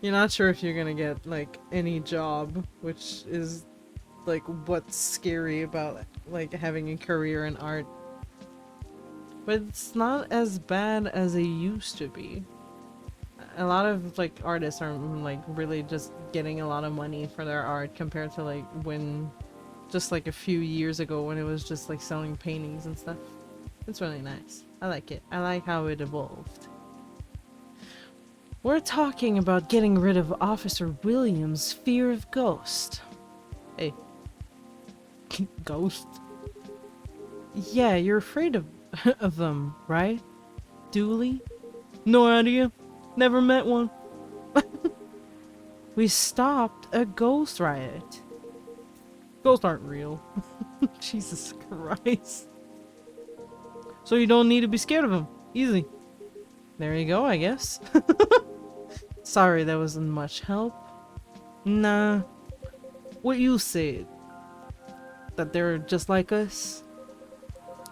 you're not sure if you're gonna get like any job, which is like what's scary about like having a career in art. But it's not as bad as it used to be. A lot of like artists are like really just getting a lot of money for their art compared to like when just like a few years ago when it was just like selling paintings and stuff. It's really nice. I like it. I like how it evolved. We're talking about getting rid of Officer Williams' fear of ghosts. Hey. Ghost? Yeah, you're afraid of of them, right? Dooley? No idea. Never met one. We stopped a ghost riot. Ghosts aren't real. Jesus Christ. So you don't need to be scared of them. Easy. There you go, I guess. Sorry that wasn't much help. Nah. What you said. That they're just like us.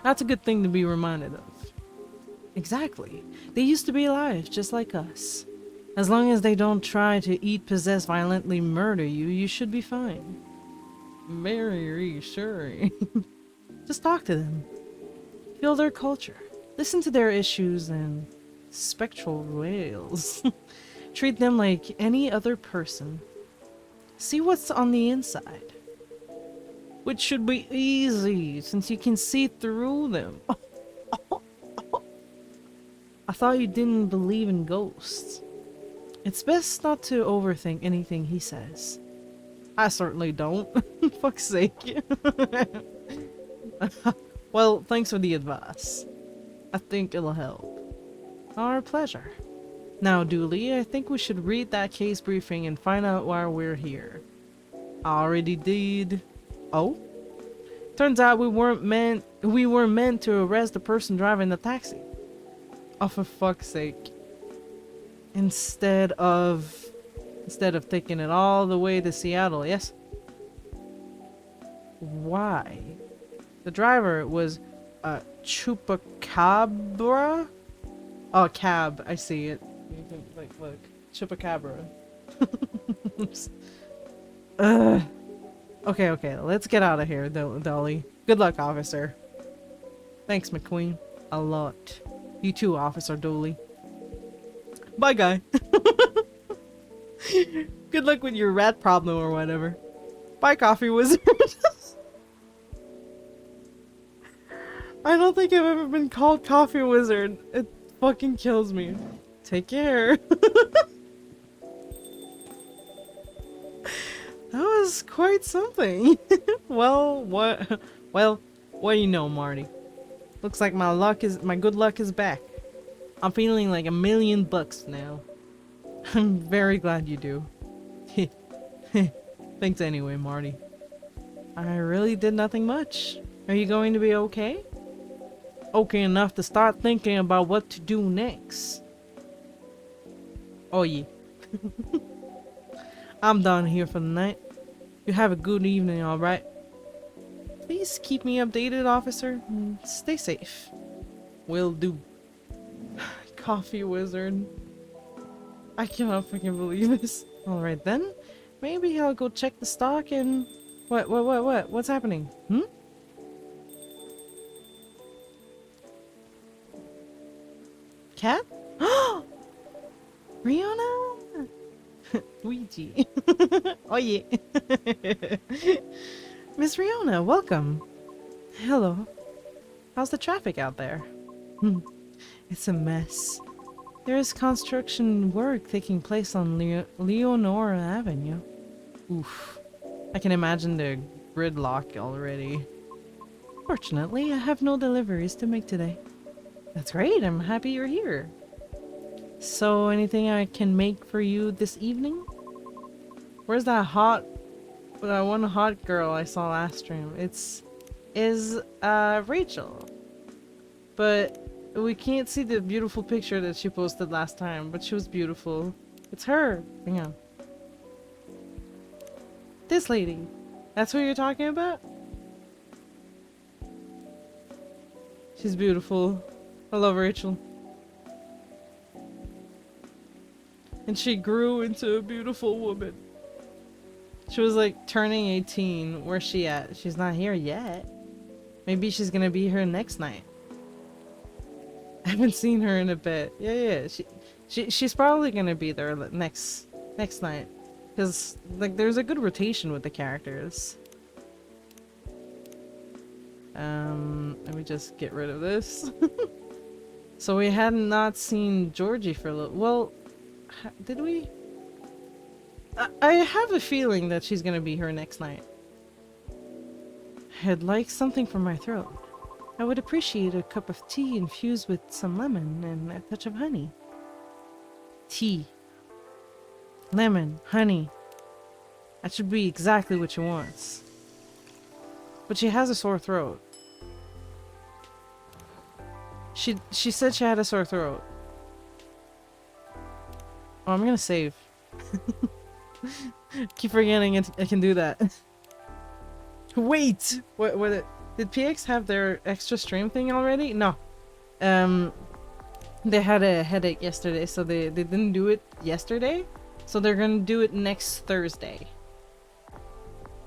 That's a good thing to be reminded of. Exactly. They used to be alive, just like us. As long as they don't try to eat, possess, violently murder you, you should be fine. Very reassuring. Just talk to them. Feel their culture. Listen to their issues and spectral wails. Treat them like any other person. See what's on the inside. Which should be easy, since you can see through them. I thought you didn't believe in ghosts. It's best not to overthink anything he says. I certainly don't. Fuck's sake. Well, thanks for the advice. I think it'll help. Our pleasure. Now, Dooley, I think we should read that case briefing and find out why we're here. I already did. Oh? Turns out we were meant to arrest the person driving the taxi. Oh, for fuck's sake. Instead of taking it all the way to Seattle, yes? Why? The driver was a chupacabra? Oh, cab. I see it. You can, like, look. Chupacabra. Ugh. Okay, let's get out of here, Dolly. Good luck, officer. Thanks, McQueen. A lot. You too, Officer Dooley. Bye, guy. Good luck with your rat problem or whatever. Bye, Coffee Wizard. I don't think I've ever been called Coffee Wizard. It fucking kills me. Take care. That was quite something. Well, what do you know, Marty? Looks like my good luck is back. I'm feeling like $1,000,000 now. I'm very glad you do. Thanks anyway, Marty. I really did nothing much. Are you going to be okay? Okay enough to start thinking about what to do next. Oh yeah. I'm done here for the night. You have a good evening, alright? Please keep me updated, officer. Stay safe. Will do. Coffee Wizard. I cannot fucking believe this. Alright then. Maybe I'll go check the stock and... What? What's happening? Cat? Rihanna? Luigi. Oh yeah. Miss Rihanna, welcome. Hello. How's the traffic out there? It's a mess. There is construction work taking place on Leonora Avenue. Oof. I can imagine the gridlock already. Fortunately, I have no deliveries to make today. That's great, I'm happy you're here. So, anything I can make for you this evening? Where's that one hot girl I saw last stream? Is Rachel. But we can't see the beautiful picture that she posted last time, but she was beautiful. It's her. Hang on. This lady. That's who you're talking about? She's beautiful. I love Rachel. And she grew into a beautiful woman. She was like turning 18. Where's she at? She's not here yet. Maybe she's gonna be here next night. I haven't seen her in a bit. Yeah. She's probably gonna be there next night. Because like there's a good rotation with the characters. Let me just get rid of this. So we had not seen Georgie for a little. Well, did we? I have a feeling that she's gonna be here next night. I'd like something for my throat. I would appreciate a cup of tea infused with some lemon and a touch of honey. Tea. Lemon. Honey. That should be exactly what she wants. But she has a sore throat. She said she had a sore throat. Oh, I'm gonna save. Keep forgetting I can do that. Wait! What did PX have their extra stream thing already? No. They had a headache yesterday, so they didn't do it yesterday. So they're gonna do it next Thursday.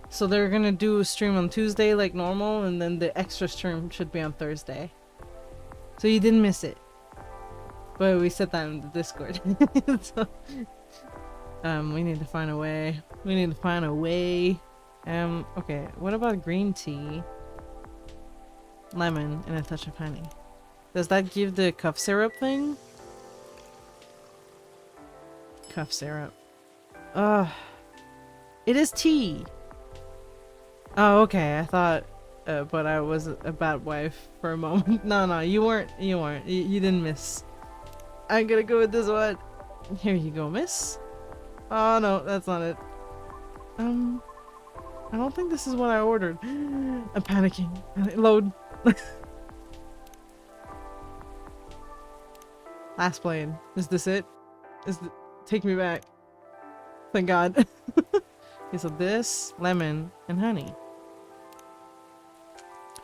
So they're gonna do a stream on Tuesday like normal, and then the extra stream should be on Thursday. So you didn't miss it. But we said that in the Discord. So, we need to find a way. Okay, what about green tea? Lemon and a touch of honey. Does that give the cough syrup thing? Cough syrup. Ugh. It is tea! Oh, okay, I thought, but I was a bad wife for a moment. No, you weren't. You didn't miss. I'm gonna go with this one. Here you go, miss. Oh, no, that's not it. I don't think this is what I ordered. I'm panicking. Load. Last plane. Is this it? Take me back. Thank God. Okay, so this, lemon, and honey.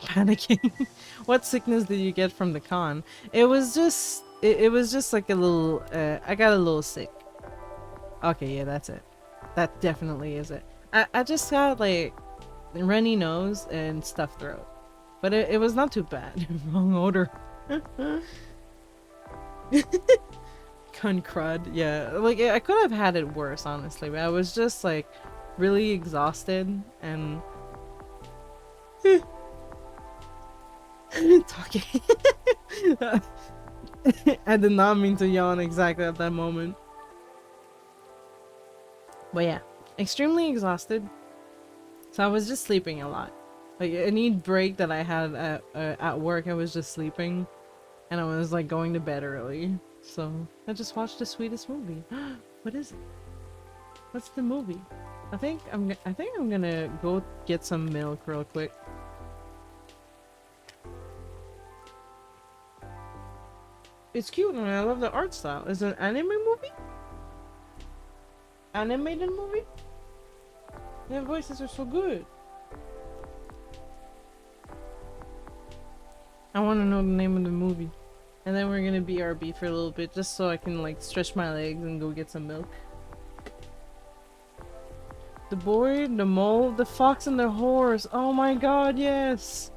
Panicking. What sickness did you get from the con? It was just like a little, I got a little sick. Okay, yeah, that's it. That definitely is it. I just got like runny nose and stuffed throat. But it was not too bad. Wrong order. Cunt crud. Yeah, like I could have had it worse, honestly, but I was just like really exhausted and talking. I did not mean to yawn exactly at that moment. But yeah, extremely exhausted. So I was just sleeping a lot. Like any break that I had at work, I was just sleeping, and I was like going to bed early. So I just watched the sweetest movie. What is it? What's the movie? I think I'm gonna go get some milk real quick. It's cute and I love the art style. Is it an anime movie? Animated movie? Their voices are so good. I want to know the name of the movie. And then we're gonna BRB for a little bit just so I can like stretch my legs and go get some milk. The boy, the mole, the fox and the horse. Oh my god, yes!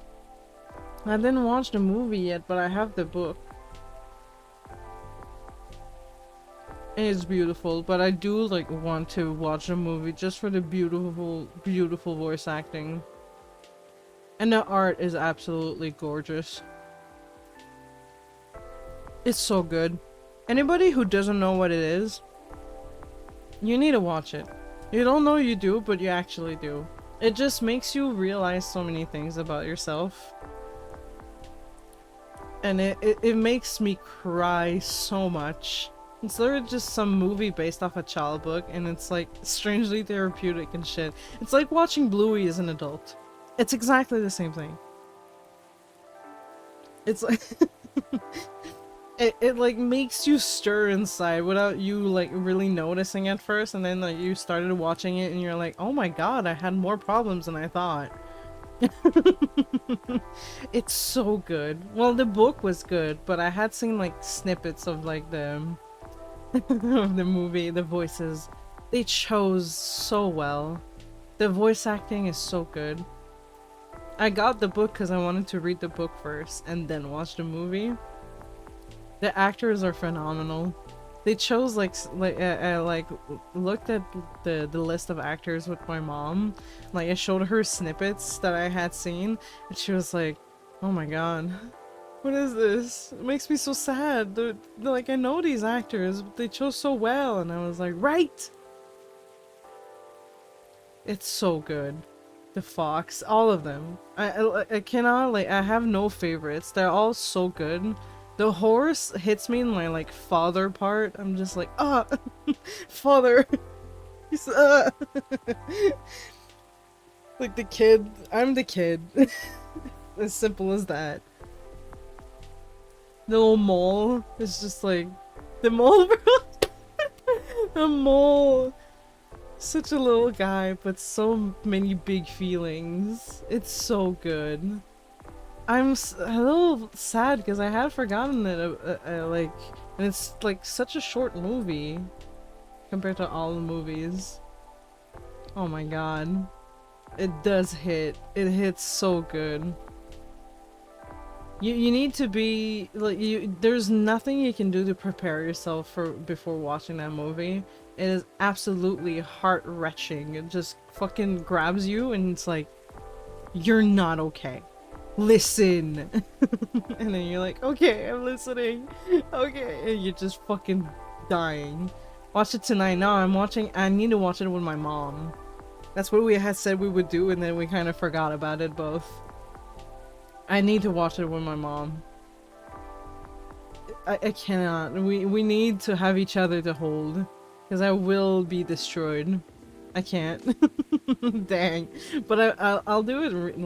I didn't watch the movie yet, but I have the book. It's beautiful, but I do like want to watch the movie just for the beautiful voice acting. And the art is absolutely gorgeous. It's so good. Anybody who doesn't know what it is, you need to watch it. You don't know you do, but you actually do. It just makes you realize so many things about yourself. And it makes me cry so much. It's literally just some movie based off a child book, and it's like strangely therapeutic and shit. It's like watching Bluey as an adult. It's exactly the same thing. It's like it like makes you stir inside without you like really noticing at first, and then like you started watching it and you're like, oh my god, I had more problems than I thought. It's so good. Well, the book was good, but I had seen like snippets of like the of the movie, the voices. They chose so well. The voice acting is so good. I got the book because I wanted to read the book first and then watch the movie. The actors are phenomenal. They chose like looked at the list of actors with my mom. Like I showed her snippets that I had seen, and she was like, "Oh my god, what is this? It makes me so sad. They're like, I know these actors, but they chose so well." And I was like, "Right." It's so good. The fox, all of them. I cannot, like, I have no favorites. They're all so good. The horse hits me in my like father part. I'm just like, ah, father. He's like the kid. I'm the kid. As simple as that. The little mole is just like the mole. The mole. Such a little guy, but so many big feelings. It's so good. I'm a little sad because I had forgotten it, like, and it's like such a short movie compared to all the movies. Oh my god. It does hit. It hits so good. You need to be like there's nothing you can do to prepare yourself for before watching that movie. It is absolutely heart-wrenching. It just fucking grabs you and it's like, you're not okay. Listen. And then you're like, okay, I'm listening. Okay, and you're just fucking dying. Watch it tonight. No, I need to watch it with my mom. That's what we had said we would do, and then we kind of forgot about it both. I need to watch it with my mom. I cannot. We need to have each other to hold. Because I will be destroyed. I can't. Dang. But I'll do it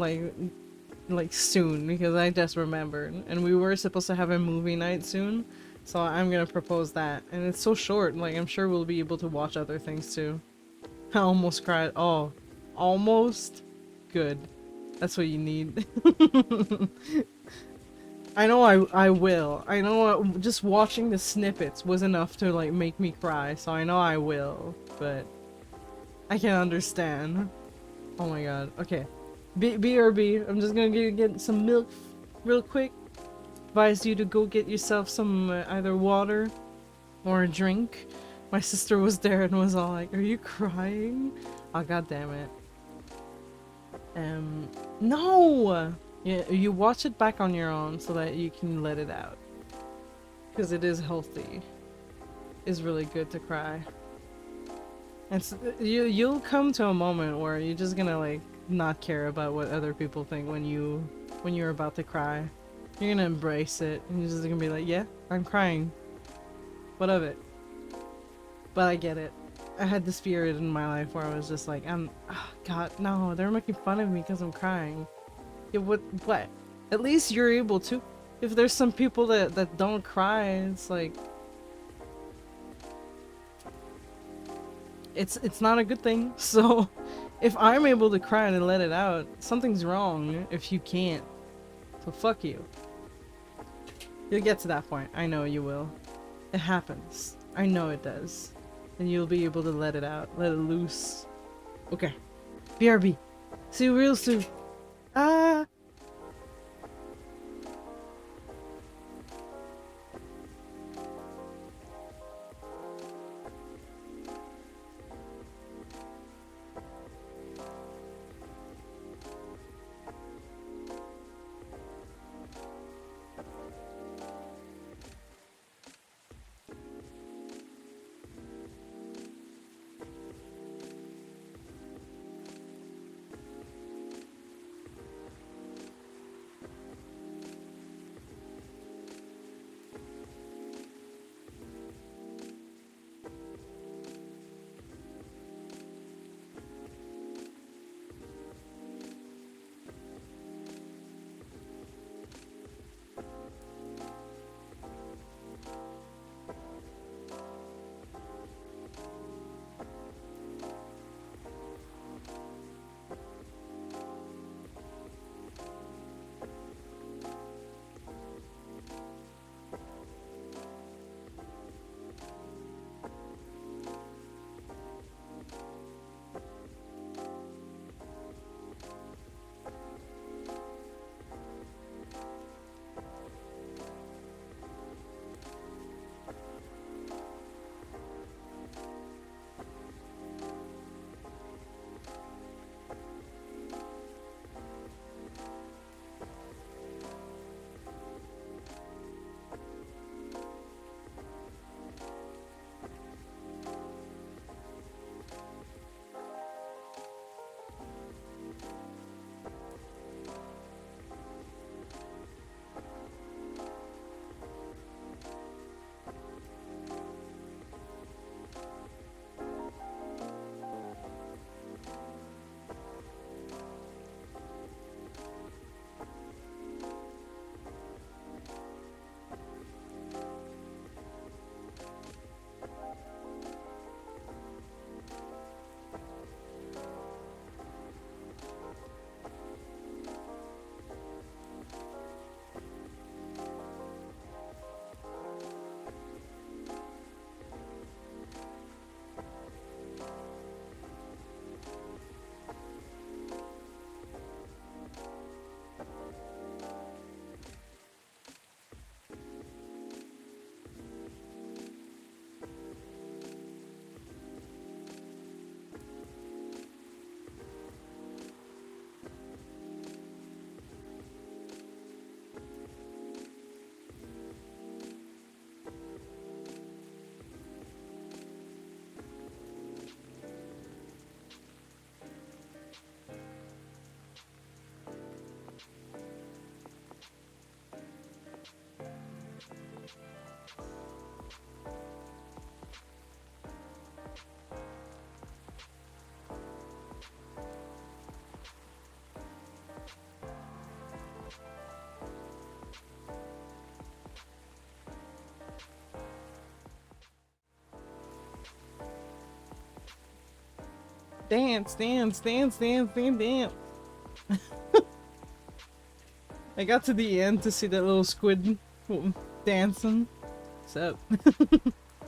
like soon, because I just remembered. And we were supposed to have a movie night soon. So I'm gonna propose that. And it's so short, like I'm sure we'll be able to watch other things too. I almost cried. Oh. Almost? Good. That's what you need. I know I will. I know just watching the snippets was enough to like make me cry, so I know I will, but I can understand. Oh my god. Okay. BRB, I'm just gonna get some milk real quick. Advise you to go get yourself some either water or a drink. My sister was there and was all like, "Are you crying?" Oh god damn it. No! Yeah, you watch it back on your own so that you can let it out. Because it is healthy. It's really good to cry. And you'll come to a moment where you're just gonna like not care about what other people think when you're about to cry. You're gonna embrace it and you're just gonna be like, yeah, I'm crying. What of it? But I get it. I had this period in my life where I was just like, oh, god, no, they're making fun of me because I'm crying. Yeah, what? At least you're able to. If there's some people that don't cry, it's like it's not a good thing. So if I'm able to cry and let it out, something's wrong if you can't. So fuck you. You'll get to that point. I know you will. It happens. I know it does. And you'll be able to let it out. Let it loose. Okay. BRB. See you real soon. Ah. Dance, dance, dance, dance, dance, dance. I got to the end to see that little squid dancing. What's up?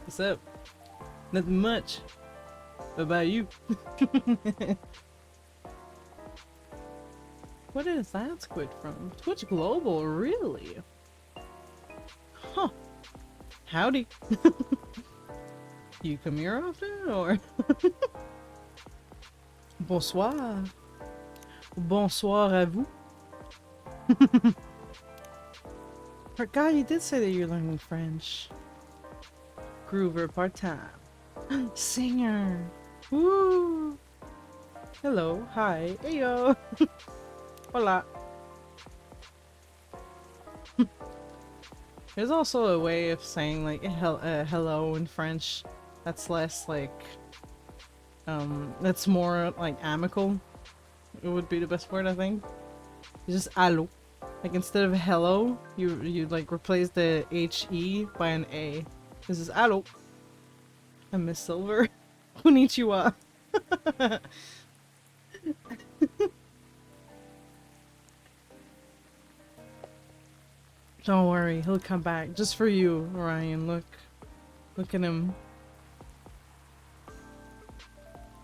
What's up? Nothing much. What about you? What is that squid from? Twitch Global, really? Huh. Howdy. You come here often, or? Bonsoir. Bonsoir à vous. God, you did say that you're learning French. Groover part-time. Singer. Woo. Hello. Hi. Heyo. Hola. There's also a way of saying like hello in French that's less like that's more like amicable. It would be the best word, I think. It's just allo. Like instead of hello, you like replace the HE by an A. This is allo. And Miss Silver. Konnichiwa. Don't worry, he'll come back. Just for you, Ryan. Look. Look at him.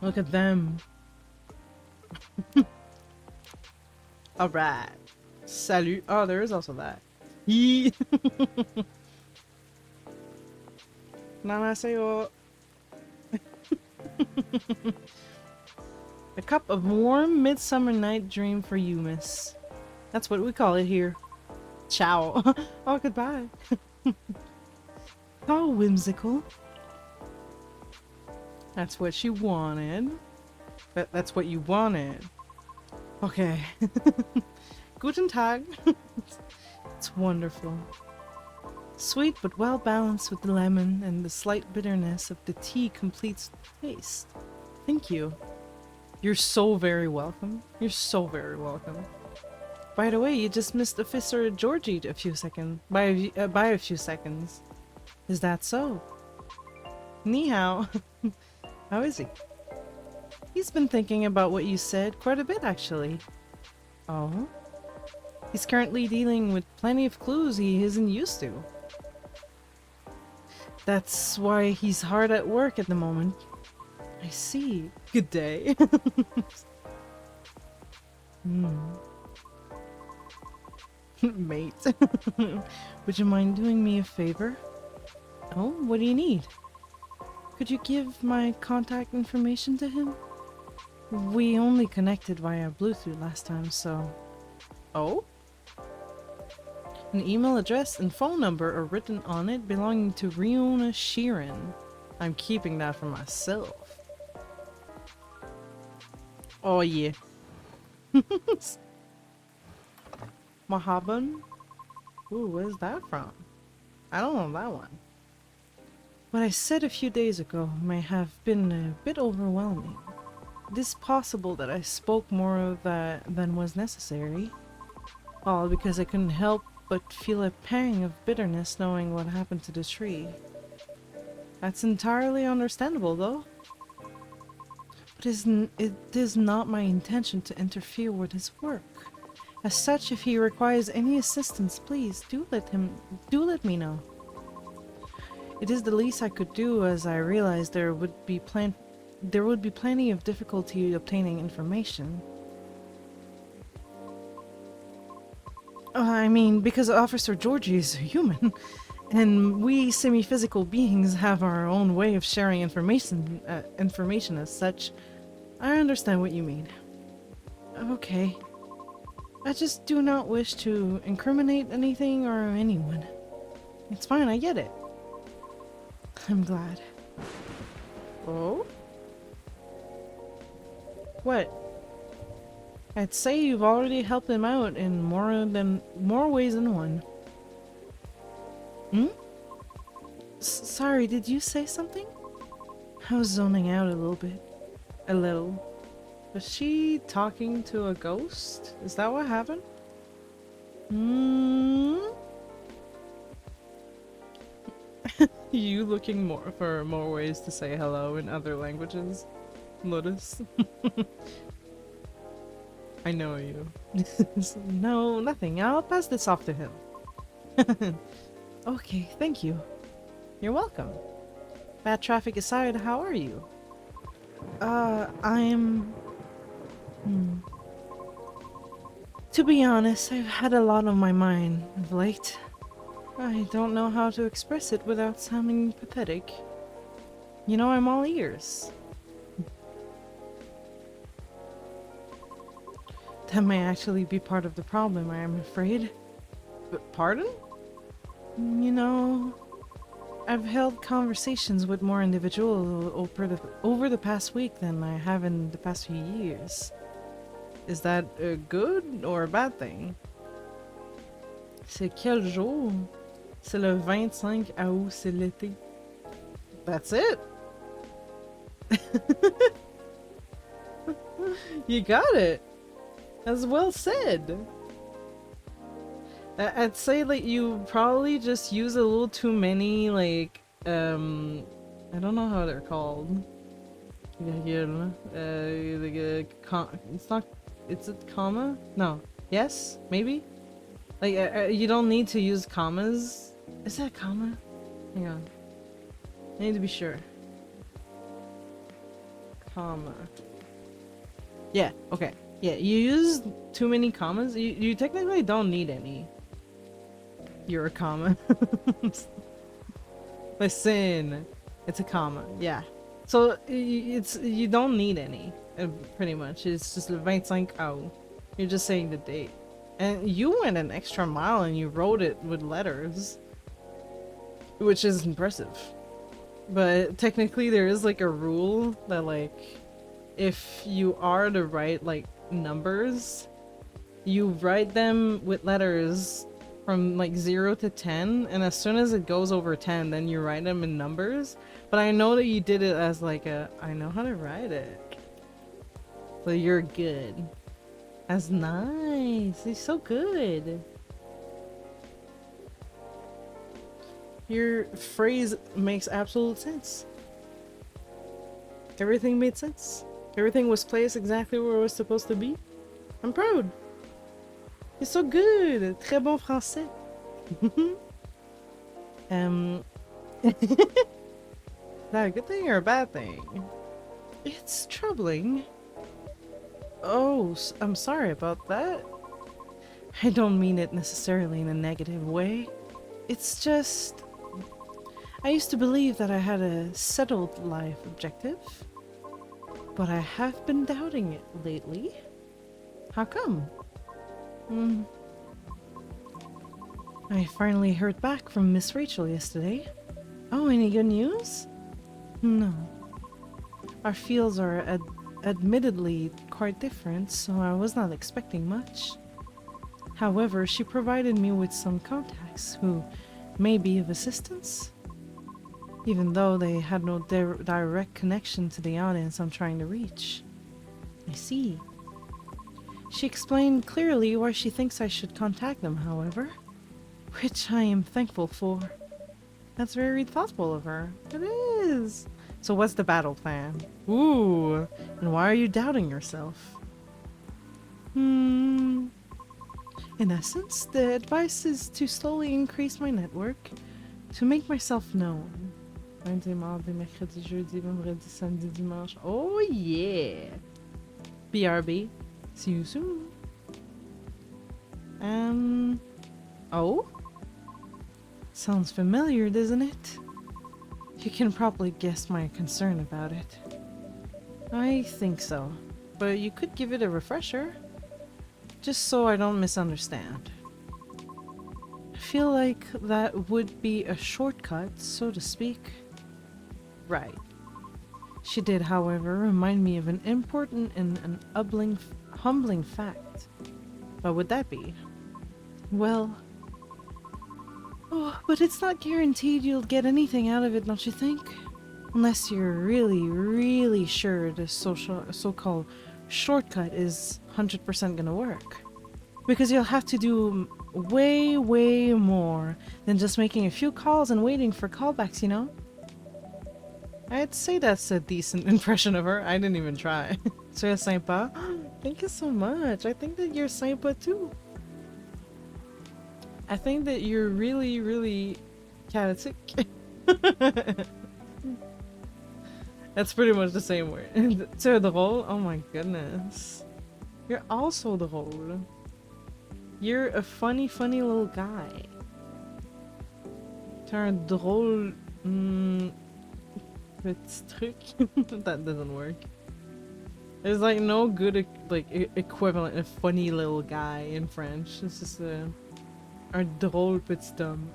Look at them. Alright. Salut. Oh, there is also that. Yee. Namasayo. A cup of warm midsummer night dream for you, miss. That's what we call it here. Ciao. Oh, goodbye. How whimsical. That's what she wanted. That's what you wanted. Okay. Guten Tag. It's wonderful. Sweet but well balanced with the lemon, and the slight bitterness of the tea completes the taste. Thank you. You're so very welcome. You're so very welcome. By the way, you just missed Officer Georgie a few seconds. By a few seconds. Is that so? Ni hao. How is he? He's been thinking about what you said quite a bit, actually. Oh? He's currently dealing with plenty of clues he isn't used to. That's why he's hard at work at the moment. I see. Good day. Mate. Would you mind doing me a favor? Oh, what do you need? Could you give my contact information to him? We only connected via Bluetooth last time, so... Oh? An email address and phone number are written on it belonging to Riona Sheeran. I'm keeping that for myself. Oh yeah. Mahaban? Ooh, where's that from? I don't know that one. What I said a few days ago may have been a bit overwhelming. It is possible that I spoke more of that than was necessary. All because I couldn't help but feel a pang of bitterness knowing what happened to the tree. That's entirely understandable, though. But it is not my intention to interfere with his work. As such, if he requires any assistance, please do let me know. It is the least I could do, as I realized there would be plenty of difficulty obtaining information. I mean, because Officer Georgie is a human, and we semi-physical beings have our own way of sharing information as such. I understand what you mean. Okay. I just do not wish to incriminate anything or anyone. It's fine, I get it. I'm glad. Oh? What? I'd say you've already helped him out in more ways than one. Hmm? Sorry, did you say something? I was zoning out a little bit. A little. Was she talking to a ghost? Is that what happened? Hmm? You looking for more ways to say hello in other languages? Lotus. I know you. No, nothing. I'll pass this off to him. Okay, thank you. You're welcome. Bad traffic aside, how are you? I'm... To be honest, I've had a lot on my mind of late. I don't know how to express it without sounding pathetic. You know, I'm all ears. That may actually be part of the problem, I am afraid. But pardon? You know, I've held conversations with more individuals over the past week than I have in the past few years. Is that a good or a bad thing? C'est quel jour? C'est le 25 août, c'est l'été. That's it. You got it. That's well said. I'd say like you probably just use a little too many like I don't know how they're called. It's not. It's a comma? No. Yes? Maybe? Like you don't need to use commas. Is that a comma? Hang on. I need to be sure. Comma. Yeah. Okay. Yeah. You use too many commas. You technically don't need any. You're a comma. Listen, it's a comma. Yeah. So you don't need any. Pretty much, it's just le 25 août. You're just saying the date, and you went an extra mile and you wrote it with letters, which is impressive. But technically, there is like a rule that like, if you are to write like numbers, you write them with letters from like 0 to 10, and as soon as it goes over 10, then you write them in numbers. But I know that you did it as like a, I know how to write it. So you're good. That's nice. It's so good. Your phrase makes absolute sense. Everything made sense. Everything was placed exactly where it was supposed to be. I'm proud. It's so good. Très bon français. Is that a good thing or a bad thing? It's troubling. Oh, I'm sorry about that. I don't mean it necessarily in a negative way. It's just... I used to believe that I had a settled life objective, but I have been doubting it lately. How come? I finally heard back from Miss Rachel yesterday. Oh, any good news? No. Our fields are admittedly quite different, so I was not expecting much. However, she provided me with some contacts who may be of assistance, even though they had no direct connection to the audience I'm trying to reach. I see. She explained clearly why she thinks I should contact them, however, which I am thankful for. That's very thoughtful of her. It is. So what's the battle plan? Ooh, and why are you doubting yourself? In essence, the advice is to slowly increase my network, to make myself known. Lundi, mardi, mercredi, jeudi, vendredi, samedi, dimanche. Oh yeah! BRB. See you soon. Oh? Sounds familiar, doesn't it? You can probably guess my concern about it. I think so, but you could give it a refresher, just so I don't misunderstand. I feel like that would be a shortcut, so to speak. Right. She did, however, remind me of an important and an humbling fact. What would that be? Well... Oh, but it's not guaranteed you'll get anything out of it, don't you think? Unless you're really, really sure the so-called shortcut is 100% gonna work. Because you'll have to do way, way more than just making a few calls and waiting for callbacks, you know? I'd say that's a decent impression of her. I didn't even try. So Saipa, thank you so much. I think that you're Saipa too. I think that you're really, really chaotic. That's pretty much the same word. So the role? Oh my goodness. You're also the role. You're a funny, funny little guy. Turn drôle. Petit truc. That doesn't work. There's like no good equivalent of funny little guy in French. It's just un drôle petit homme.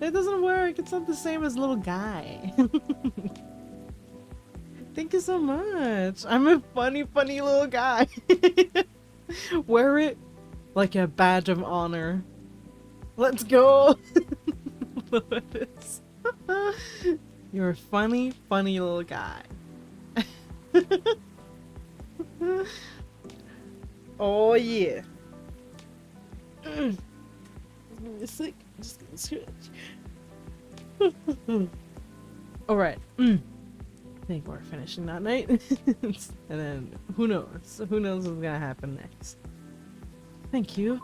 It doesn't work. It's not the same as little guy. Thank you so much. I'm a funny, funny little guy. Wear it like a badge of honor. Let's go. Look at this. You're a funny, funny little guy. Oh yeah. Sick. Just gonna scratch. Alright. I think we're finishing that night. And then who knows? Who knows what's gonna happen next. Thank you.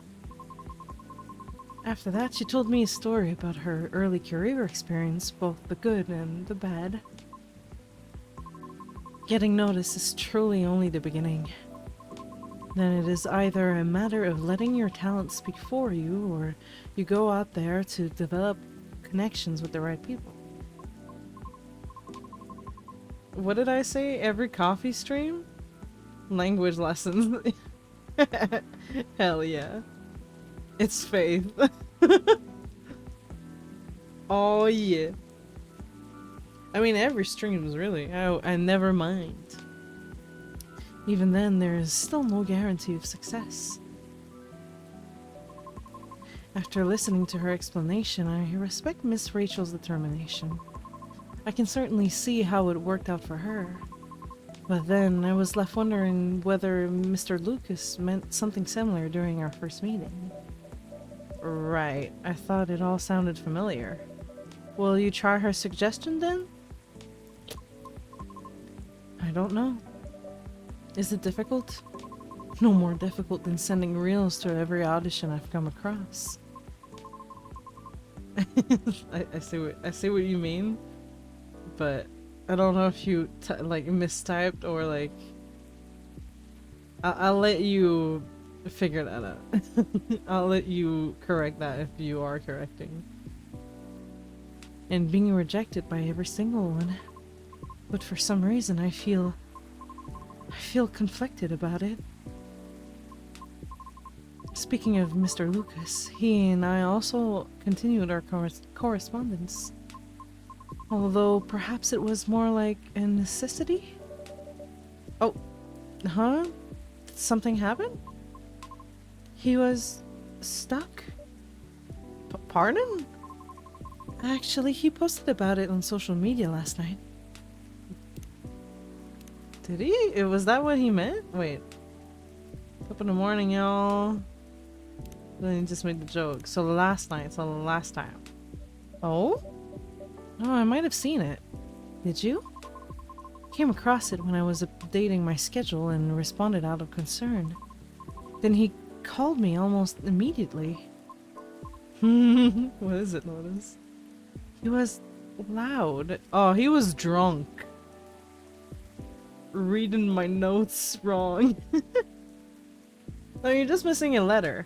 After that, she told me a story about her early career experience, both the good and the bad. Getting noticed is truly only the beginning. Then it is either a matter of letting your talent speak for you, or you go out there to develop connections with the right people. What did I say? Every coffee stream? Language lessons. Hell yeah. It's faith. Oh yeah. I mean, every stream is really. I never mind. Even then, there is still no guarantee of success. After listening to her explanation, I respect Miss Rachel's determination. I can certainly see how it worked out for her. But then, I was left wondering whether Mr. Lucas meant something similar during our first meeting. Right, I thought it all sounded familiar. Will you try her suggestion then? I don't know. Is it difficult? No more difficult than sending reels to every audition I've come across. I see what you mean, but I don't know if you like mistyped or like. I'll let you figure that out. I'll let you correct that if you are correcting. And being rejected by every single one, but for some reason I feel conflicted about it. Speaking of Mr. Lucas, he and I also continued our correspondence. Although perhaps it was more like a necessity? Oh, huh? Did something happen? He was stuck? Pardon? Actually, he posted about it on social media last night. Did he? Was that what he meant? Wait. Up in the morning, y'all. Then he just made the joke. So last night, so the last time. Oh? Oh, I might have seen it. Did you? Came across it when I was updating my schedule and responded out of concern. Then he called me almost immediately. What is it, Lotus? He was loud. Oh, he was drunk. Reading my notes wrong. No, you're just missing a letter.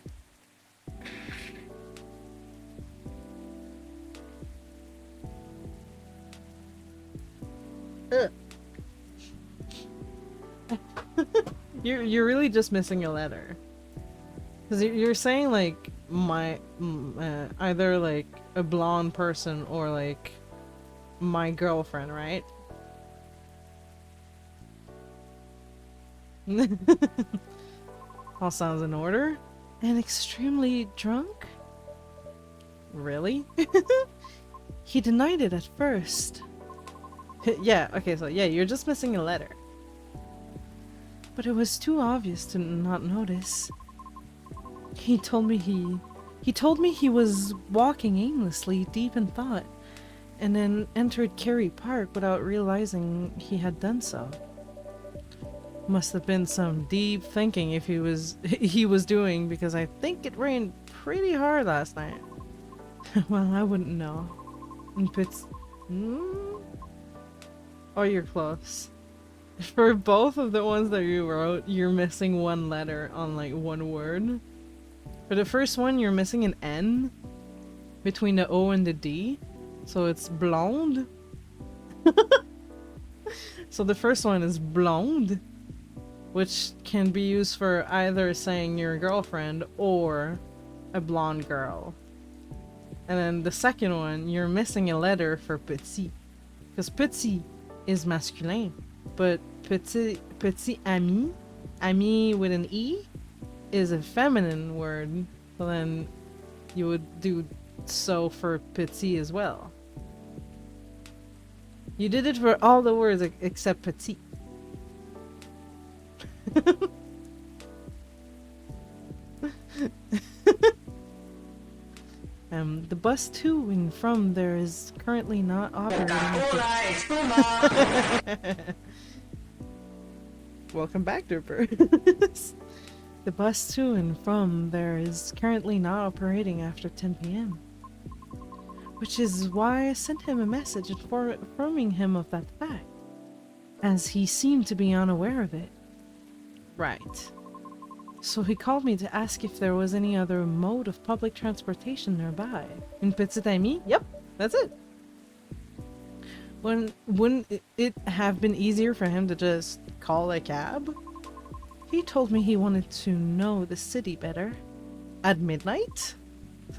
You're really just missing a letter. Because you're saying like either like a blonde person or like my girlfriend, right? All sounds in order. And extremely drunk? Really? He denied it at first. Yeah, okay, so yeah, you're just missing a letter. But it was too obvious to not notice. He told me he was walking aimlessly, deep in thought, and then entered Kerry Park without realizing he had done so. Must have been some deep thinking if he was doing, because I think it rained pretty hard last night. Well, I wouldn't know. And Pits... Oh, you're close. For both of the ones that you wrote, you're missing one letter on like one word. For the first one, you're missing an N between the O and the D. So it's blonde. So the first one is blonde, which can be used for either saying you're a girlfriend or a blonde girl. And then the second one, you're missing a letter for petit. Because petit is masculine. But petit ami, ami with an E, is a feminine word. So then you would do so for petit as well. You did it for all the words except petit. The bus to and from there is currently not operating. Welcome back, Derper. The bus to and from there is currently not operating after 10 p.m. Which is why I sent him a message informing him of that fact, as he seemed to be unaware of it. Right. So he called me to ask if there was any other mode of public transportation nearby. In Petit Ami? Yep, that's it. Wouldn't it have been easier for him to just call a cab? He told me he wanted to know the city better. At midnight?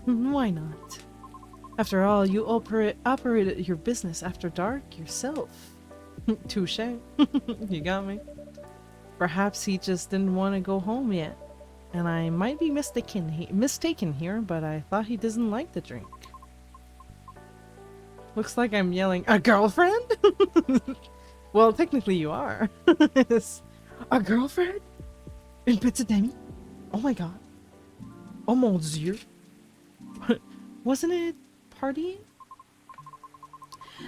Why not? After all, you operated your business after dark yourself. Touche. You got me. Perhaps he just didn't want to go home yet. And I might be mistaken here, but I thought he doesn't like to drink. Looks like I'm yelling, a girlfriend? Well, technically you are. A girlfriend? In Petit Ami? Oh my god. Oh mon dieu. Wasn't it partying?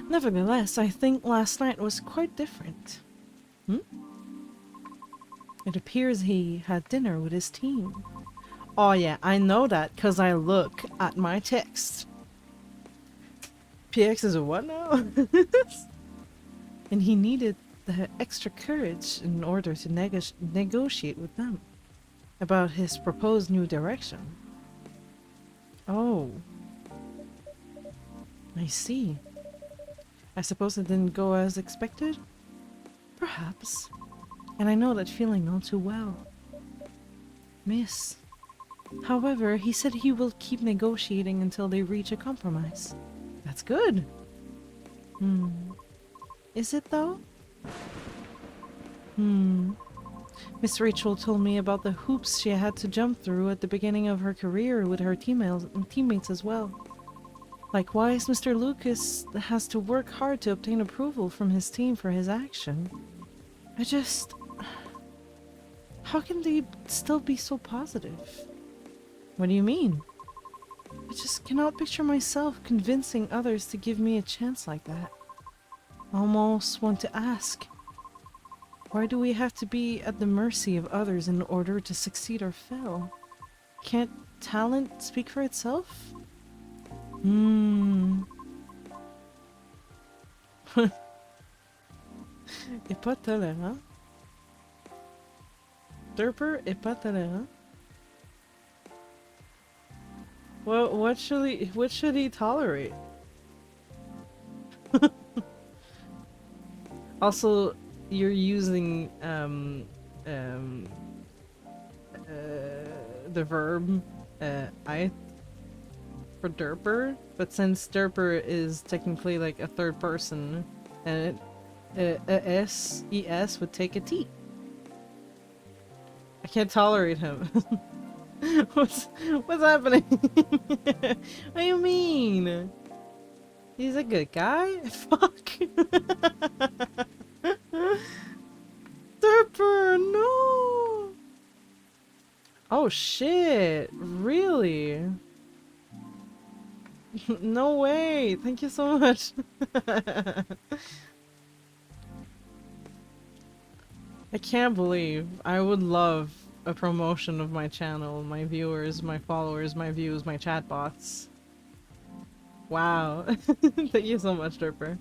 Nevertheless, I think last night was quite different. It appears he had dinner with his team. Oh yeah, I know that because I look at my text. PX is a what now? And he needed the extra courage in order to negotiate with them about his proposed new direction. Oh. I see. I suppose it didn't go as expected? Perhaps. And I know that feeling all too well. Miss. However, he said he will keep negotiating until they reach a compromise. That's good. Is it though? Miss Rachel told me about the hoops she had to jump through at the beginning of her career with her teammates as well. Likewise, Mr. Lucas has to work hard to obtain approval from his team for his action. How can they still be so positive? What do you mean? I just cannot picture myself convincing others to give me a chance like that. I almost want to ask, why do we have to be at the mercy of others in order to succeed or fail? Can't talent speak for itself? Est pas tolérant. Derper est pas tolérant. Well, what should he tolerate? Also, you're using the verb I for derper, but since derper is technically like a third person, and es would take a T. I can't tolerate him. What's happening? What do you mean? He's a good guy? Fuck. Derper, no! Oh shit, really? No way! Thank you so much. I can't believe I would love a promotion of my channel, my viewers, my followers, my views, my chatbots. Wow. Thank you so much, Derper.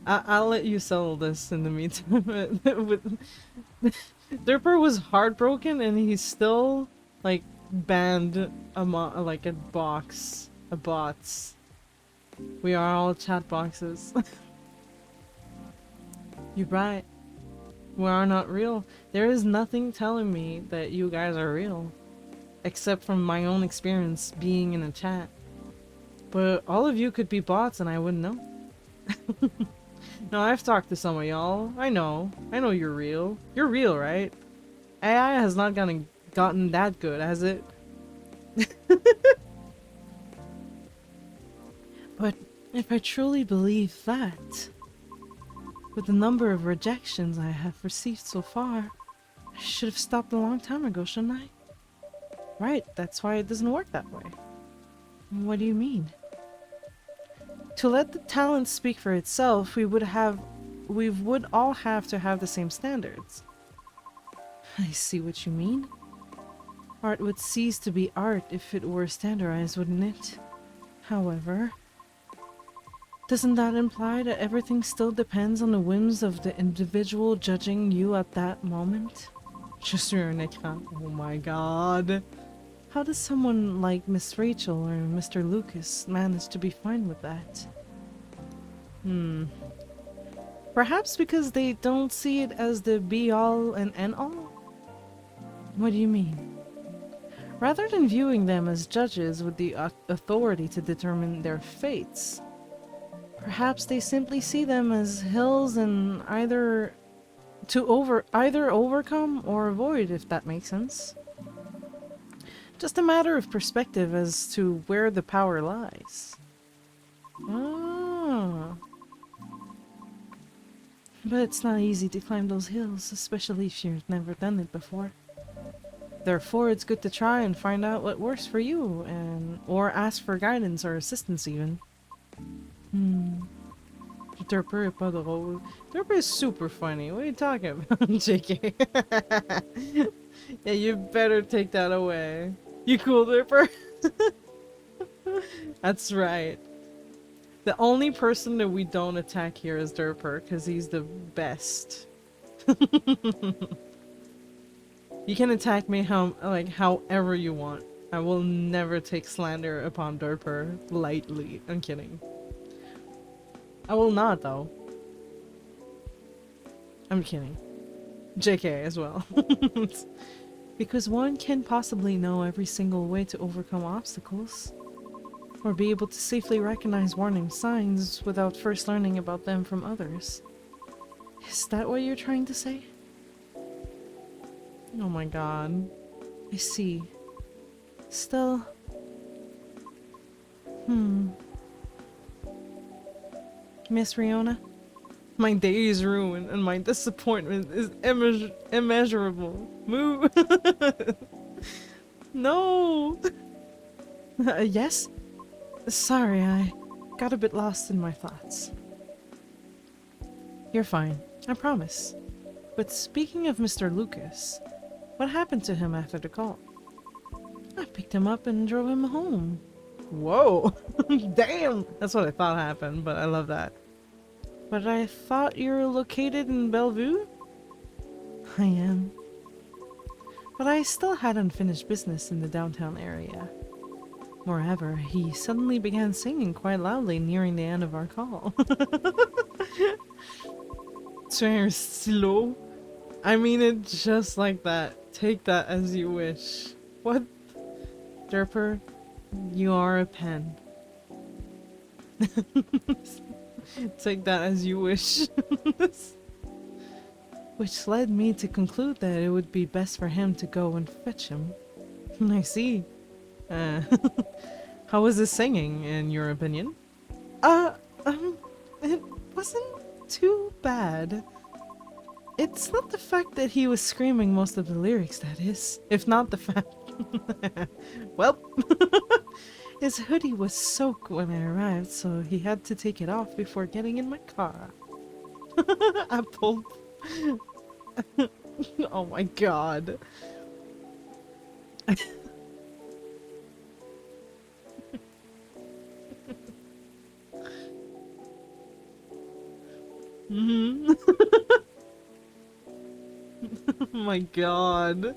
I'll let you settle this in the meantime. Derper was heartbroken and he's still like banned like a box of bots. We are all chat boxes. You're right. We are not real. There is nothing telling me that you guys are real. Except from my own experience being in a chat. But all of you could be bots and I wouldn't know. No, I've talked to some of y'all. I know you're real. You're real, right? AI has not gotten that good, has it? But if I truly believe that, with the number of rejections I have received so far, I should have stopped a long time ago, shouldn't I? Right, that's why it doesn't work that way. What do you mean? To let the talent speak for itself, we would all have to have the same standards. I see what you mean. Art would cease to be art if it were standardized, wouldn't it? However, doesn't that imply that everything still depends on the whims of the individual judging you at that moment? Just sur un écran. Oh my god. How does someone like Miss Rachel or Mr. Lucas manage to be fine with that? Perhaps because they don't see it as the be-all and end-all? What do you mean? Rather than viewing them as judges with the authority to determine their fates, perhaps they simply see them as hills and either overcome or avoid, if that makes sense. Just a matter of perspective as to where the power lies. Ah. But it's not easy to climb those hills, especially if you've never done it before. Therefore, it's good to try and find out what works for you, or ask for guidance or assistance even. Derper est pas drôle. Derper is super funny. What are you talking about, JK? Yeah, you better take that away. You cool, Derper? That's right. The only person that we don't attack here is Derper, because he's the best. You can attack me however you want. I will never take slander upon Derper lightly. I'm kidding. I will not, though. I'm kidding. JK as well. Because one can possibly know every single way to overcome obstacles, or be able to safely recognize warning signs without first learning about them from others. Is that what you're trying to say? Oh my god. I see. Still... Miss Riona? My day is ruined and my disappointment is immeasurable. Move! No! Yes? Sorry, I got a bit lost in my thoughts. You're fine, I promise. But speaking of Mr. Lucas, what happened to him after the call? I picked him up and drove him home. Whoa! Damn! That's what I thought happened, but I love that. But I thought you were located in Bellevue? I am. But I still had unfinished business in the downtown area. Moreover, he suddenly began singing quite loudly nearing the end of our call. Very slow. I mean it just like that. Take that as you wish. What? Derper, you are a pen. Take that as you wish. Which led me to conclude that it would be best for him to go and fetch him. I see. How was his singing, in your opinion? It wasn't too bad. It's not the fact that he was screaming most of the lyrics, that is. If not the fact. Well, his hoodie was soaked when I arrived, so he had to take it off before getting in my car. Apple. Oh my god. Mm-hmm. Oh my god.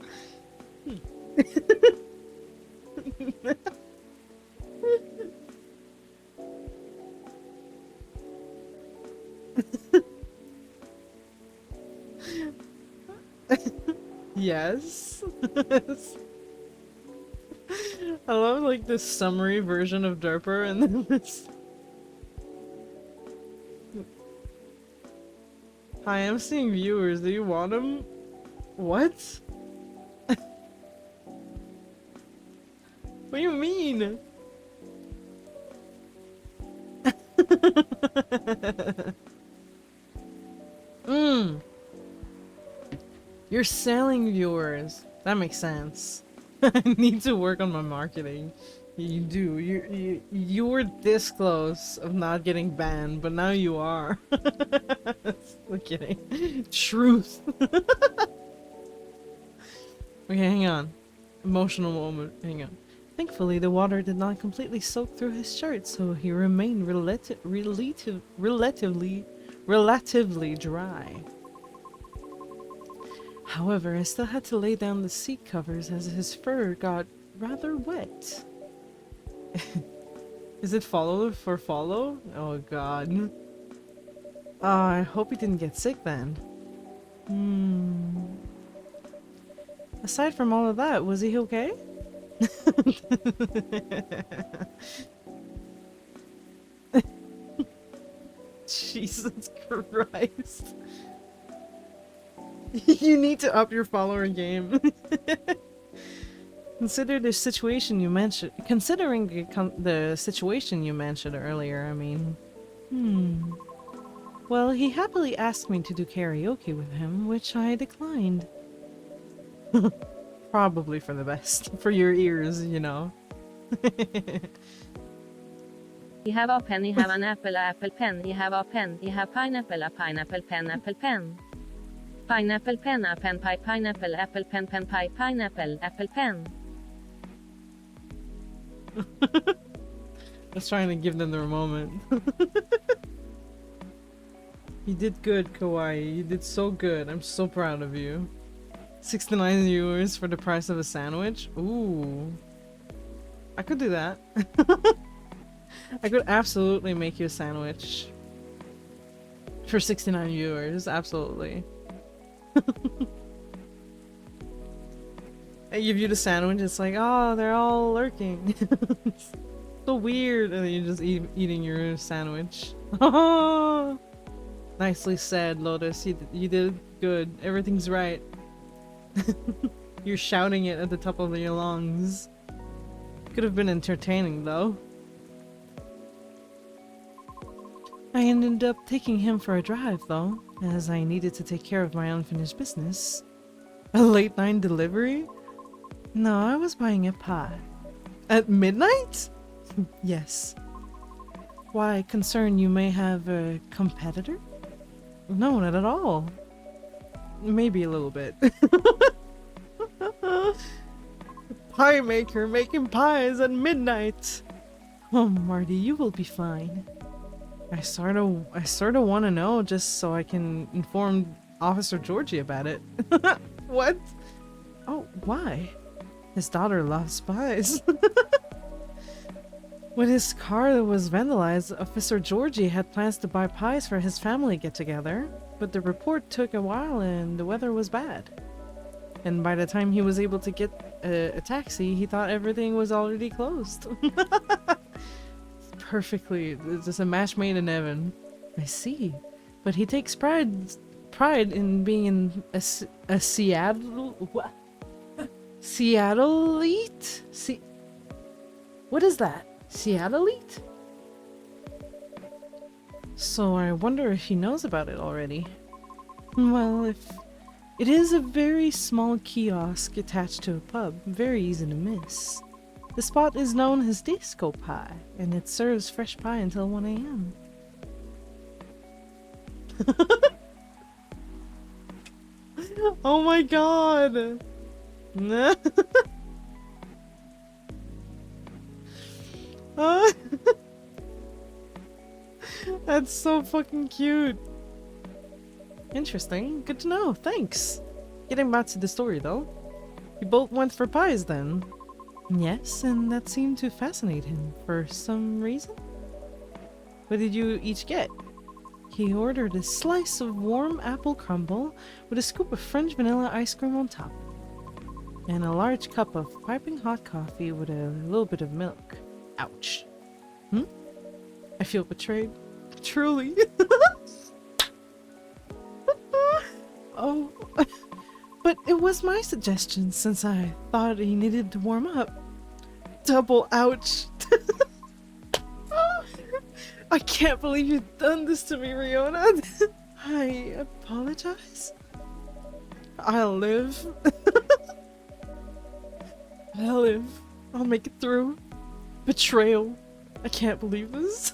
Yes. I love like this summary version of Derper and then this. Hi, I'm seeing viewers. Do you want them? What? What do you mean? Mm. You're selling viewers. That makes sense. I need to work on my marketing. You do. You were this close of not getting banned, but now you are. Look kidding. Truth. Okay, hang on. Emotional moment. Hang on. Thankfully, the water did not completely soak through his shirt, so he remained relatively dry. However, I still had to lay down the seat covers as his fur got rather wet. Is it follow for follow? Oh god. Oh, I hope he didn't get sick then. Aside from all of that, was he okay? Jesus Christ. You need to up your follower game. Considering the situation you mentioned earlier, I mean... Well, he happily asked me to do karaoke with him, which I declined. Probably for the best. For your ears, you know. You have a pen, you have an apple, apple pen, you have a pen, you have pineapple, a pineapple pen, apple pen. Pineapple pen, a pen, pie, pineapple, apple pen, pen, pie, pineapple, apple pen. I was trying to give them their moment. You did good, Kawaii. You did so good. I'm so proud of you. 69 viewers for the price of a sandwich? Ooh. I could do that. I could absolutely make you a sandwich. For 69 viewers, absolutely. I give you the sandwich, it's like, oh, they're all lurking. It's so weird. And then you're just eating your sandwich. Oh, nicely said, Lotus. You did good. Everything's right. You're shouting it at the top of your lungs. Could have been entertaining, though. I ended up taking him for a drive, though, as I needed to take care of my unfinished business. A late night delivery? No, I was buying a pie. At midnight? Yes. Why, concerned you may have a competitor? No, not at all. Maybe a little bit. Pie maker making pies at midnight. Oh, Marty, you will be fine. I sort of want to know just so I can inform Officer Georgie about it. What? Oh, why? His daughter loves pies. When his car was vandalized, Officer Georgie had plans to buy pies for his family get-together, but the report took a while and the weather was bad. And by the time he was able to get a taxi, he thought everything was already closed. Perfectly. It's just a match made in heaven. I see. But he takes pride in being in a Seattle... What? Seattleite? What is that? Seattleite? So I wonder if he knows about it already. Well, if it is a very small kiosk attached to a pub, very easy to miss. The spot is known as Disco Pie, and it serves fresh pie until 1 a.m. Oh my god! Ah, that's so fucking cute. Interesting. Good to know. Thanks. Getting back to the story though. You both went for pies then? Yes, and that seemed to fascinate him for some reason. What did you each get? He ordered a slice of warm apple crumble with a scoop of French vanilla ice cream on top. And a large cup of piping hot coffee with a little bit of milk. Ouch. I feel betrayed. Truly. Oh, but it was my suggestion since I thought he needed to warm up. Double ouch. I can't believe you've done this to me, Riona. I apologize. I'll live. I'll live. I'll make it through. Betrayal. I can't believe this.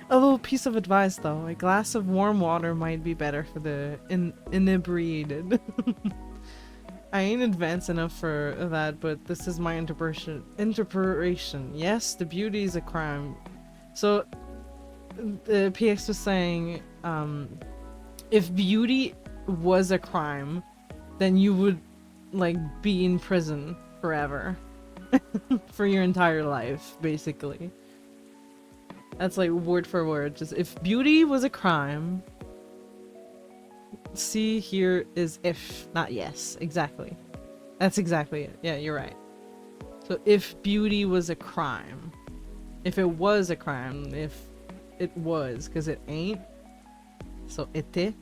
A little piece of advice though, a glass of warm water might be better for the inebriated. I ain't advanced enough for that, but this is my interpretation. Yes, the beauty is a crime. So, the PX was saying, if beauty was a crime, then you would, like, be in prison forever. For your entire life, basically. That's like word for word. Just if beauty was a crime, see here is if, not yes. Exactly. That's exactly it. Yeah, you're right. So if beauty was a crime, if it was a crime, if it was, because it ain't. So ete.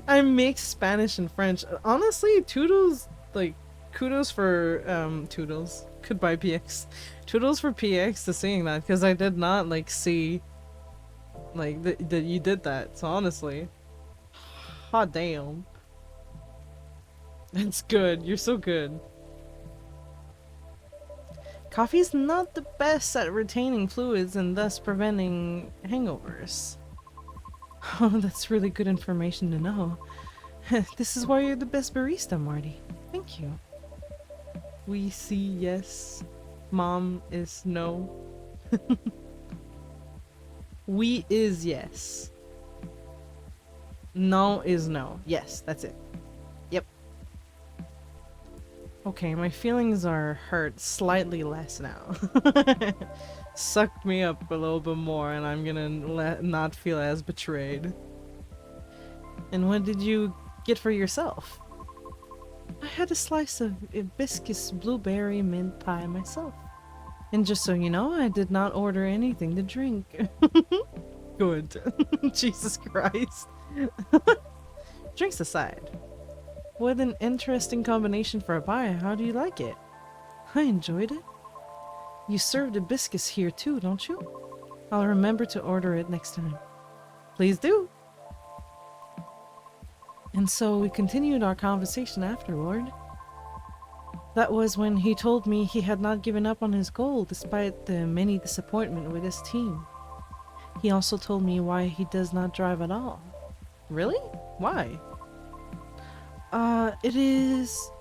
I mix Spanish and French. Honestly, toodles, like, kudos for toodles. Goodbye PX. Toodles for PX to seeing that, because I did not like see like that you did that. So honestly, hot damn, that's good. You're so good. Coffee's not the best at retaining fluids and thus preventing hangovers. Oh, that's really good information to know. This is why you're the best barista, Marty. Thank you. We see yes. Mom is no. We is yes. No is no. Yes, that's it. Yep. Okay, my feelings are hurt slightly less now. Sucked me up a little bit more and I'm gonna not feel as betrayed. And what did you get for yourself? I had a slice of hibiscus blueberry mint pie myself. And just so you know, I did not order anything to drink. Good. Jesus Christ. Drinks aside, what an interesting combination for a pie. How do you like it? I enjoyed it. You served hibiscus here too, don't you? I'll remember to order it next time. Please do. And so we continued our conversation afterward. That was when he told me he had not given up on his goal despite the many disappointment with his team. He also told me why he does not drive at all. Really? Why? It is...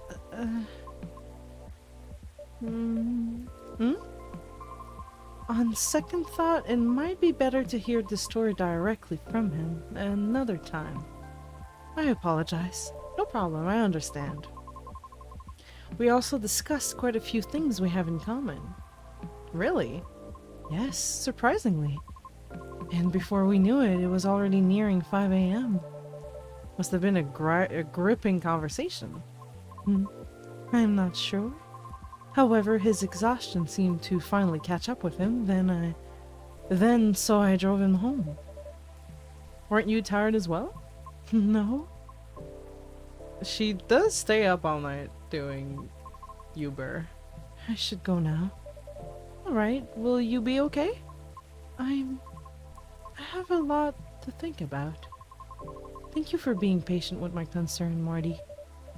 On second thought, it might be better to hear the story directly from him another time. I apologize. No problem, I understand. We also discussed quite a few things we have in common. Really? Yes, surprisingly. And before we knew it, it was already nearing 5 a.m. Must have been a gripping conversation. I'm not sure. However, his exhaustion seemed to finally catch up with him, so I drove him home. Weren't you tired as well? No. She does stay up all night doing Uber. I should go now. Alright, will you be okay? I have a lot to think about. Thank you for being patient with my concern, Marty.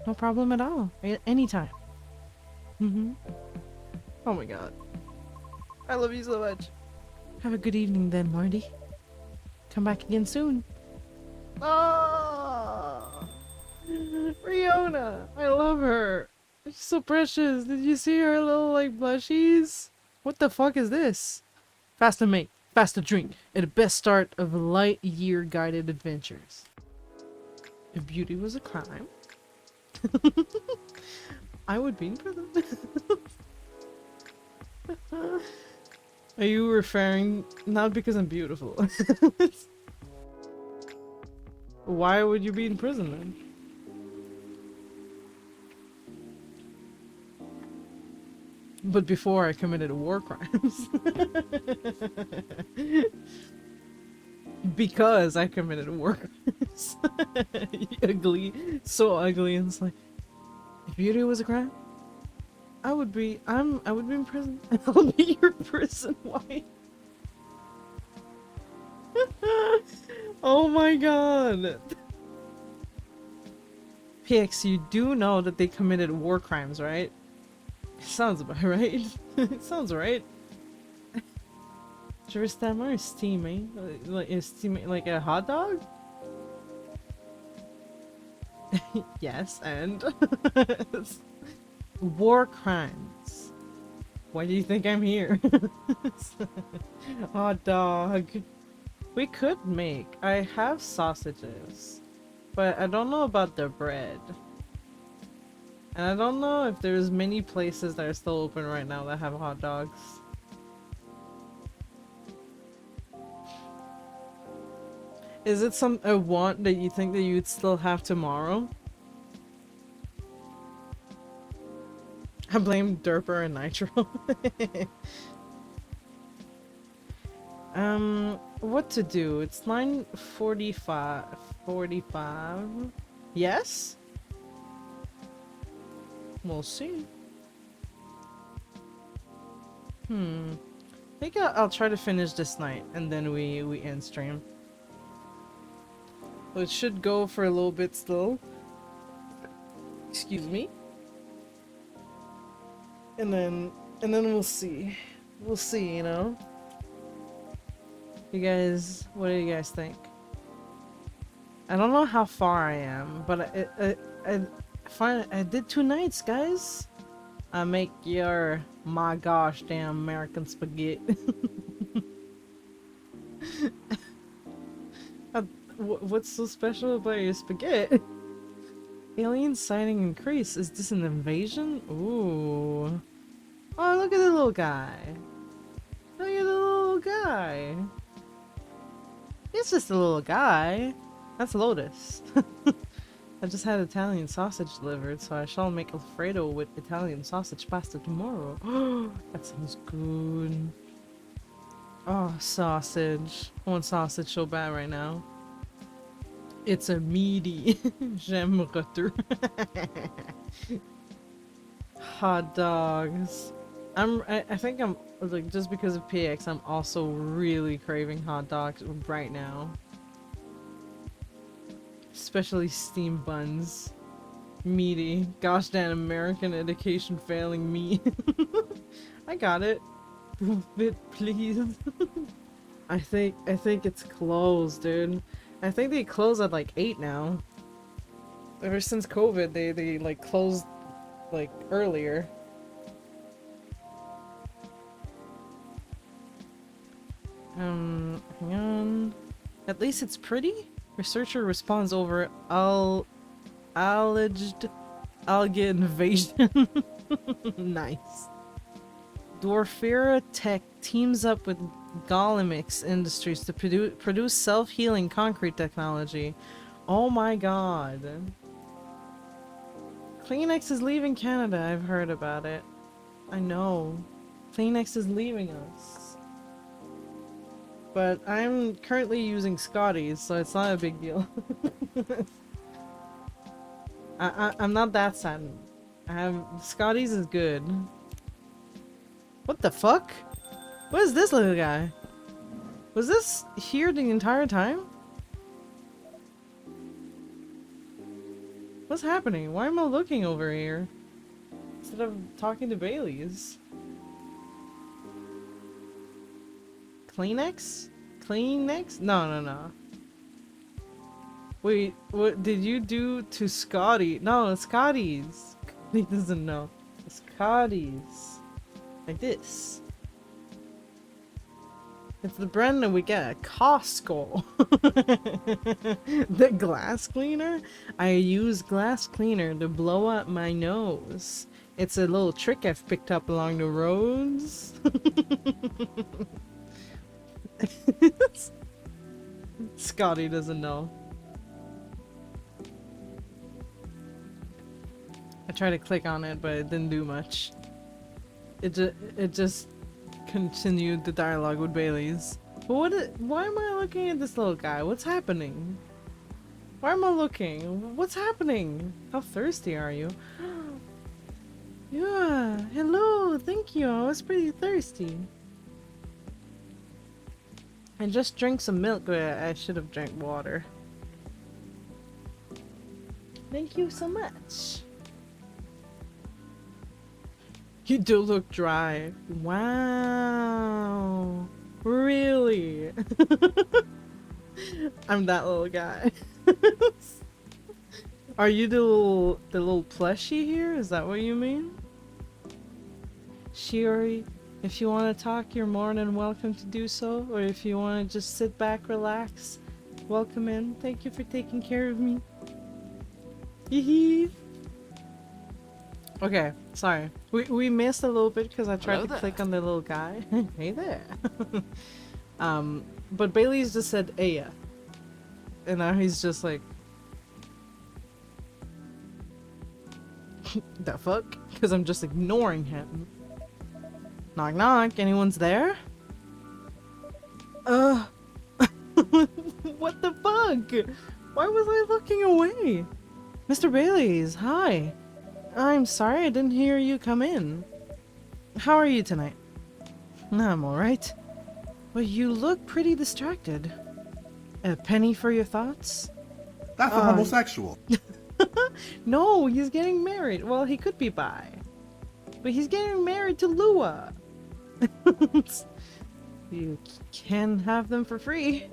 No problem at all. Anytime. Oh my god. I love you so much. Have a good evening then, Marty. Come back again soon. Oh, Riona! I love her. She's so precious. Did you see her little like blushies? What the fuck is this? Faster mate, faster drink, at the best start of light year guided adventures. If beauty was a crime, I would be in prison. Are you referring not because I'm beautiful? Why would you be in prison then? But before I committed war crimes. Because I committed war crimes. Ugly. So ugly, and it's like, if beauty was a crime, I would be in prison. I'll be your prison wife. Oh my god. PX, you do know that they committed war crimes, right? Sounds about right. It sounds right. Jeristammer is steaming. Is steaming like a hot dog? Yes, and war crimes. Why do you think I'm here? Hot dog. We could make. I have sausages, but I don't know about the bread. And I don't know if there's many places that are still open right now that have hot dogs. Is it a want that you think that you'd still have tomorrow? I blame Derper and Nitro. What to do? It's 9:45. Yes? We'll see. I think I'll try to finish this night and then we end stream. It should go for a little bit still. Excuse me. And then we'll see. We'll see, you know? You guys, what do you guys think? I don't know how far I am, but I did 2 nights, guys. I make your my gosh damn American spaghetti. What's so special about your spaghetti? Alien sighting increase. Is this an invasion? Ooh. Oh, look at the little guy. Look at the little guy. It's just a little guy. That's Lotus. I just had Italian sausage delivered, so I shall make Alfredo with Italian sausage pasta tomorrow. That sounds good. Oh, sausage. I want sausage so bad right now. It's a meaty. J'aime retour. Hot dogs. I think I'm like, just because of PX, I'm also really craving hot dogs right now. Especially steamed buns. Meaty. Gosh damn American education failing me. I got it. Move it, please. I think it's closed, dude. I think they close at like 8 now. Ever since COVID, they like closed like earlier. Hang on. At least it's pretty? Researcher responds over alleged algae invasion. Nice. Dwarfera Tech teams up with Golemix Industries to produce self-healing concrete technology. Oh my god. Kleenex is leaving Canada, I've heard about it. I know. Kleenex is leaving us. But I'm currently using Scotty's, so it's not a big deal. I'm not that saddened. Scotty's is good. What the fuck? What is this little guy? Was this here the entire time? What's happening? Why am I looking over here? Instead of talking to Bailey's. Kleenex? Kleenex? No, no, no. Wait, what did you do to Scotty? No, Scotty's. He doesn't know. Scotty's. Like this. It's the brand that we get at Costco. The glass cleaner? I use glass cleaner to blow up my nose. It's a little trick I've picked up along the roads. Scotty doesn't know. I tried to click on it, but it didn't do much. It just continued the dialogue with Bailey's. But why am I looking at this little guy? What's happening? Why am I looking? What's happening? How thirsty are you? Yeah, hello, thank you. I was pretty thirsty. I just drank some milk, but I should have drank water. Thank you so much. You do look dry. Wow. Really? I'm that little guy. Are you the little plushie here? Is that what you mean? Shiori, if you want to talk, you're more than welcome to do so. Or if you want to just sit back, relax, welcome in. Thank you for taking care of me. Hee. Okay, sorry. We missed a little bit because I tried to click on the little guy. Hey there. But Bailey's just said Aya. And now he's just like, the fuck? Because I'm just ignoring him. Knock knock, anyone's there? What the fuck? Why was I looking away? Mr. Bailey's, hi. I'm sorry I didn't hear you come in. How are you tonight? I'm alright. Well, you look pretty distracted. A penny for your thoughts? That's a homosexual. No, he's getting married. Well, he could be bi. But he's getting married to Lua. You can have them for free.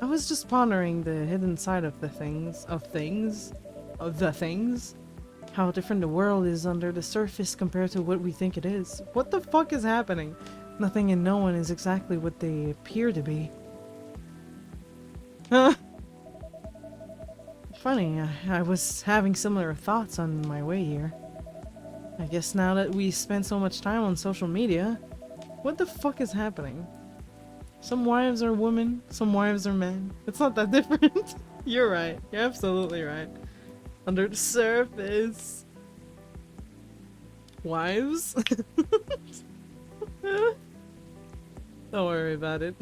I was just pondering the hidden side of the things. How different the world is under the surface compared to what we think it is. What the fuck is happening? Nothing and no one is exactly what they appear to be. Funny, I was having similar thoughts on my way here. I guess now that we spend so much time on social media, what the fuck is happening? Some wives are women, some wives are men. It's not that different. You're right. You're absolutely right. Under the surface. Wives? Don't worry about it.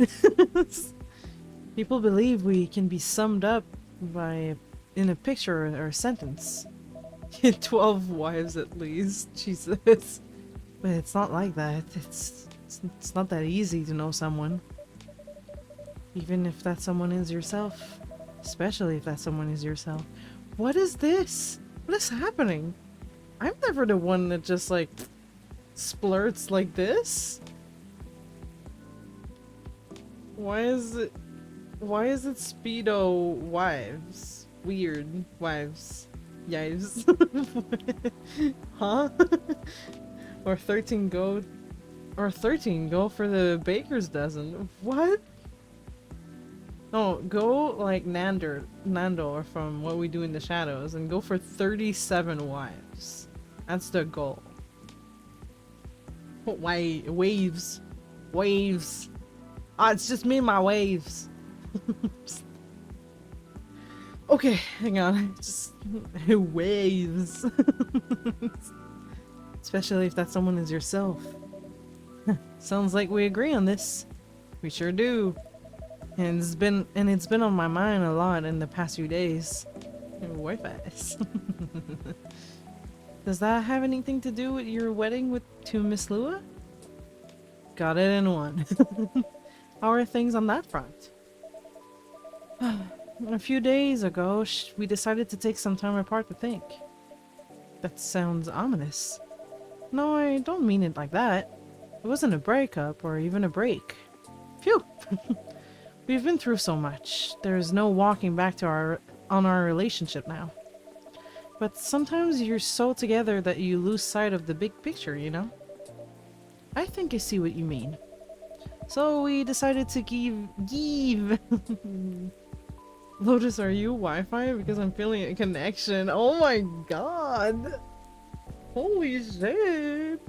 People believe we can be summed up in a picture or a sentence. 12 wives at least, Jesus. But it's not like that. It's not that easy to know someone. Even if that someone is yourself. Especially if that someone is yourself. What is this? What is happening? I'm never the one that just like splurts like this. Why is it Speedo wives? Weird wives. Yives. Huh? Or 13 go for the baker's dozen. What? No, go like Nando from What We Do in the Shadows and go for 37 wives. That's the goal. Waves. Waves. Ah, it's just me and my waves. Okay, hang on. Just waves. Especially if that someone is yourself. Sounds like we agree on this. We sure do. And it's been on my mind a lot in the past few days. Way fast. Does that have anything to do with your wedding to Miss Lua? Got it in one. How are things on that front? A few days ago, we decided to take some time apart to think. That sounds ominous. No, I don't mean it like that. It wasn't a breakup or even a break. Phew! We've been through so much. There's no walking back to our relationship now. But sometimes you're so together that you lose sight of the big picture, you know? I think I see what you mean. So we decided to give Lotus, are you Wi-Fi? Because I'm feeling a connection. Oh my god! Holy shit!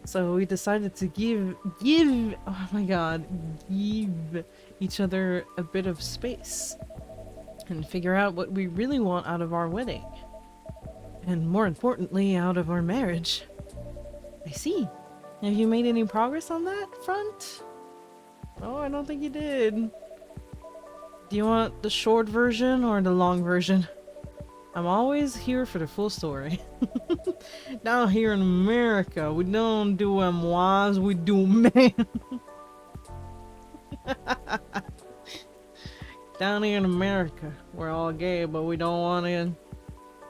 So we decided to give, oh my god, give each other a bit of space. And figure out what we really want out of our wedding. And more importantly, out of our marriage. I see. Have you made any progress on that front? Oh, I don't think you did. Do you want the short version or the long version? I'm always here for the full story. Down here in America, we don't do wives, we do men. Down here in America, we're all gay, but we don't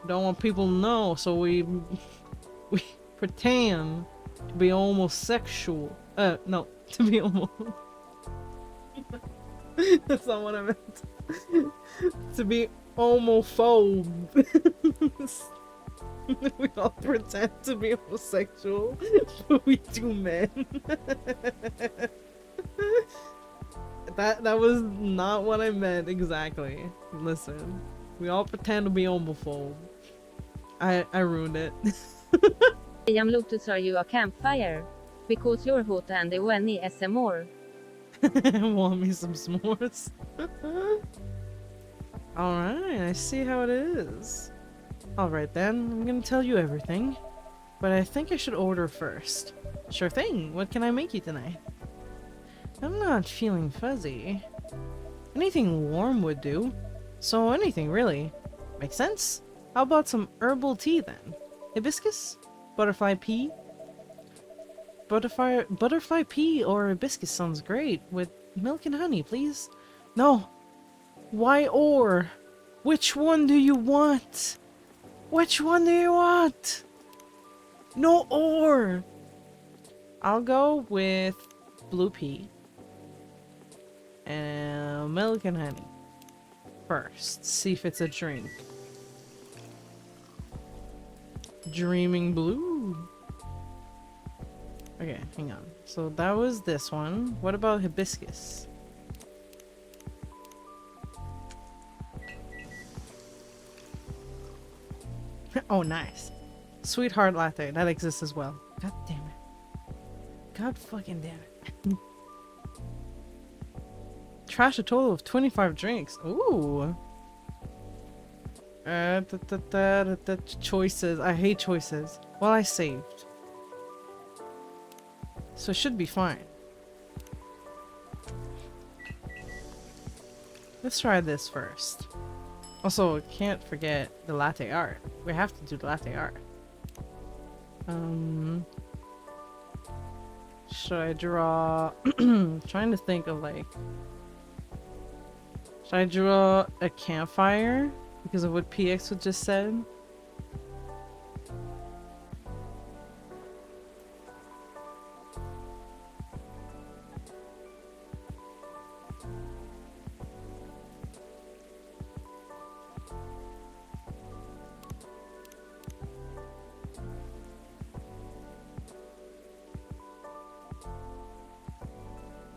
want people to know, so we pretend to be homosexual. No, to be homo. That's not what I meant. To be homophobe. We all pretend to be homosexual, but we do men. That was not what I meant exactly. Listen, we all pretend to be homophobe. I ruined it. I am Lotus, are you a campfire? Because you're hot and the one is more. Want me some s'mores? Alright, I see how it is. Alright then, I'm gonna tell you everything. But I think I should order first. Sure thing, what can I make you tonight? I'm not feeling fuzzy. Anything warm would do. So anything really. Makes sense? How about some herbal tea then? Hibiscus? Butterfly pea? Butterfly pea or hibiscus sounds great. With milk and honey, please. No. Why or? Which one do you want? Which one do you want? No or. I'll go with blue pea. And milk and honey. First. See if it's a drink. Dreaming blue. Okay, hang on. So that was this one. What about hibiscus? Oh, nice. Sweetheart latte. That exists as well. God damn it. God fucking damn it. Trash a total of 25 drinks. Ooh. Choices. I hate choices. Well, I saved. So it should be fine. Let's try this first. Also, can't forget the latte art. We have to do the latte art. Should I draw... trying to think of like... Should I draw a campfire? Because of what PX had just said?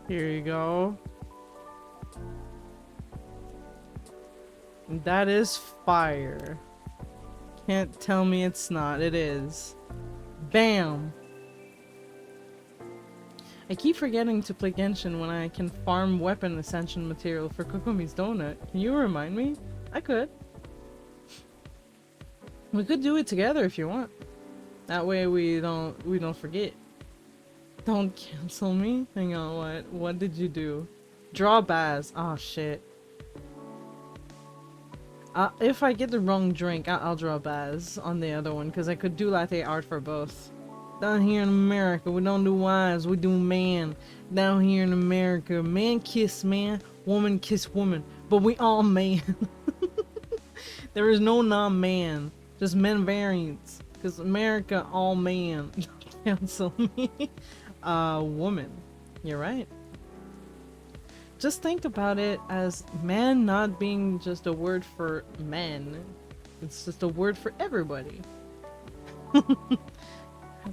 Here you go. That is fire. Can't tell me it's not. It is. Bam! I keep forgetting to play Genshin when I can farm weapon ascension material for Kokomi's donut. Can you remind me? I could. We could do it together if you want. That way we don't forget. Don't cancel me? Hang on, what did you do? Draw Baz. Oh shit. If I get the wrong drink, I'll draw Baz on the other one, because I could do latte art for both. Down here in America, we don't do wives, we do man. Down here in America, man kiss man, Woman kiss woman. But we all man. There is no non-man. Just men variants. Because America, all man. Cancel me. Woman. You're right. Just think about it as man not being just a word for men. It's just a word for everybody.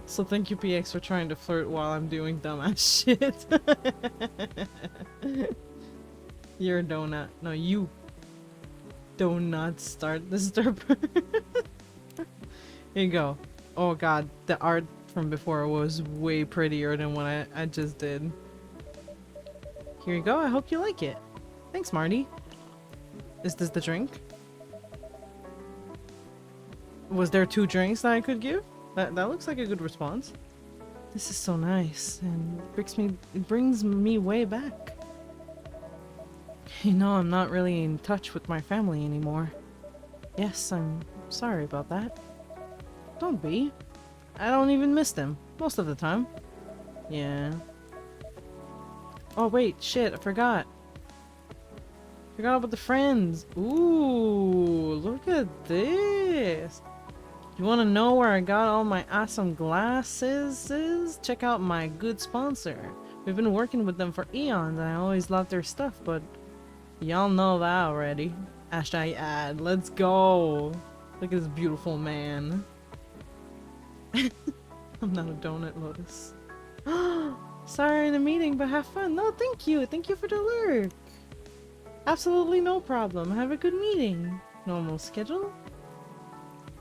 So thank you, PX, for trying to flirt while I'm doing dumbass shit. You're a donut. No, you do not start the disturber. Here you go. Oh god, the art from before was way prettier than what I just did. Here you go, I hope you like it. Thanks, Marty. Is this the drink? Was there 2 drinks that I could give? That looks like a good response. This is so nice, and it brings me way back. You know, I'm not really in touch with my family anymore. Yes, I'm sorry about that. Don't be. I don't even miss them, most of the time. Yeah. Oh wait, shit, I forgot. Forgot about the friends. Ooh, look at this. You want to know where I got all my awesome glasses? Check out my good sponsor. We've been working with them for eons and I always loved their stuff, but y'all know that already. Hashtag ad. Let's go. Look at this beautiful man. I'm not a donut, Lotus. Sorry in the meeting, but have fun. No, thank you. Thank you for the lurk. Absolutely no problem. Have a good meeting. Normal schedule?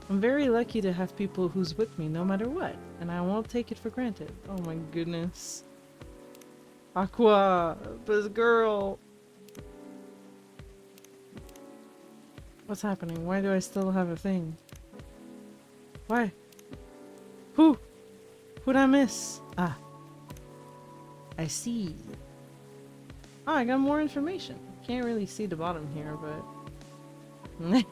I'm very lucky to have people who's with me no matter what, and I won't take it for granted. Oh my goodness. Aqua, this girl. What's happening? Why do I still have a thing? Why? Who? Who'd I miss? Ah. I see. Oh, I got more information. Can't really see the bottom here, but...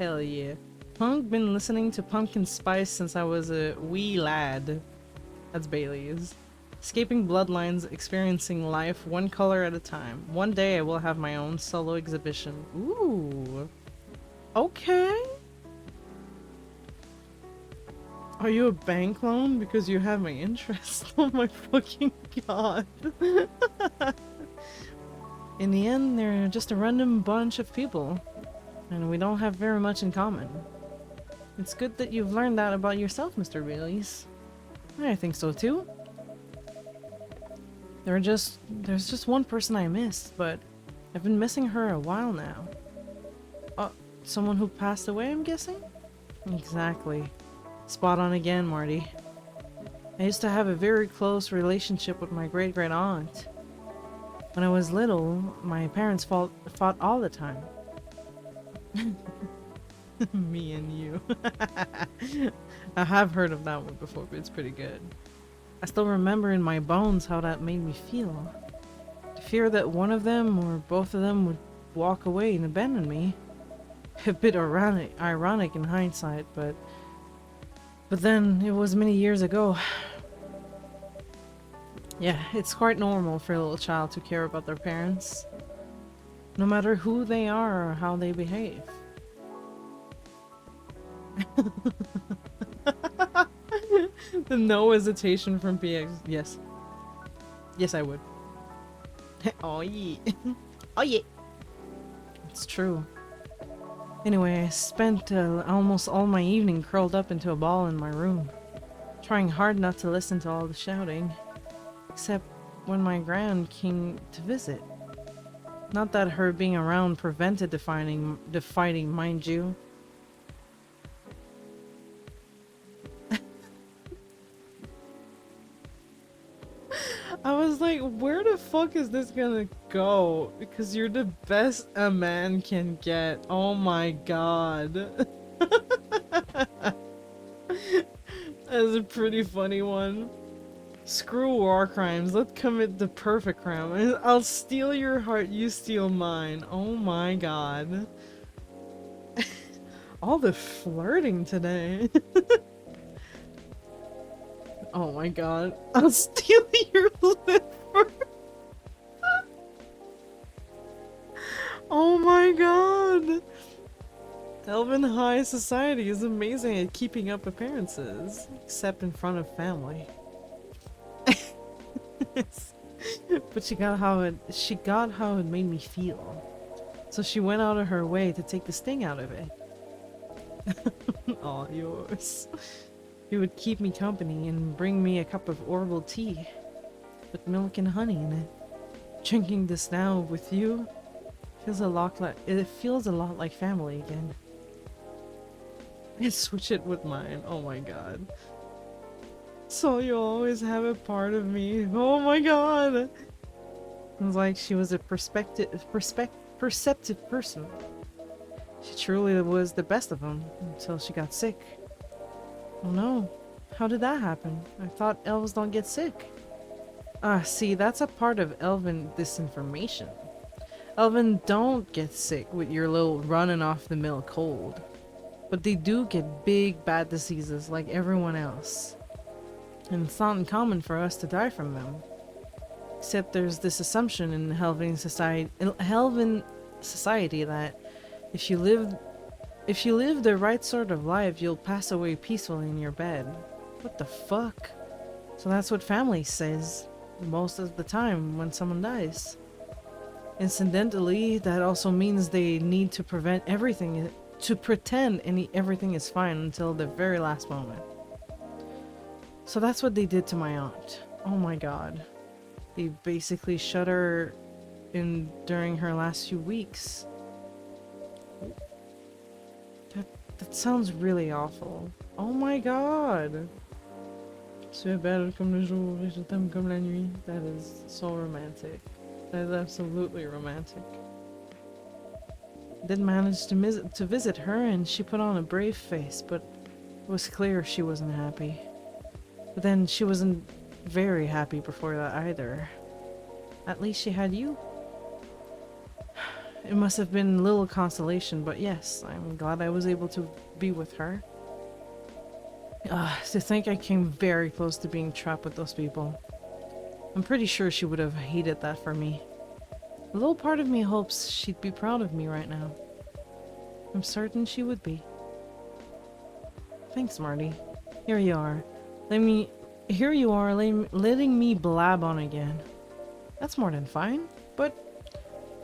Hell yeah. Punk been listening to Pumpkin Spice since I was a wee lad. That's Bailey's. Escaping bloodlines, experiencing life one color at a time. One day I will have my own solo exhibition. Ooh. Okay. Are you a bank loan? Because you have my interest. Oh my fucking god. In the end, they're just a random bunch of people. And we don't have very much in common. It's good that you've learned that about yourself, Mr. Bailey's. I think so too. There's just one person I missed, but I've been missing her a while now. Someone who passed away, I'm guessing? Exactly. Spot on again, Marty. I used to have a very close relationship with my great-great-aunt. When I was little, my parents fought all the time. Me and you. I have heard of that one before, but it's pretty good. I still remember in my bones how that made me feel. The fear that one of them or both of them would walk away and abandon me. A bit ironic in hindsight, but then it was many years ago. Yeah, it's quite normal for a little child to care about their parents, no matter who they are or how they behave. The no hesitation from PX. Yes. Yes, I would. Oh yeah. Oh yeah. It's true. Anyway, I spent almost all my evening curled up into a ball in my room, trying hard not to listen to all the shouting, except when my gran came to visit. Not that her being around prevented the fighting, mind you. I was like, where the fuck is this gonna go? Because you're the best a man can get. Oh my god. That's a pretty funny one. Screw war crimes, let's commit the perfect crime. I'll steal your heart, you steal mine. Oh my god. All the flirting today. Oh my god. I'll steal your liver. Oh my god! Elven high society is amazing at keeping up appearances, except in front of family. But she got how it made me feel. So she went out of her way to take the sting out of it. All yours. He would keep me company and bring me a cup of herbal tea with milk and honey in it. Drinking this now with you feels a lot like family again. I switch it with mine. Oh my god. So you always have a part of me. Oh my god. It was like she was a perceptive person. She truly was the best of them until she got sick. Oh no. How did that happen? I thought elves don't get sick. See, that's a part of elven disinformation. Elven don't get sick with your little running off the mill cold. But they do get big bad diseases like everyone else. And it's not uncommon for us to die from them. Except there's this assumption in Helven society that if you live the right sort of life, you'll pass away peacefully in your bed. What the fuck? So that's what family says most of the time when someone dies. Incidentally, that also means they need to pretend everything is fine until the very last moment. So that's what they did to my aunt. Oh my god. They basically shut her in during her last few weeks. That sounds really awful. Oh my god. Tu es belle comme le jour et je t'aime comme la nuit. That is so romantic. That is absolutely romantic. Did manage to visit her and she put on a brave face, but it was clear she wasn't happy. But then she wasn't very happy before that either. At least she had you. It must have been little consolation, but yes, I'm glad I was able to be with her. To think I came very close to being trapped with those people. I'm pretty sure she would have hated that for me. A little part of me hopes she'd be proud of me right now. I'm certain she would be. Thanks, Marty. Here you are. Letting me blab on again. That's more than fine, but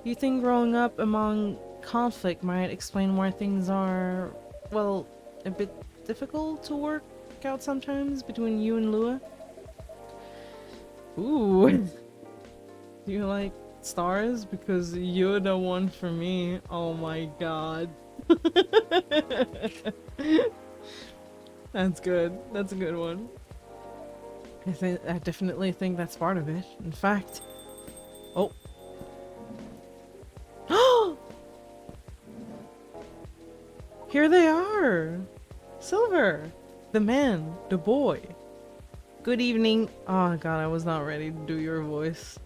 you think growing up among conflict might explain why things are, well, a bit difficult to work out sometimes between you and Lua? Ooh. Do you like stars? Because you're the one for me. Oh my god. That's good. That's a good one. I definitely think that's part of it. In fact... Oh. Here they are! Silver! The man. The boy. Good evening. Oh god, I was not ready to do your voice.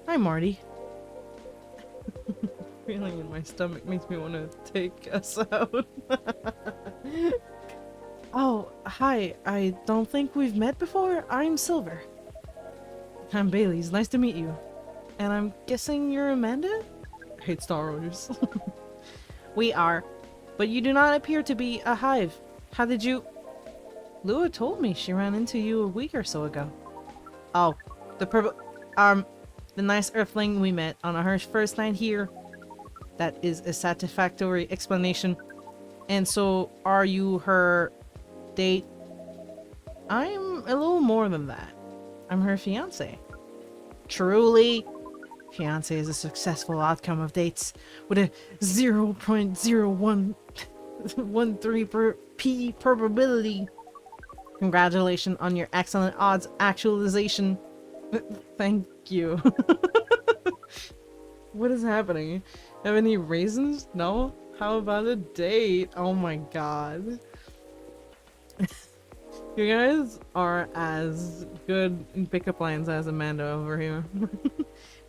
Hi, Marty. Feeling in my stomach makes me want to take us out. Oh, hi. I don't think we've met before. I'm Silver. I'm Bailey's. Nice to meet you. And I'm guessing you're Amanda? I hate Star Wars. We are. But you do not appear to be a hive. How did you... Lua told me she ran into you a week or so ago. Oh, the nice earthling we met on our first night here. That is a satisfactory explanation. And so, are you her date? I'm a little more than that. I'm her fiance. Truly? Fiance is a successful outcome of dates with a 0.0113 probability. Congratulations on your excellent odds actualization. Thank you. What is happening? Have any raisins? No? How about a date? Oh my god. You guys are as good in pickup lines as Amanda over here.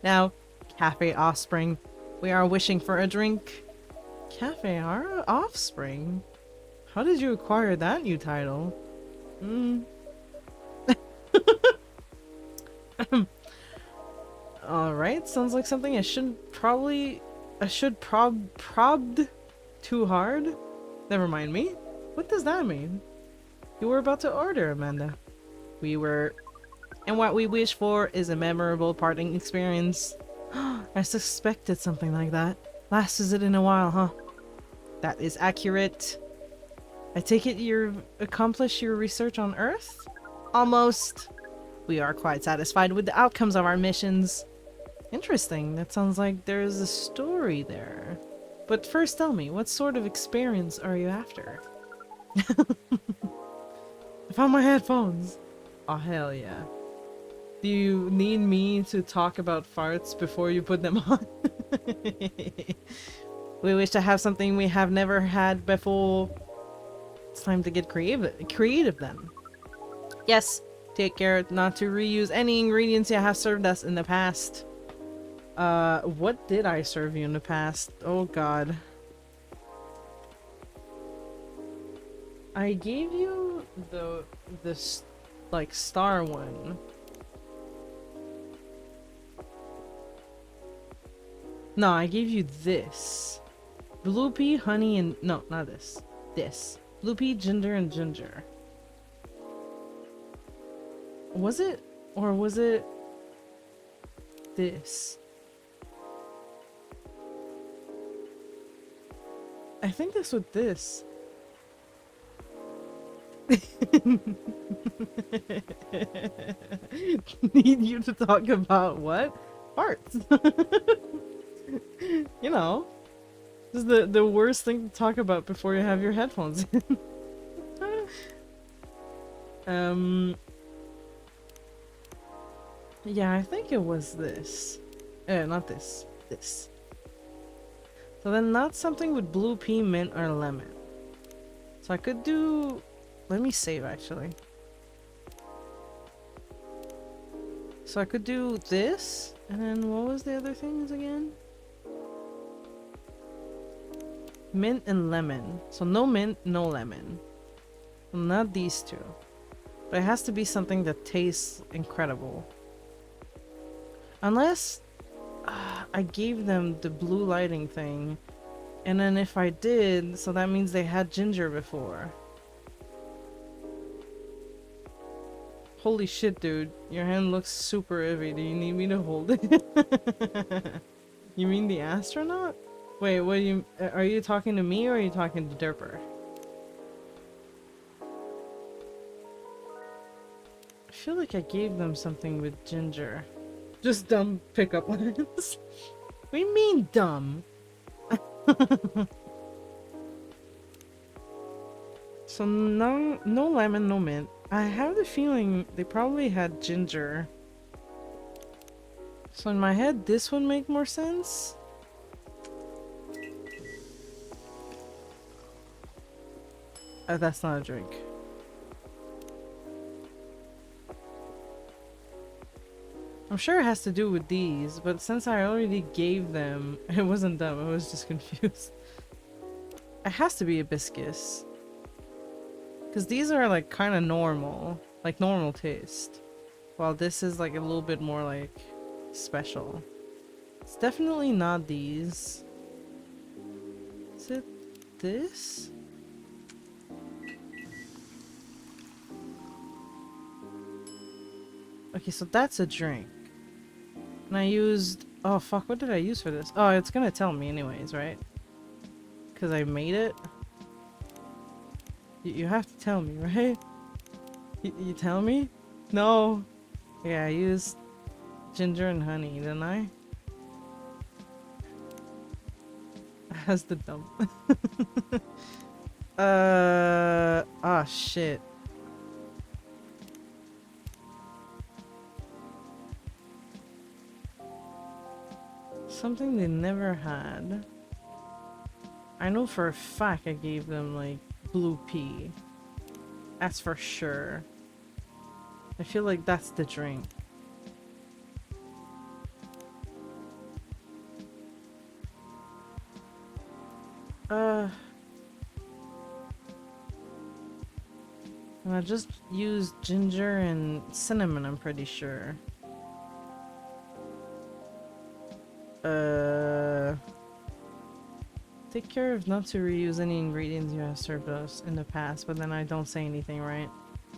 Now, Cafe Offspring, we are wishing for a drink. Cafe Offspring? How did you acquire that new title? Alright, sounds like something I shouldn't probably I should probed too hard? Never mind me. What does that mean? You were about to order, Amanda. We were. And what we wish for is a memorable parting experience. I suspected something like that. Last visit in a while, huh? That is accurate. I take it you've accomplished your research on Earth? Almost. We are quite satisfied with the outcomes of our missions. Interesting. That sounds like there's a story there. But first tell me, what sort of experience are you after? I found my headphones. Oh, hell yeah. Do you need me to talk about farts before you put them on? We wish to have something we have never had before. It's time to get creative then. Yes, take care not to reuse any ingredients you have served us in the past. What did I serve you in the past? Oh god. I gave you this like star one. No, I gave you this. Blue pea, honey, and no, not this. This. Blue pea, ginger, and ginger. Was it? Or was it this? I think that's what this. Need you to talk about what? Farts. You know, this is the worst thing to talk about before you have your headphones in. Yeah, I think it was this. Not this. This. So then not something with blue pea, mint, or lemon. So I could do... Let me save, actually. So I could do this, and then what was the other things again? Mint and lemon. So no mint, no lemon. Well, not these two. But it has to be something that tastes incredible. Unless I gave them the blue lighting thing. And then if I did, so that means they had ginger before. Holy shit, dude. Your hand looks super heavy. Do you need me to hold it? You mean the astronaut? Wait, what do you... Are you talking to me or are you talking to Derper? I feel like I gave them something with ginger. Just dumb pickup lines. What do you mean dumb? So no lemon, no mint. I have the feeling they probably had ginger. So in my head, this would make more sense. That's not a drink. I'm sure it has to do with these, but since I already gave them, it wasn't dumb, I was just confused. It has to be hibiscus. Because these are like kind of normal, like normal taste. While this is like a little bit more like special. It's definitely not these. Is it this? Okay, so that's a drink. And I used... Oh fuck, what did I use for this? Oh, it's gonna tell me anyways, right? Because I made it? You have to tell me, right? You tell me? No! Yeah, I used ginger and honey, didn't I? That's the dump. Ah, shit. Something they never had. I know for a fact I gave them like blue pea. That's for sure. I feel like that's the drink. And I just used ginger and cinnamon, I'm pretty sure. Take care of not to reuse any ingredients you have served us in the past, but then I don't say anything, right?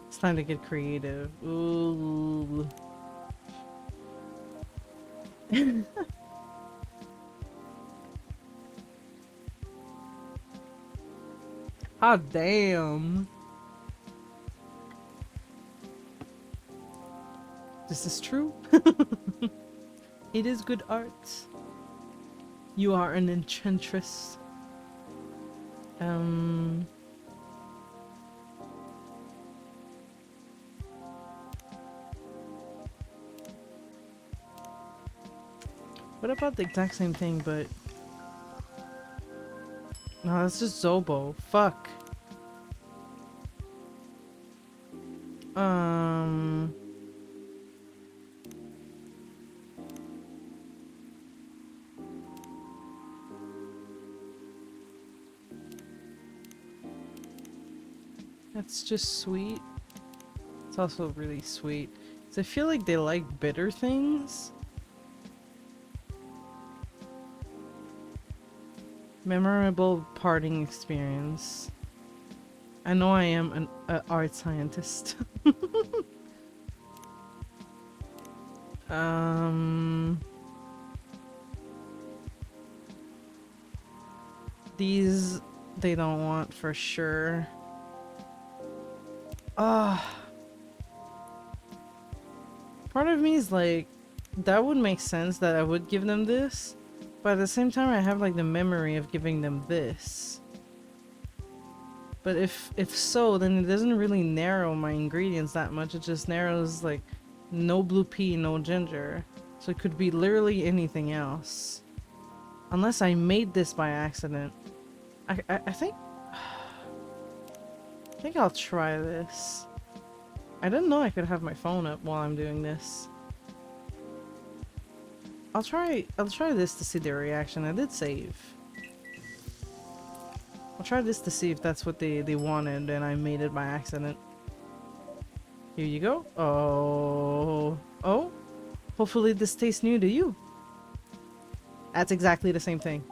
It's time to get creative. Ooh. Ah, damn. This is true. It is good art. You are an enchantress. What about the exact same thing, but... No, that's just Zobo. Fuck. That's just sweet. It's also really sweet. 'Cause I feel like they like bitter things. Memorable parting experience. I know I am an art scientist. These they don't want for sure. Part of me is like, that would make sense that I would give them this, but at the same time I have like the memory of giving them this. But if so, then it doesn't really narrow my ingredients that much. It just narrows like no blue pea, no ginger. So it could be literally anything else. Unless I made this by accident. I think I'll try this. I didn't know I could have my phone up while I'm doing this. I'll try this to see their reaction. I did save. I'll try this to see if that's what they wanted and I made it by accident. Here you go. Oh. Hopefully this tastes new to you. That's exactly the same thing.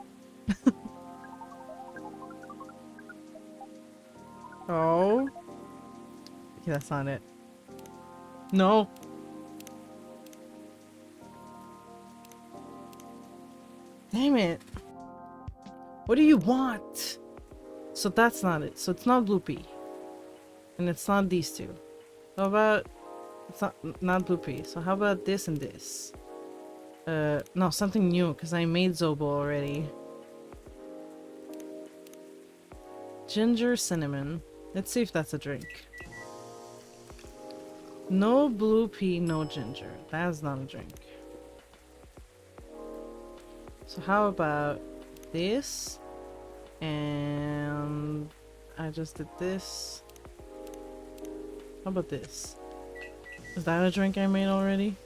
Oh. Okay, that's not it. No. Damn it. What do you want? So that's not it. So it's not blue pea. And it's not these two. How about... It's not blue pea. So how about this and this? No, something new, because I made Zobo already. Ginger cinnamon. Let's see if that's a drink. No blue pea, no ginger. That's not a drink. So how about this? And I just did this. How about this? Is that a drink I made already?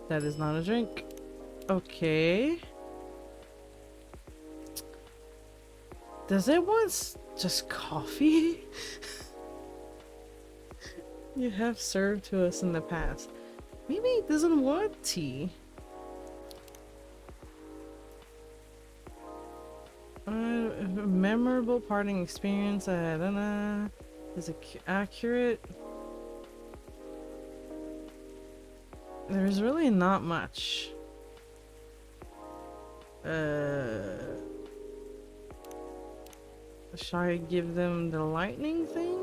That is not a drink. Okay. Does it want just coffee? You have served to us in the past. Maybe it doesn't want tea. Memorable parting experience. I don't know. Is it accurate? There's really not much. Should I give them the lightning thing?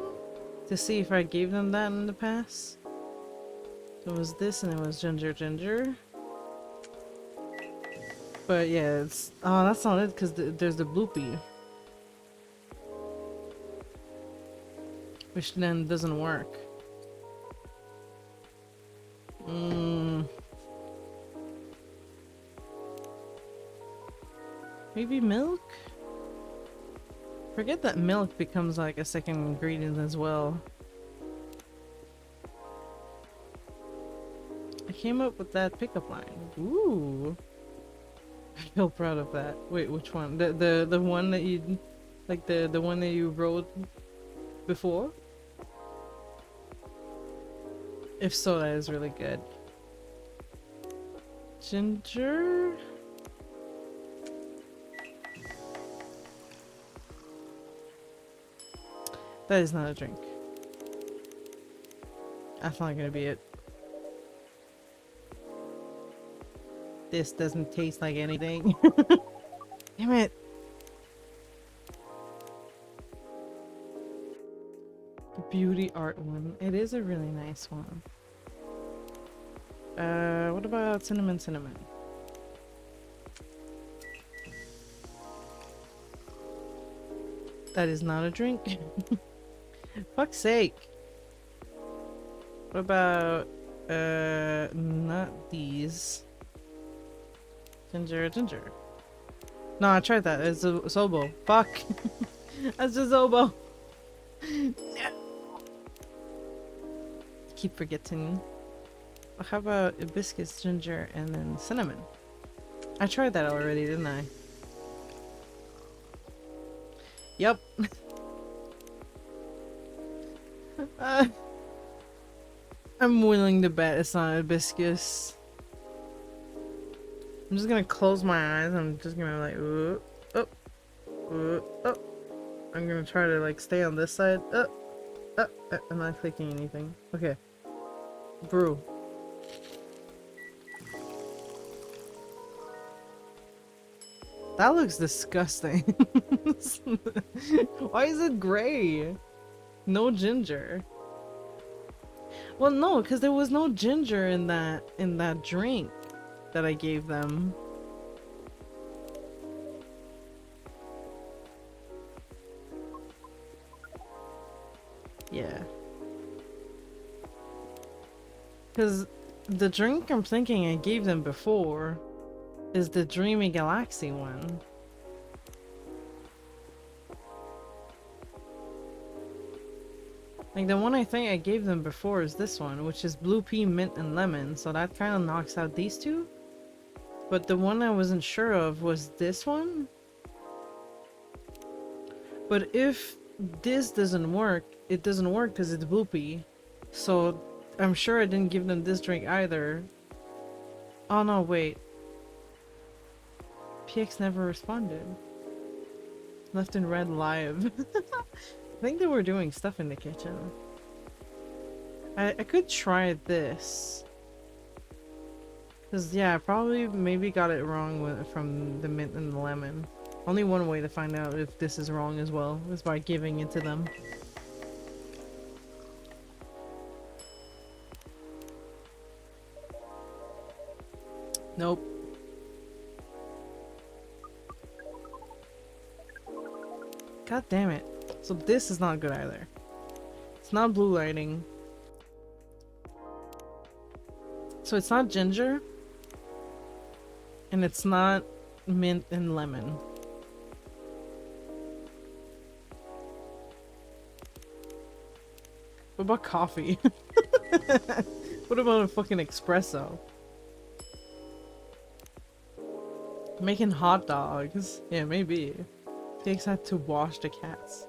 To see if I gave them that in the past? It was this and it was ginger. But yeah, it's... Oh, that's not it because there's the blue pea. Which then doesn't work. Maybe milk? Forget that milk becomes like a second ingredient as well. I came up with that pickup line. Ooh. I feel proud of that. Wait, which one? The one that you... Like the one that you wrote before? If so, that is really good. Ginger? That is not a drink. That's not gonna be it. This doesn't taste like anything. Damn it. The beauty art one. It is a really nice one. What about cinnamon? That is not a drink. Fuck's sake. What about, not these. Ginger. No, I tried that. It's a Zobo. Fuck. That's a Zobo. Keep forgetting. How about hibiscus, ginger, and then cinnamon? I tried that already, didn't I? Yep. I'm willing to bet it's not hibiscus. I'm just gonna close my eyes. I'm just gonna like, I'm gonna try to like stay on this side. I'm not clicking anything. Okay. Brew. That looks disgusting. Why is it gray? No ginger. Well, no, because there was no ginger in that drink that I gave them. Yeah. Because the drink I'm thinking I gave them before is the Dreamy Galaxy one. Like the one I think I gave them before is this one, which is blue pea, mint, and lemon, so that kind of knocks out these two. But the one I wasn't sure of was this one. But if this doesn't work, it doesn't work because it's blue pea. So I'm sure I didn't give them this drink either. Oh no, wait. PX never responded. Left in red live. I think they were doing stuff in the kitchen. I could try this. Cause yeah, I probably maybe got it wrong from the mint and the lemon. Only one way to find out if this is wrong as well is by giving it to them. Nope. God damn it. So this is not good either. It's not blue lighting. So it's not ginger. And it's not mint and lemon. What about coffee? What about a fucking espresso? Making hot dogs. Yeah, maybe. Pigs had to wash the cats.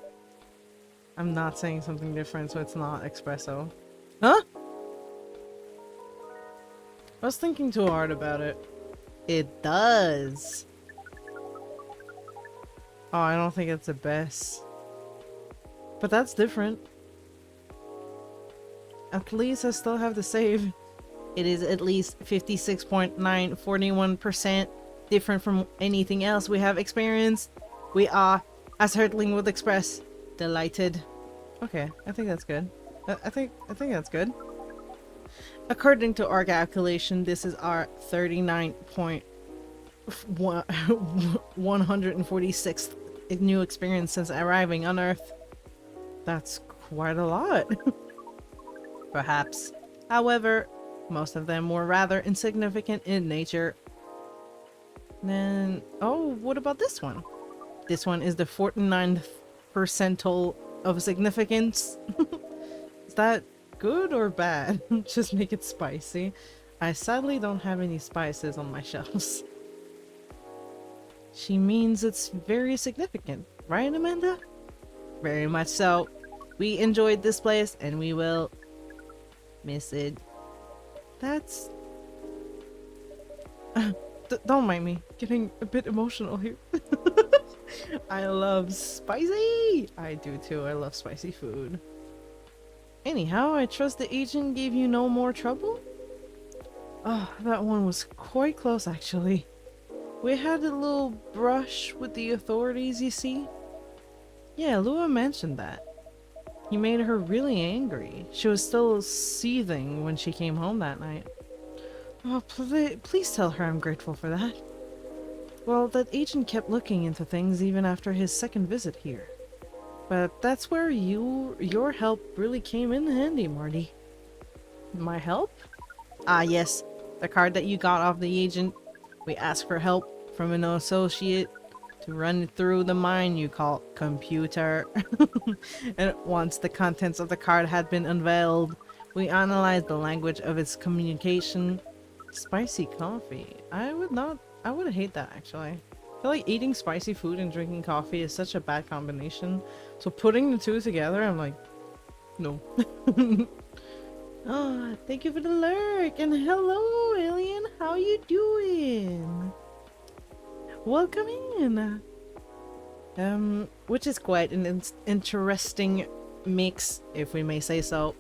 I'm not saying something different, so it's not espresso. Huh? I was thinking too hard about it. It does. Oh, I don't think it's the best. But that's different. At least I still have the save. It is at least 56.941% different from anything else we have experienced. We are, as Hurtling would express, delighted. Okay, I think that's good. I think that's good. According to our calculation, this is our 39.146th new experience since arriving on Earth. That's quite a lot. Perhaps. However, most of them were rather insignificant in nature. Then, oh, what about this one? This one is the 49th percentile of significance. Is that good or bad? Just make it spicy. I sadly don't have any spices on my shelves. She means it's very significant, right, Amanda? Very much so. We enjoyed this place and we will miss it. That's... don't mind me getting a bit emotional here. I love spicy! I do too, I love spicy food. Anyhow, I trust the agent gave you no more trouble? Oh, that one was quite close actually. We had a little brush with the authorities, you see? Yeah, Lua mentioned that. He made her really angry. She was still seething when she came home that night. Oh, please tell her I'm grateful for that. Well, that agent kept looking into things even after his second visit here. But that's where your help really came in handy, Marty. My help? Ah, yes. The card that you got off the agent. We asked for help from an associate to run through the mine you call computer. And once the contents of the card had been unveiled, we analyzed the language of its communication. Spicy coffee. I would hate that actually. I feel like eating spicy food and drinking coffee is such a bad combination. So putting the two together, I'm like, no. Ah, thank you for the lurk, and hello, alien. How you doing? Welcome in. Which is quite an interesting mix, if we may say so.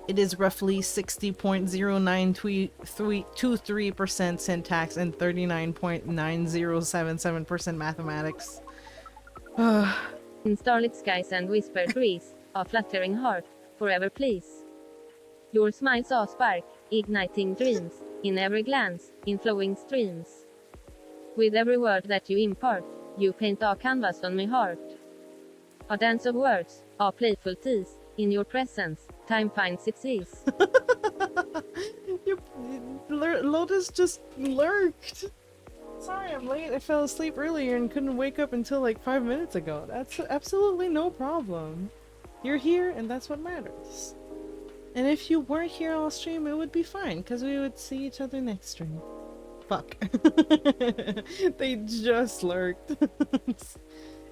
It is roughly 60.0923% syntax and 39.9077% mathematics. In starlit skies and whispered breeze, a fluttering heart, forever please. Your smiles are spark, igniting dreams, in every glance, in flowing streams. With every word that you impart, you paint a canvas on my heart. A dance of words, a playful tease, in your presence, time finds its ease. Lotus just lurked. Sorry I'm late, I fell asleep earlier and couldn't wake up until like 5 minutes ago. That's absolutely no problem. You're here and that's what matters. And if you weren't here on stream, it would be fine, because we would see each other next stream. Fuck. They just lurked.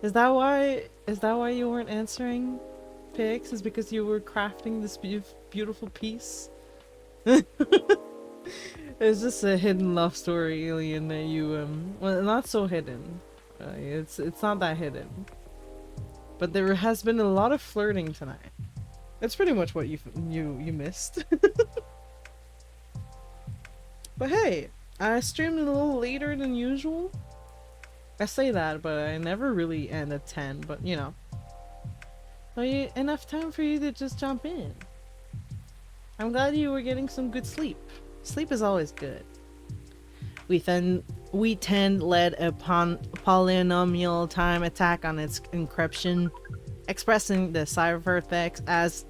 Is that why you weren't answering, Pix? Is because you were crafting this beautiful piece? It's just a hidden love story, alien, that you well, not so hidden. It's not that hidden. But there has been a lot of flirting tonight. That's pretty much what you missed. But hey, I streamed a little later than usual. I say that, but I never really end at 10, but you know. So enough time for you to just jump in. I'm glad you were getting some good sleep. Sleep is always good. We tend led a polynomial time attack on its encryption, expressing the ciphertext as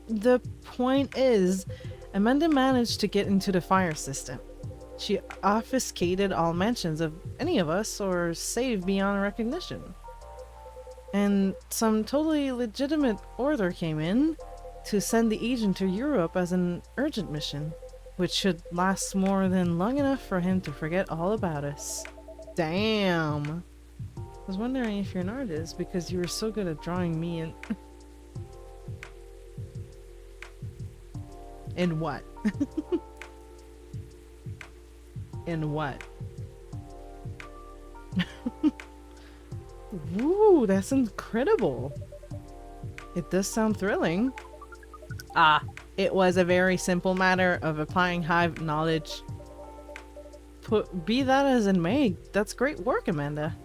the point is, Amanda managed to get into the fire system. She obfuscated all mentions of any of us or saved beyond recognition. And some totally legitimate order came in to send the agent to Europe as an urgent mission, which should last more than long enough for him to forget all about us. Damn! I was wondering if you're an artist because you were so good at drawing me in. In what? In what? Woo, that's incredible. It does sound thrilling. Ah, it was a very simple matter of applying hive knowledge. Be that as it may, that's great work, Amanda.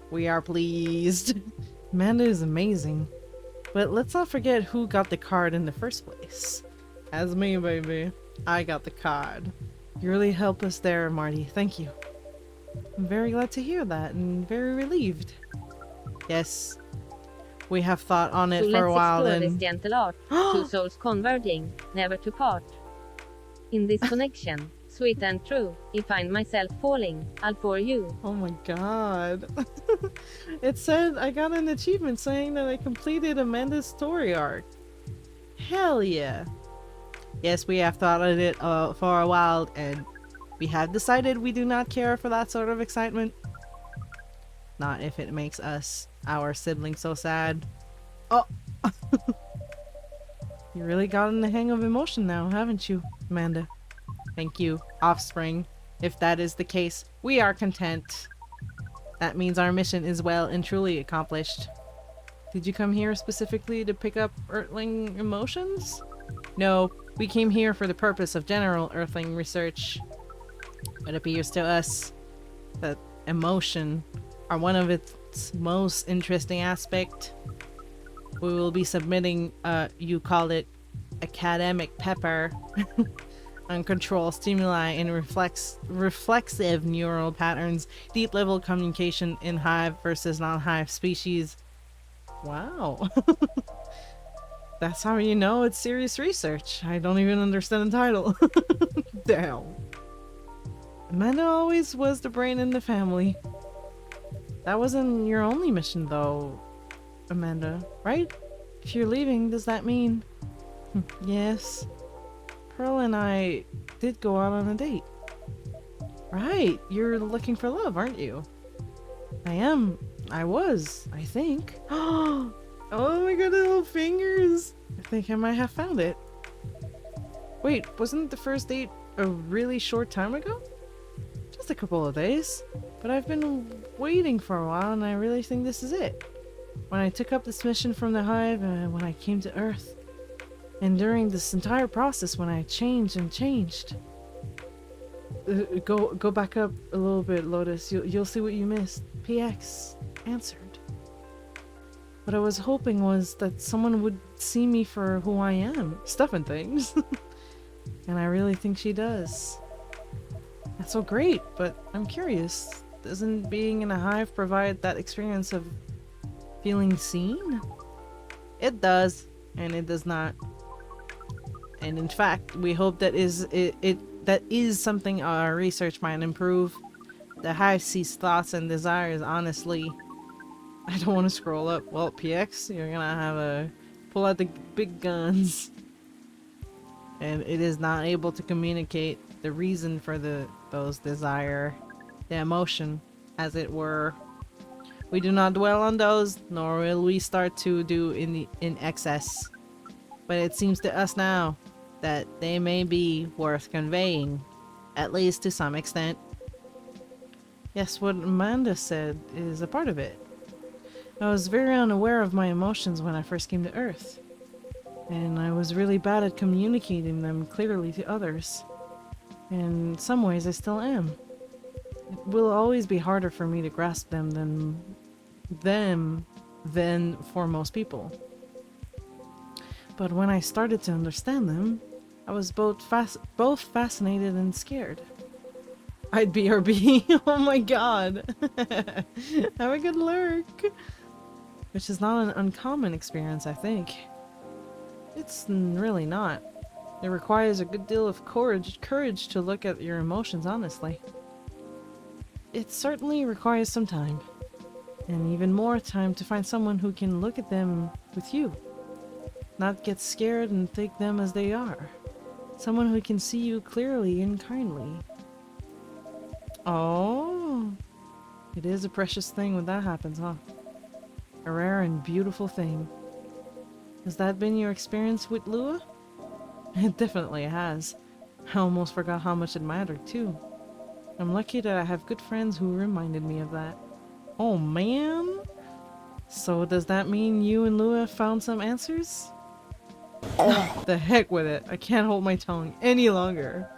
We are pleased. Amanda is amazing. But let's not forget who got the card in the first place. As me, baby. I got the card. You really helped us there, Marty. Thank you. I'm very glad to hear that and very relieved. Yes. We have thought on it for a while then. Let's explore this gentle art, two souls converging, never to part. In this connection, sweet and true, I find myself falling, all for you. Oh my god. It said I got an achievement saying that I completed Amanda's story arc. Hell yeah. Yes, we have thought of it for a while, and we have decided we do not care for that sort of excitement. Not if it makes us, our siblings, so sad. Oh! You really gotten the hang of emotion now, haven't you, Amanda? Thank you, offspring. If that is the case, we are content. That means our mission is well and truly accomplished. Did you come here specifically to pick up Earthling emotions? No, we came here for the purpose of general Earthling research. It appears to us that emotion are one of its most interesting aspects. We will be submitting, you call it, academic pepper on control stimuli and reflexive neural patterns, deep level communication in hive versus non-hive species. Wow. That's how you know it's serious research. I don't even understand the title. Damn. Amanda always was the brain in the family. That wasn't your only mission though, Amanda, right? If you're leaving, does that mean... Yes. Pearl and I did go out on a date. Right, you're looking for love, aren't you? I am. I was, I think. Oh my god, little fingers! I think I might have found it. Wait, wasn't the first date a really short time ago? Just a couple of days. But I've been waiting for a while and I really think this is it. When I took up this mission from the hive and when I came to Earth. And during this entire process when I changed and changed. Go back up a little bit, Lotus. You'll see what you missed. PX answered. What I was hoping was that someone would see me for who I am. Stuff and things. And I really think she does. That's so great, but I'm curious. Doesn't being in a hive provide that experience of feeling seen? It does, and it does not. And in fact, we hope that that is something our research might improve. The hive sees thoughts and desires honestly. I don't want to scroll up. Well, PX, you're gonna have a pull out the big guns. And it is not able to communicate the reason for those desire, the emotion, as it were. We do not dwell on those, nor will we start to do in excess. But it seems to us now that they may be worth conveying, at least to some extent. Yes, what Amanda said is a part of it. I was very unaware of my emotions when I first came to Earth, and I was really bad at communicating them clearly to others. In some ways I still am. It will always be harder for me to grasp them than for most people. But when I started to understand them, I was both fascinated and scared. I'd BRB. Oh my god. Have a good lurk. Which is not an uncommon experience, I think. It's really not. It requires a good deal of courage to look at your emotions honestly. It certainly requires some time. And even more time to find someone who can look at them with you. Not get scared and take them as they are. Someone who can see you clearly and kindly. Oh, it is a precious thing when that happens, huh? A rare and beautiful thing. Has that been your experience with Lua? It definitely has. I almost forgot how much it mattered too. I'm lucky that I have good friends who reminded me of that. Oh man! So does that mean you and Lua found some answers? The heck with it. I can't hold my tongue any longer.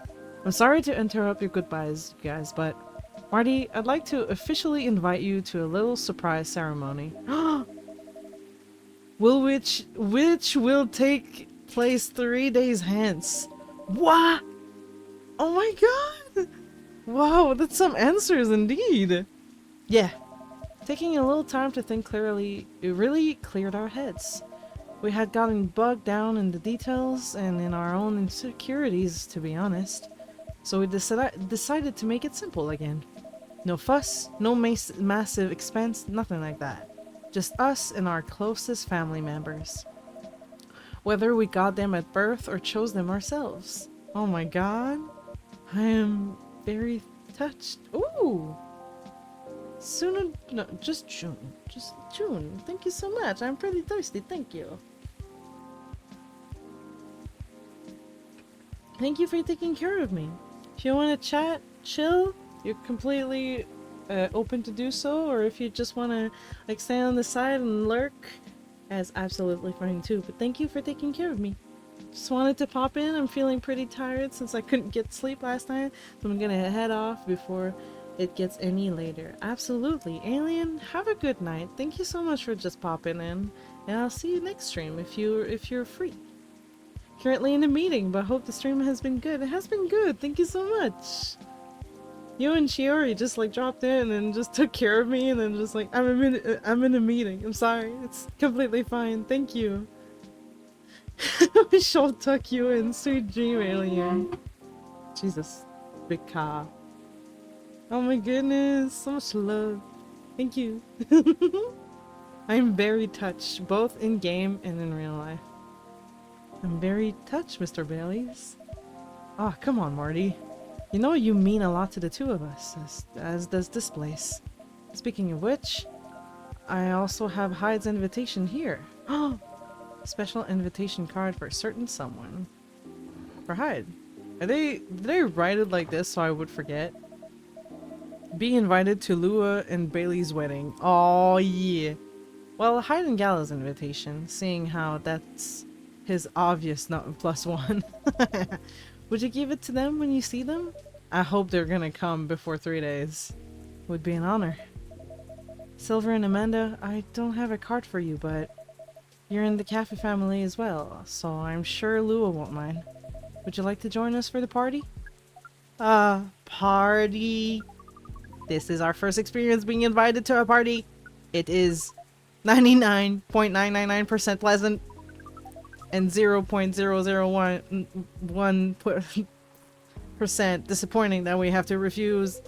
I'm sorry to interrupt your goodbyes, you guys, but Marty, I'd like to officially invite you to a little surprise ceremony. which will take place 3 days hence. What? Oh my god! Wow, that's some answers indeed. Yeah. Taking a little time to think clearly, it really cleared our heads. We had gotten bogged down in the details and in our own insecurities, to be honest. So we decided to make it simple again. No fuss, no massive expense, nothing like that. Just us and our closest family members. Whether we got them at birth or chose them ourselves. Oh my god. I am very touched. Ooh! Sooner, no, just June. Just June. Thank you so much. I'm pretty thirsty. Thank you. Thank you for taking care of me. If you want to chat, chill, you're completely open to do so, or if you just want to like stand on the side and lurk, that's absolutely fine too. But thank you for taking care of me. Just wanted to pop in. I'm feeling pretty tired since I couldn't get sleep last night, so I'm gonna head off before it gets any later. Absolutely. Alien, have a good night. Thank you so much for just popping in, and I'll see you next stream if you're free. Currently in a meeting, but hope the stream has been good. It has been good. Thank you so much. You and Shiori just like dropped in and just took care of me, and then just like I'm in a meeting. I'm sorry. It's completely fine. Thank you. We shall tuck you in. Sweet dream, alien. Jesus, big car. Oh my goodness, so much love. Thank you. I'm very touched, both in game and in real life. I'm very touched, Mr. Baileys. Oh, come on, Marty. You know you mean a lot to the two of us, as does this place. Speaking of which, I also have Hyde's invitation here. Special invitation card for a certain someone. For Hyde. Did they write it like this so I would forget? Be invited to Lua and Bailey's wedding. Oh yeah. Well, Hyde and Gala's invitation, seeing how that's his obvious not +1. Would you give it to them when you see them? I hope they're gonna come before 3 days. Would be an honor. Silver and Amanda, I don't have a card for you, but you're in the cafe family as well, so I'm sure Lua won't mind. Would you like to join us for the party? Party. This is our first experience being invited to a party. It is 99.999% pleasant and 0.0011% disappointing that we have to refuse.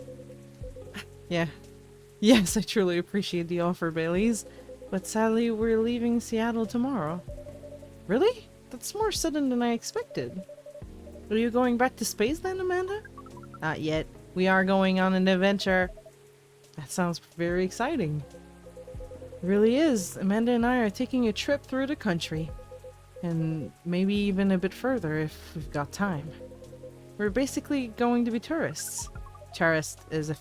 Yeah. Yes, I truly appreciate the offer, Baileys. But sadly, we're leaving Seattle tomorrow. Really? That's more sudden than I expected. Are you going back to space then, Amanda? Not yet. We are going on an adventure. That sounds very exciting. It really is. Amanda and I are taking a trip through the country. And maybe even a bit further if we've got time. We're basically going to be tourists. Tourist is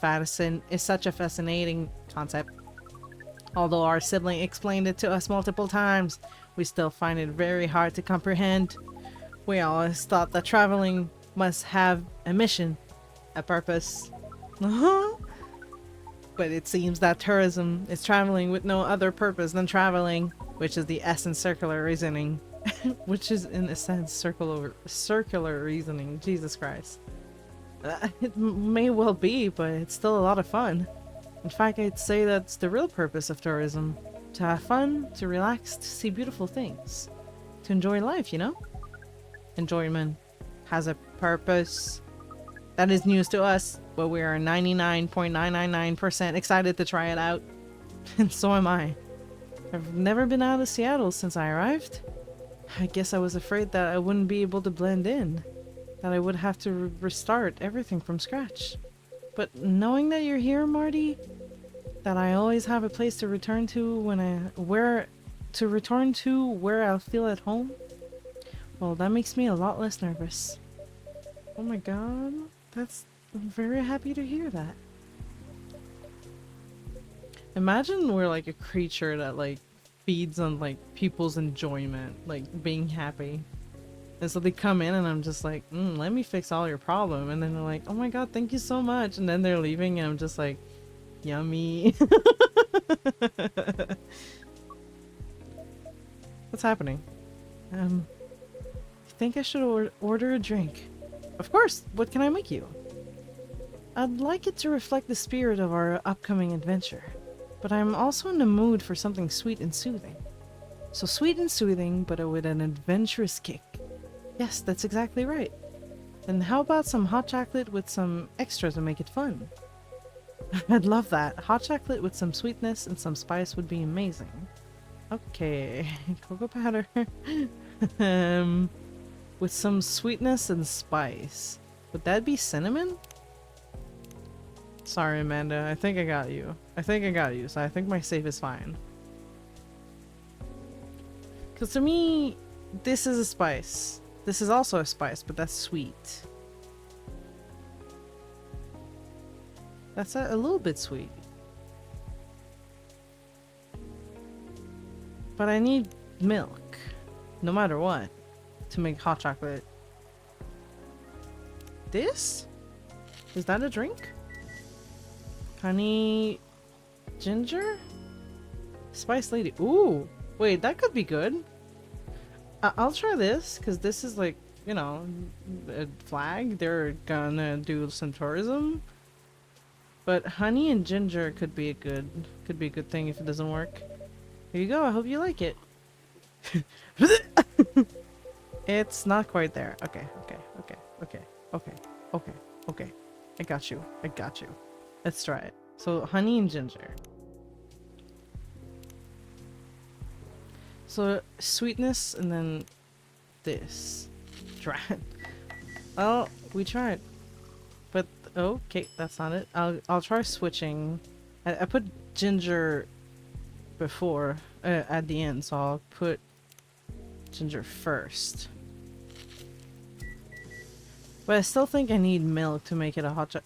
such a fascinating concept. Although our sibling explained it to us multiple times, we still find it very hard to comprehend. We always thought that traveling must have a mission, a purpose. But it seems that tourism is traveling with no other purpose than traveling, which is the essence circular reasoning. Which is in a sense circular reasoning. Jesus Christ. It may well be, but it's still a lot of fun. In fact, I'd say that's the real purpose of tourism. To have fun, to relax, to see beautiful things. To enjoy life, you know? Enjoyment has a purpose. That is news to us, but we are 99.999% excited to try it out. And so am I. I've never been out of Seattle since I arrived. I guess I was afraid that I wouldn't be able to blend in. That I would have to restart everything from scratch. But knowing that you're here, Marty, that I always have a place to return to where I'll feel at home, well, that makes me a lot less nervous. Oh my god, I'm very happy to hear that. Imagine we're like a creature that like feeds on like people's enjoyment, like being happy. And so they come in and I'm just like, let me fix all your problem. And then they're like, oh my god, thank you so much. And then they're leaving and I'm just like, yummy. What's happening? I think I should order a drink. Of course, what can I make you? I'd like it to reflect the spirit of our upcoming adventure. But I'm also in the mood for something sweet and soothing. So sweet and soothing, but with an adventurous kick. Yes, that's exactly right. Then how about some hot chocolate with some extra to make it fun? I'd love that. Hot chocolate with some sweetness and some spice would be amazing. Okay, cocoa powder. With some sweetness and spice. Would that be cinnamon? Sorry, Amanda. I think I got you. So I think my safe is fine. Because to me, this is a spice. This is also a spice, but that's sweet. That's a little bit sweet. But I need milk, no matter what, to make hot chocolate. This? Is that a drink? Honey... ginger? Spice lady. Ooh! Wait, that could be good. I'll try this, because this is like, you know, a flag. They're gonna do some tourism. But honey and ginger could be a good thing if it doesn't work. Here you go, I hope you like it. It's not quite there. Okay. I got you. Let's try it. So, honey and ginger. So, sweetness and then this. Try it. Well, we tried. But, okay, that's not it. I'll try switching. I put ginger before, at the end, so I'll put ginger first. But I still think I need milk to make it a hot chocolate.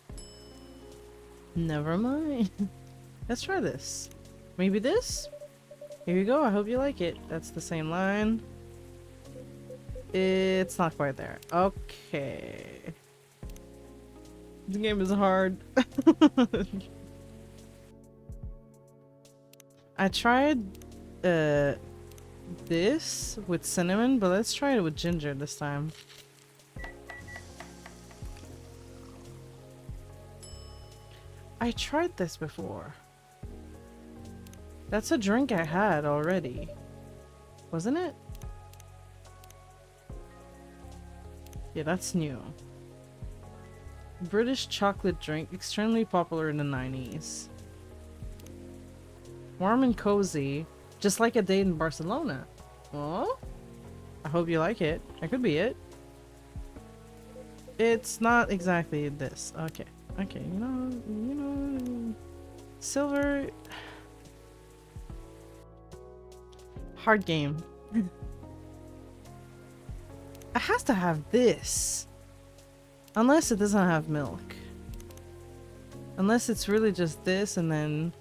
Never mind. Let's try this. Maybe this? Here you go, I hope you like it. That's the same line. It's not quite there. Okay. The game is hard. I tried this with cinnamon, but let's try it with ginger this time. I tried this before. That's a drink I had already. Wasn't it? Yeah, that's new. British chocolate drink, extremely popular in the 90s. Warm and cozy, just like a date in Barcelona. Oh? I hope you like it. That could be it. It's not exactly this. Okay. Okay, you know, silver. Hard game. It has to have this. Unless it doesn't have milk. Unless it's really just this and then...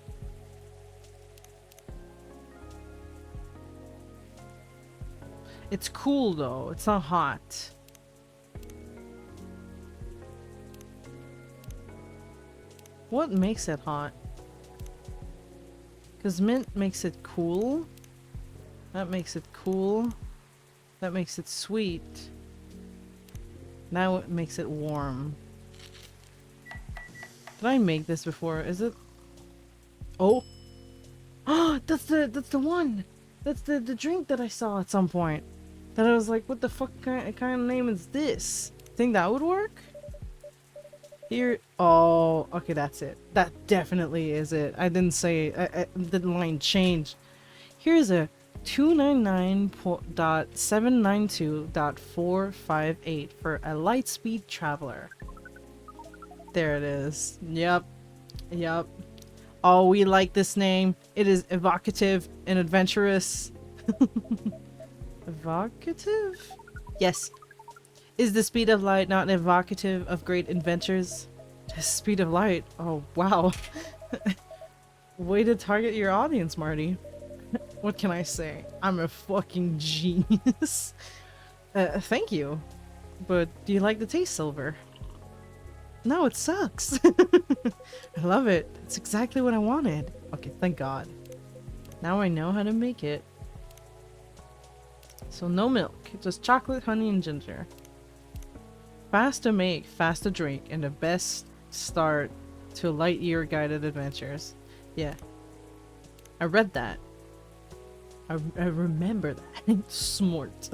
It's cool though, it's not hot. What makes it hot? Because mint makes it cool. That makes it cool. That makes it sweet. Now it makes it warm. Did I make this before? Is it? Oh! Oh, that's the one! That's the drink that I saw at some point. That I was like, what the fuck kind of name is this? Think that would work? Here, oh, okay, that's it. That definitely is it. I didn't say, the line changed. Here's a 299.792.458 for a Lightspeed Traveler. There it is. Yep. Oh, we like this name. It is evocative and adventurous. Evocative? Yes. Is the speed of light not evocative of great adventures? The speed of light? Oh, wow. Way to target your audience, Marty. What can I say? I'm a fucking genius. Thank you. But do you like the taste, Silver? No, it sucks. I love it. It's exactly what I wanted. Okay, thank God. Now I know how to make it. So no milk, just chocolate, honey, and ginger. Fast to make, fast to drink, and the best start to light year guided adventures. Yeah. I read that. I remember that. Smart.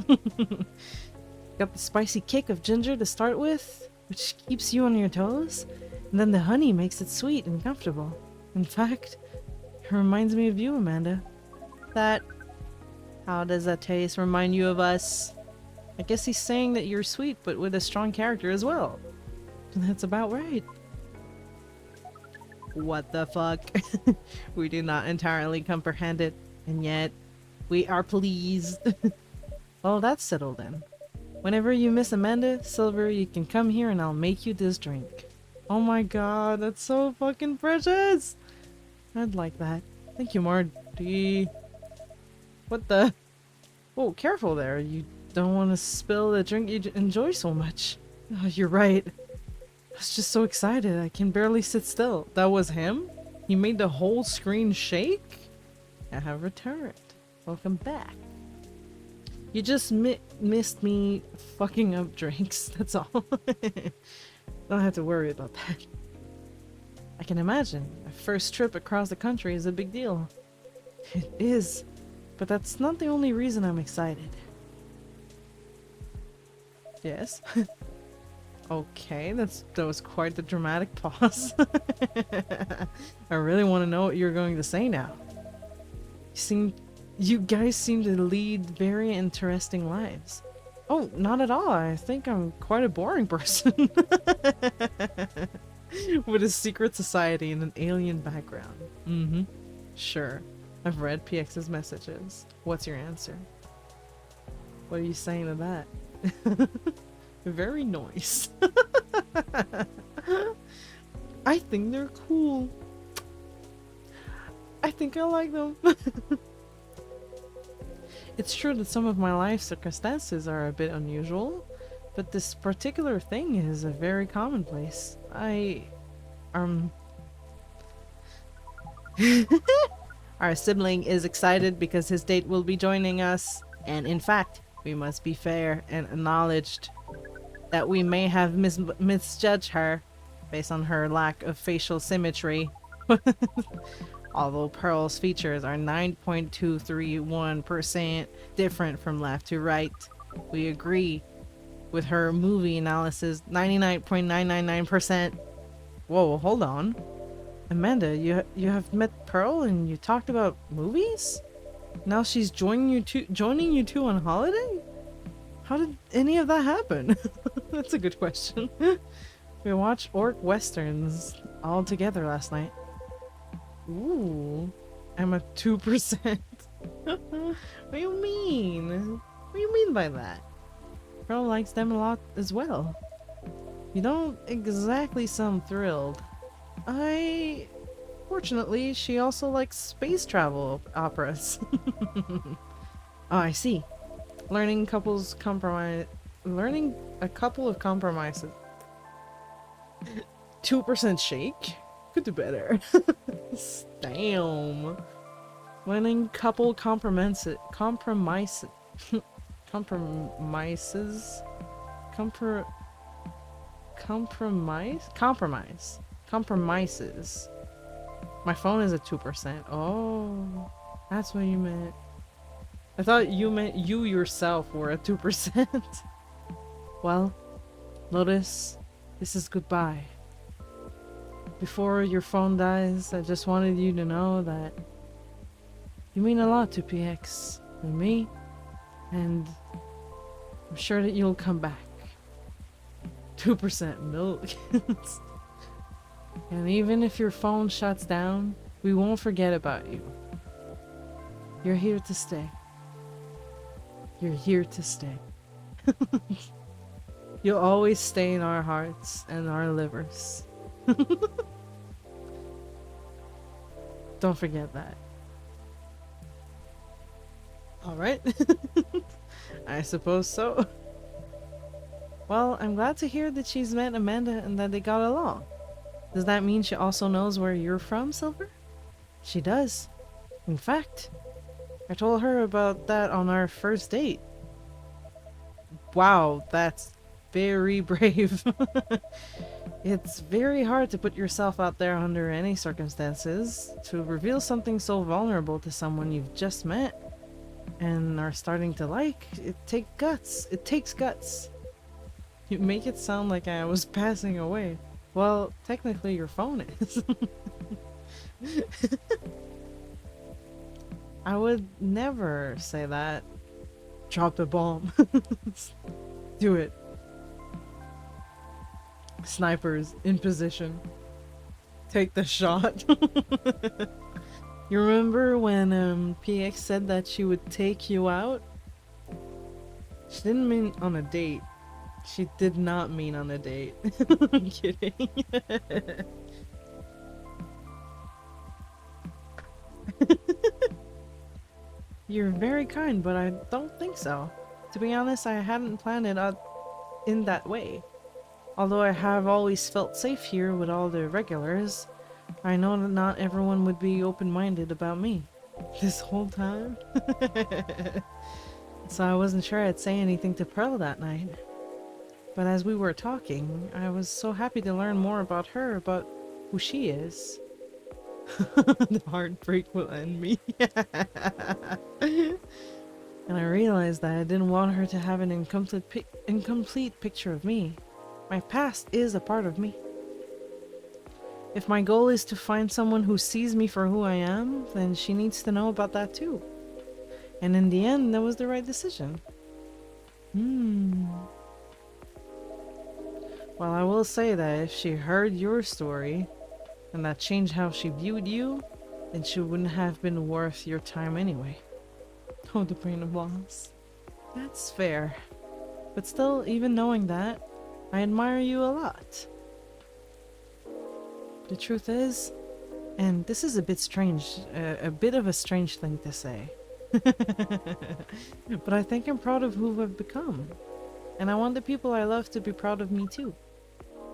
Got the spicy kick of ginger to start with, which keeps you on your toes, and then the honey makes it sweet and comfortable. In fact, it reminds me of you, Amanda. How does that taste remind you of us? I guess he's saying that you're sweet, but with a strong character as well. That's about right. What the fuck? We do not entirely comprehend it, and yet we are pleased. Well, that's settled then. Whenever you miss Amanda, Silver, you can come here and I'll make you this drink. Oh my god, that's so fucking precious! I'd like that. Thank you, Marty. What the? Oh, careful there. You don't want to spill the drink you enjoy so much. Oh, you're right. I was just so excited. I can barely sit still. That was him? He made the whole screen shake? I have returned. Welcome back. You just missed me fucking up drinks. That's all. Don't have to worry about that. I can imagine. A first trip across the country is a big deal. It is. But that's not the only reason I'm excited. Yes? Okay, that was quite the dramatic pause. I really want to know what you're going to say now. You guys seem to lead very interesting lives. Oh, not at all. I think I'm quite a boring person. With a secret society and an alien background. Mm-hmm. Sure. I've read PX's messages. What's your answer? What are you saying to that? Very nice. I think they're cool. I think I like them. It's true that some of my life circumstances are a bit unusual, but this particular thing is a very commonplace. Our sibling is excited because his date will be joining us, and in fact, we must be fair and acknowledged that we may have misjudged her based on her lack of facial symmetry. Although Pearl's features are 9.231% different from left to right, we agree with her movie analysis 99.999%. Whoa, hold on. Amanda, you have met Pearl and you talked about movies? Now she's joining you two on holiday? How did any of that happen? That's a good question. We watched orc westerns all together last night. Ooh, I'm a 2%. What do you mean? What do you mean by that? Pearl likes them a lot as well. You don't exactly sound thrilled. Fortunately, she also likes space travel operas. Oh, I see. Learning a couple of compromises. 2% shake? Could do better. Damn. Learning couple compromises. Compromises. Compromises. My phone is at 2%. Oh, that's what you meant. I thought you meant you yourself were at 2%. Well, Lotus, this is goodbye. Before your phone dies, I just wanted you to know that you mean a lot to PX and me, and I'm sure that you'll come back. 2% milk. And even if your phone shuts down, we won't forget about you. You're here to stay. You're here to stay. You'll always stay in our hearts and our livers. Don't forget that. Alright. I suppose so. Well, I'm glad to hear that she's met Amanda and that they got along. Does that mean she also knows where you're from, Silver? She does. In fact, I told her about that on our first date. Wow, that's very brave. It's very hard to put yourself out there under any circumstances. To reveal something so vulnerable to someone you've just met and are starting to like, it takes guts. It takes guts. You make it sound like I was passing away. Well, technically your phone is. I would never say that. Drop the bomb. Do it. Snipers in position. Take the shot. You remember when PX said that she would take you out? She didn't mean on a date. She did not mean on a date. I'm kidding. You're very kind, but I don't think so. To be honest, I hadn't planned it in that way. Although I have always felt safe here with all the regulars, I know that not everyone would be open-minded about me. This whole time? So I wasn't sure I'd say anything to Pearl that night. But as we were talking, I was so happy to learn more about her, about who she is. The heartbreak will end me. And I realized that I didn't want her to have an incomplete picture of me. My past is a part of me. If my goal is to find someone who sees me for who I am, then she needs to know about that too. And in the end, that was the right decision. Well, I will say that if she heard your story, and that changed how she viewed you, then she wouldn't have been worth your time anyway. Oh, the pain of loss. That's fair. But still, even knowing that, I admire you a lot. The truth is, and this is a bit strange, a bit of a strange thing to say, but I think I'm proud of who I've become. And I want the people I love to be proud of me too.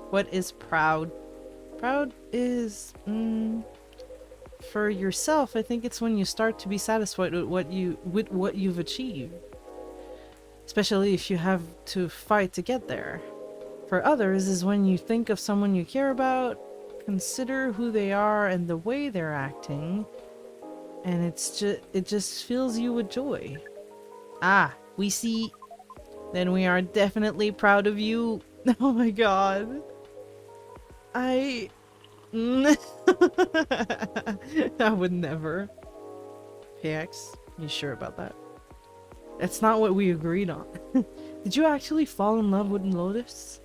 What is proud? Proud is, for yourself, I think it's when you start to be satisfied with what you've achieved. Especially if you have to fight to get there. For others is when you think of someone you care about, consider who they are and the way they're acting, and it just fills you with joy. Ah, we see. Then we are definitely proud of you. Oh my god. I would never. PX, you sure about that? That's not what we agreed on. Did you actually fall in love with Lotus?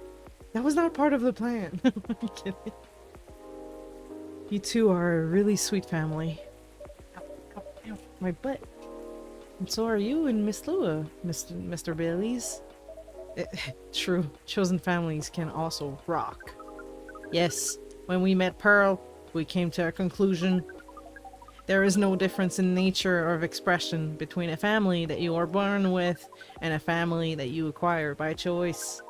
That was not part of the plan. I'm kidding. You two are a really sweet family. Ow, ow, ow, my butt. And so are you and Miss Lua, Mr. Bailey's. True, chosen families can also rock. Yes, when we met Pearl, we came to a conclusion. There is no difference in nature or of expression between a family that you are born with and a family that you acquire by choice.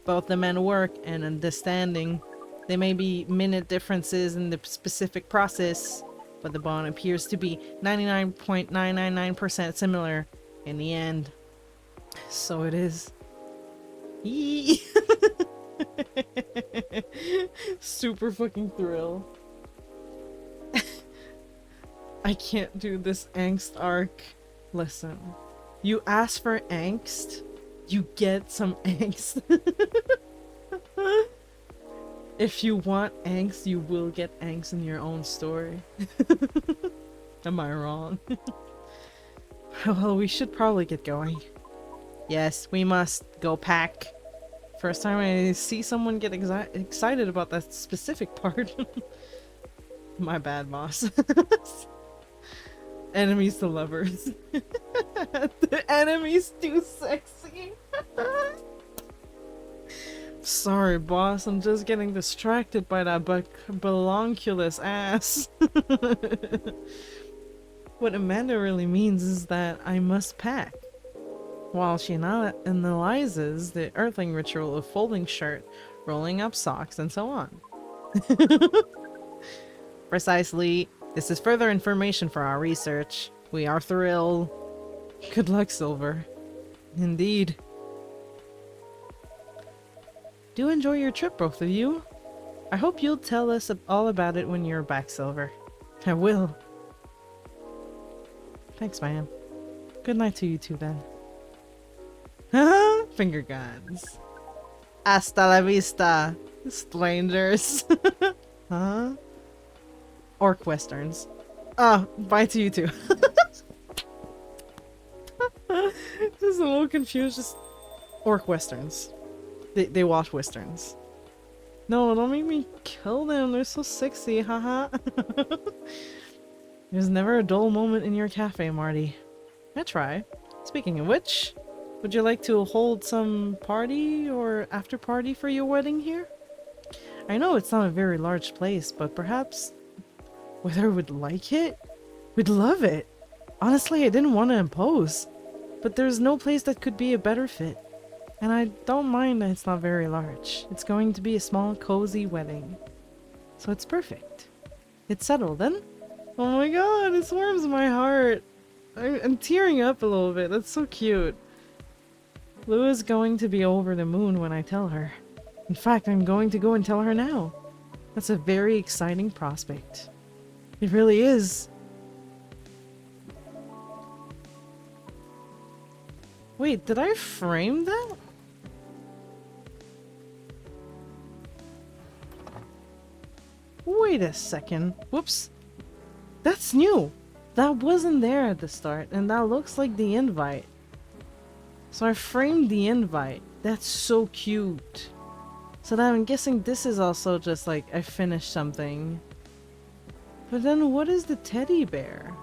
Both the men work and understanding. There may be minute differences in the specific process, but the bond appears to be 99.999% similar in the end. So it is. Yee. Super fucking thrill. I can't do this angst arc. Listen, you ask for angst, you get some angst. If you want angst, you will get angst in your own story. Am I wrong? Well, we should probably get going. Yes, we must go pack. First time I see someone get excited about that specific part. My bad, boss. Enemies to lovers. The enemy's too sexy. Sorry, boss. I'm just getting distracted by that balonculous ass. What Amanda really means is that I must pack. While she analyzes the earthling ritual of folding shirt, rolling up socks, and so on. Precisely. This is further information for our research. We are thrilled. Good luck, Silver. Indeed. Do enjoy your trip, both of you. I hope you'll tell us all about it when you're back, Silver. I will. Thanks, man. Good night to you two, then. Finger guns. Hasta la vista, strangers. Huh? Orc westerns. Oh, bye to you too. Just a little confused. Just orc westerns. They watch westerns. No, don't make me kill them. They're so sexy, haha. There's never a dull moment in your cafe, Marty. I try. Speaking of which, Would you like to hold some party or after party for your wedding here? I know it's not a very large place, but perhaps whether would like it? We'd love it. Honestly, I didn't want to impose, but there's no place that could be a better fit. And I don't mind that it's not very large. It's going to be a small, cozy wedding. So it's perfect. It's settled then? Oh my god, it warms my heart. I'm tearing up a little bit. That's so cute. Lou is going to be over the moon when I tell her. In fact, I'm going to go and tell her now. That's a very exciting prospect. It really is. Wait, did I frame that? Wait a second. Whoops. That's new. That wasn't there at the start, and that looks like the invite. So I framed the invite. That's so cute. So then I'm guessing this is also just like I finished something. But then what is the teddy bear?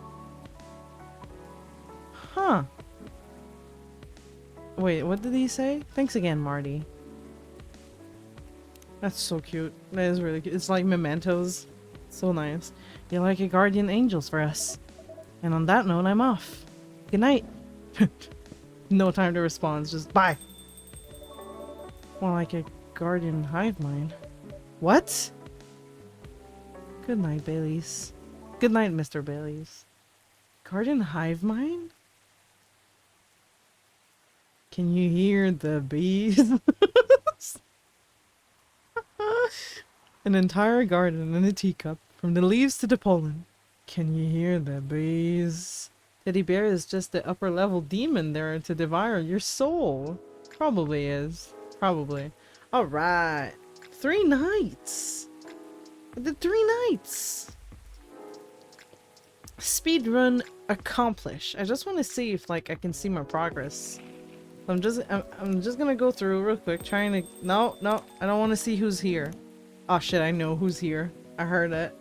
Huh. Wait, what did he say? Thanks again, Marty. That's so cute. That is really cute. It's like mementos. So nice. You're like a guardian angels for us. And on that note, I'm off. Good night. No time to respond. Just bye. More like a guardian hive mind. What? Good night, Baileys. Good night, Mr. Baileys. Guardian hive mind? Can you hear the bees? An entire garden in a teacup, from the leaves to the pollen. Can you hear the bees? Teddy bear is just the upper level demon there to devour your soul. Probably is. Probably. Alright. 3 nights! The 3 nights! Speedrun accomplished. I just want to see if like I can see my progress. I'm just gonna go through real quick, trying to... No, I don't want to see who's here. Oh shit, I know who's here. I heard it.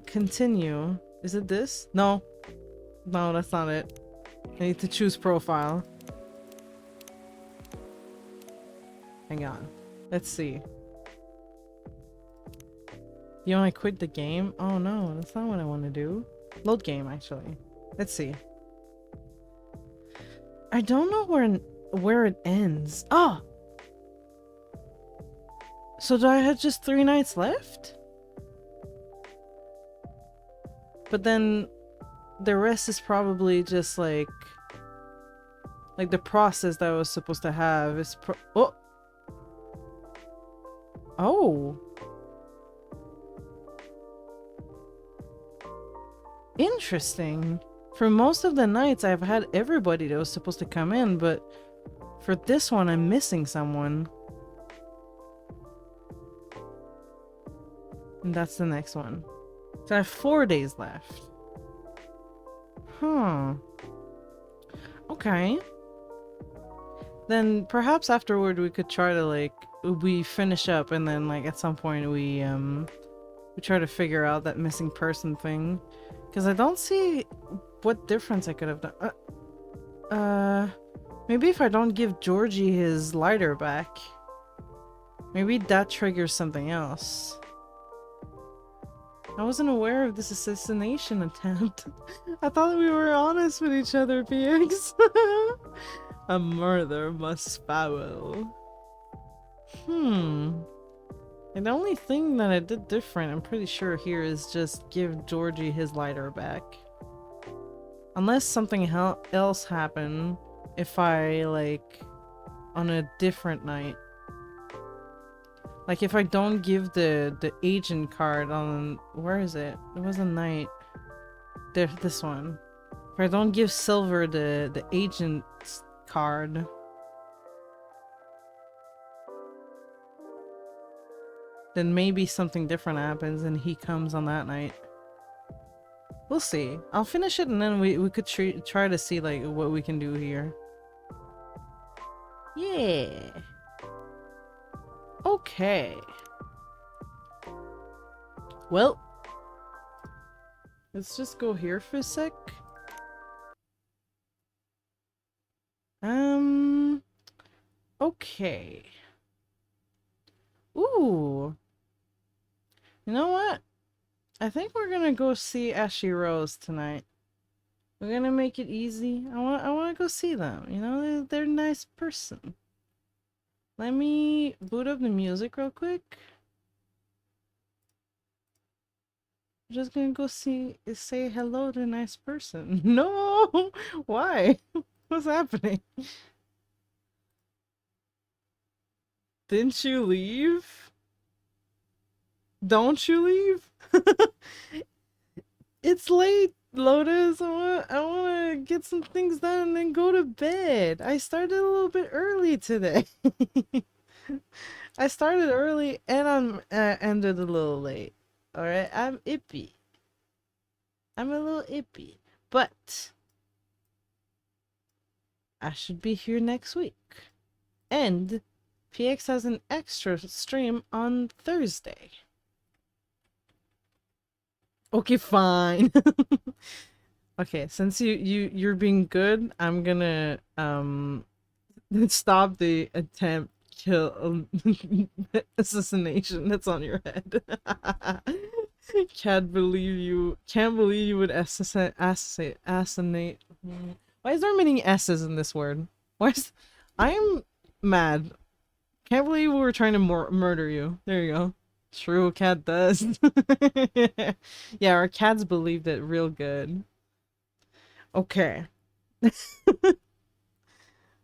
Continue. Is it this? No. No, that's not it. I need to choose profile. Hang on. Let's see. You want to quit the game? Oh no, that's not what I want to do. Load game, actually. Let's see. I don't know where it ends. Oh! So do I have just 3 nights left? But then the rest is probably just like the process that I was supposed to have is oh! Oh! Interesting. For most of the nights I've had everybody that was supposed to come in, but for this one I'm missing someone. And that's the next one. So I have 4 days left. Huh. Okay. Then perhaps afterward we could try to like we finish up and then like at some point we try to figure out that missing person thing. Because I don't see what difference I could have done. Maybe if I don't give Georgie his lighter back. Maybe that triggers something else. I wasn't aware of this assassination attempt. I thought we were honest with each other, PX. A murder must foul. And the only thing that I did different, I'm pretty sure here, is just give Georgie his lighter back. Unless something else happened, if I, like, on a different night. Like, if I don't give the agent card on... Where is it? It was a night. There, this one. If I don't give Silver the agent card... then maybe something different happens and he comes on that night. We'll see. I'll finish it and then we could try to see like what we can do here. Yeah. Okay. Well. Let's just go here for a sec. Okay. Ooh. You know what? I think we're gonna go see Ashy Rose tonight. We're gonna make it easy. I wanna go see them. You know, they're a nice person. Let me boot up the music real quick. I'm just gonna go say hello to a nice person. No! Why? What's happening? Didn't you leave? Don't you leave? It's late, Lotus. I wanna get some things done and then go to bed. I started a little bit early today. I started early and I'm ended a little late. All right, I'm ippy. I'm a little ippy, but I should be here next week. And PX has an extra stream on Thursday. Okay, fine. Okay, since you're being good, I'm gonna stop the attempt kill assassination that's on your head. Can't believe you would assassinate. Why is there many S's in this word? I'm mad. Can't believe we were trying to murder you. There you go. True, cat does. Yeah, our cats believed it real good. Okay.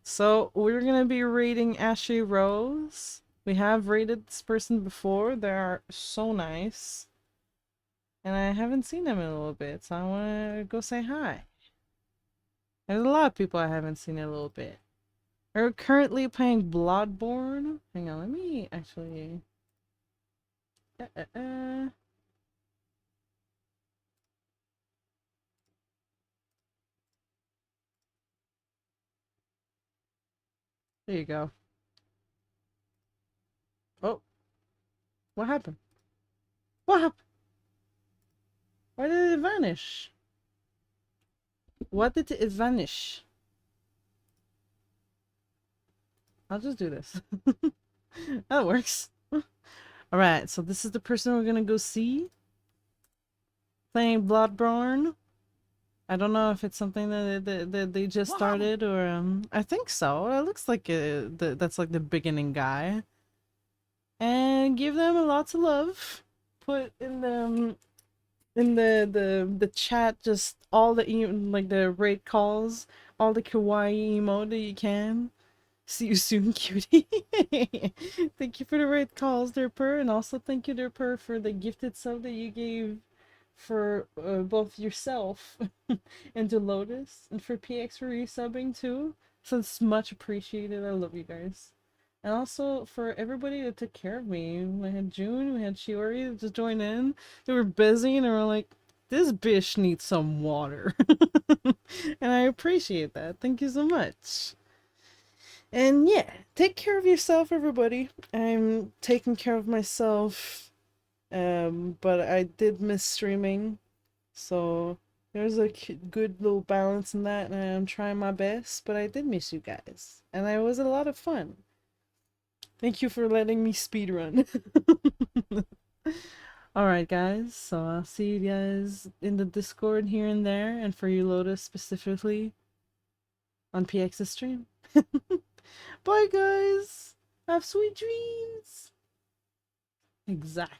So we're gonna be rating Ashy Rose. We have rated this person before. They are so nice. And I haven't seen them in a little bit, so I wanna go say hi. There's a lot of people I haven't seen in a little bit. We're currently playing Bloodborne. Hang on, let me actually... There you go. Oh, what happened? What happened? Why did it vanish? What did it vanish? I'll just do this. That works. Alright, so this is the person we're gonna go see. Playing Bloodborne. I don't know if it's something that they just started or I think so. It looks like that's like the beginning guy. And give them a lots of love. Put in the chat just all the like the raid calls, all the kawaii emote that you can. See you soon, cutie. Thank you for the raid calls, Derper, and also thank you, Derper, for the gifted sub that you gave for both yourself and to Lotus, and for PX for resubbing too. So it's much appreciated. I love you guys. And also for everybody that took care of me. We had June, we had Shiori to join in. They were busy and they were like, this bitch needs some water. And I appreciate that. Thank you so much. And yeah, take care of yourself, everybody. I'm taking care of myself. But I did miss streaming. So there's a good little balance in that, and I'm trying my best, but I did miss you guys. And it was a lot of fun. Thank you for letting me speedrun. Alright guys, so I'll see you guys in the Discord here and there, and for you Lotus specifically, on PX's stream. Bye guys! Have sweet dreams! Exactly.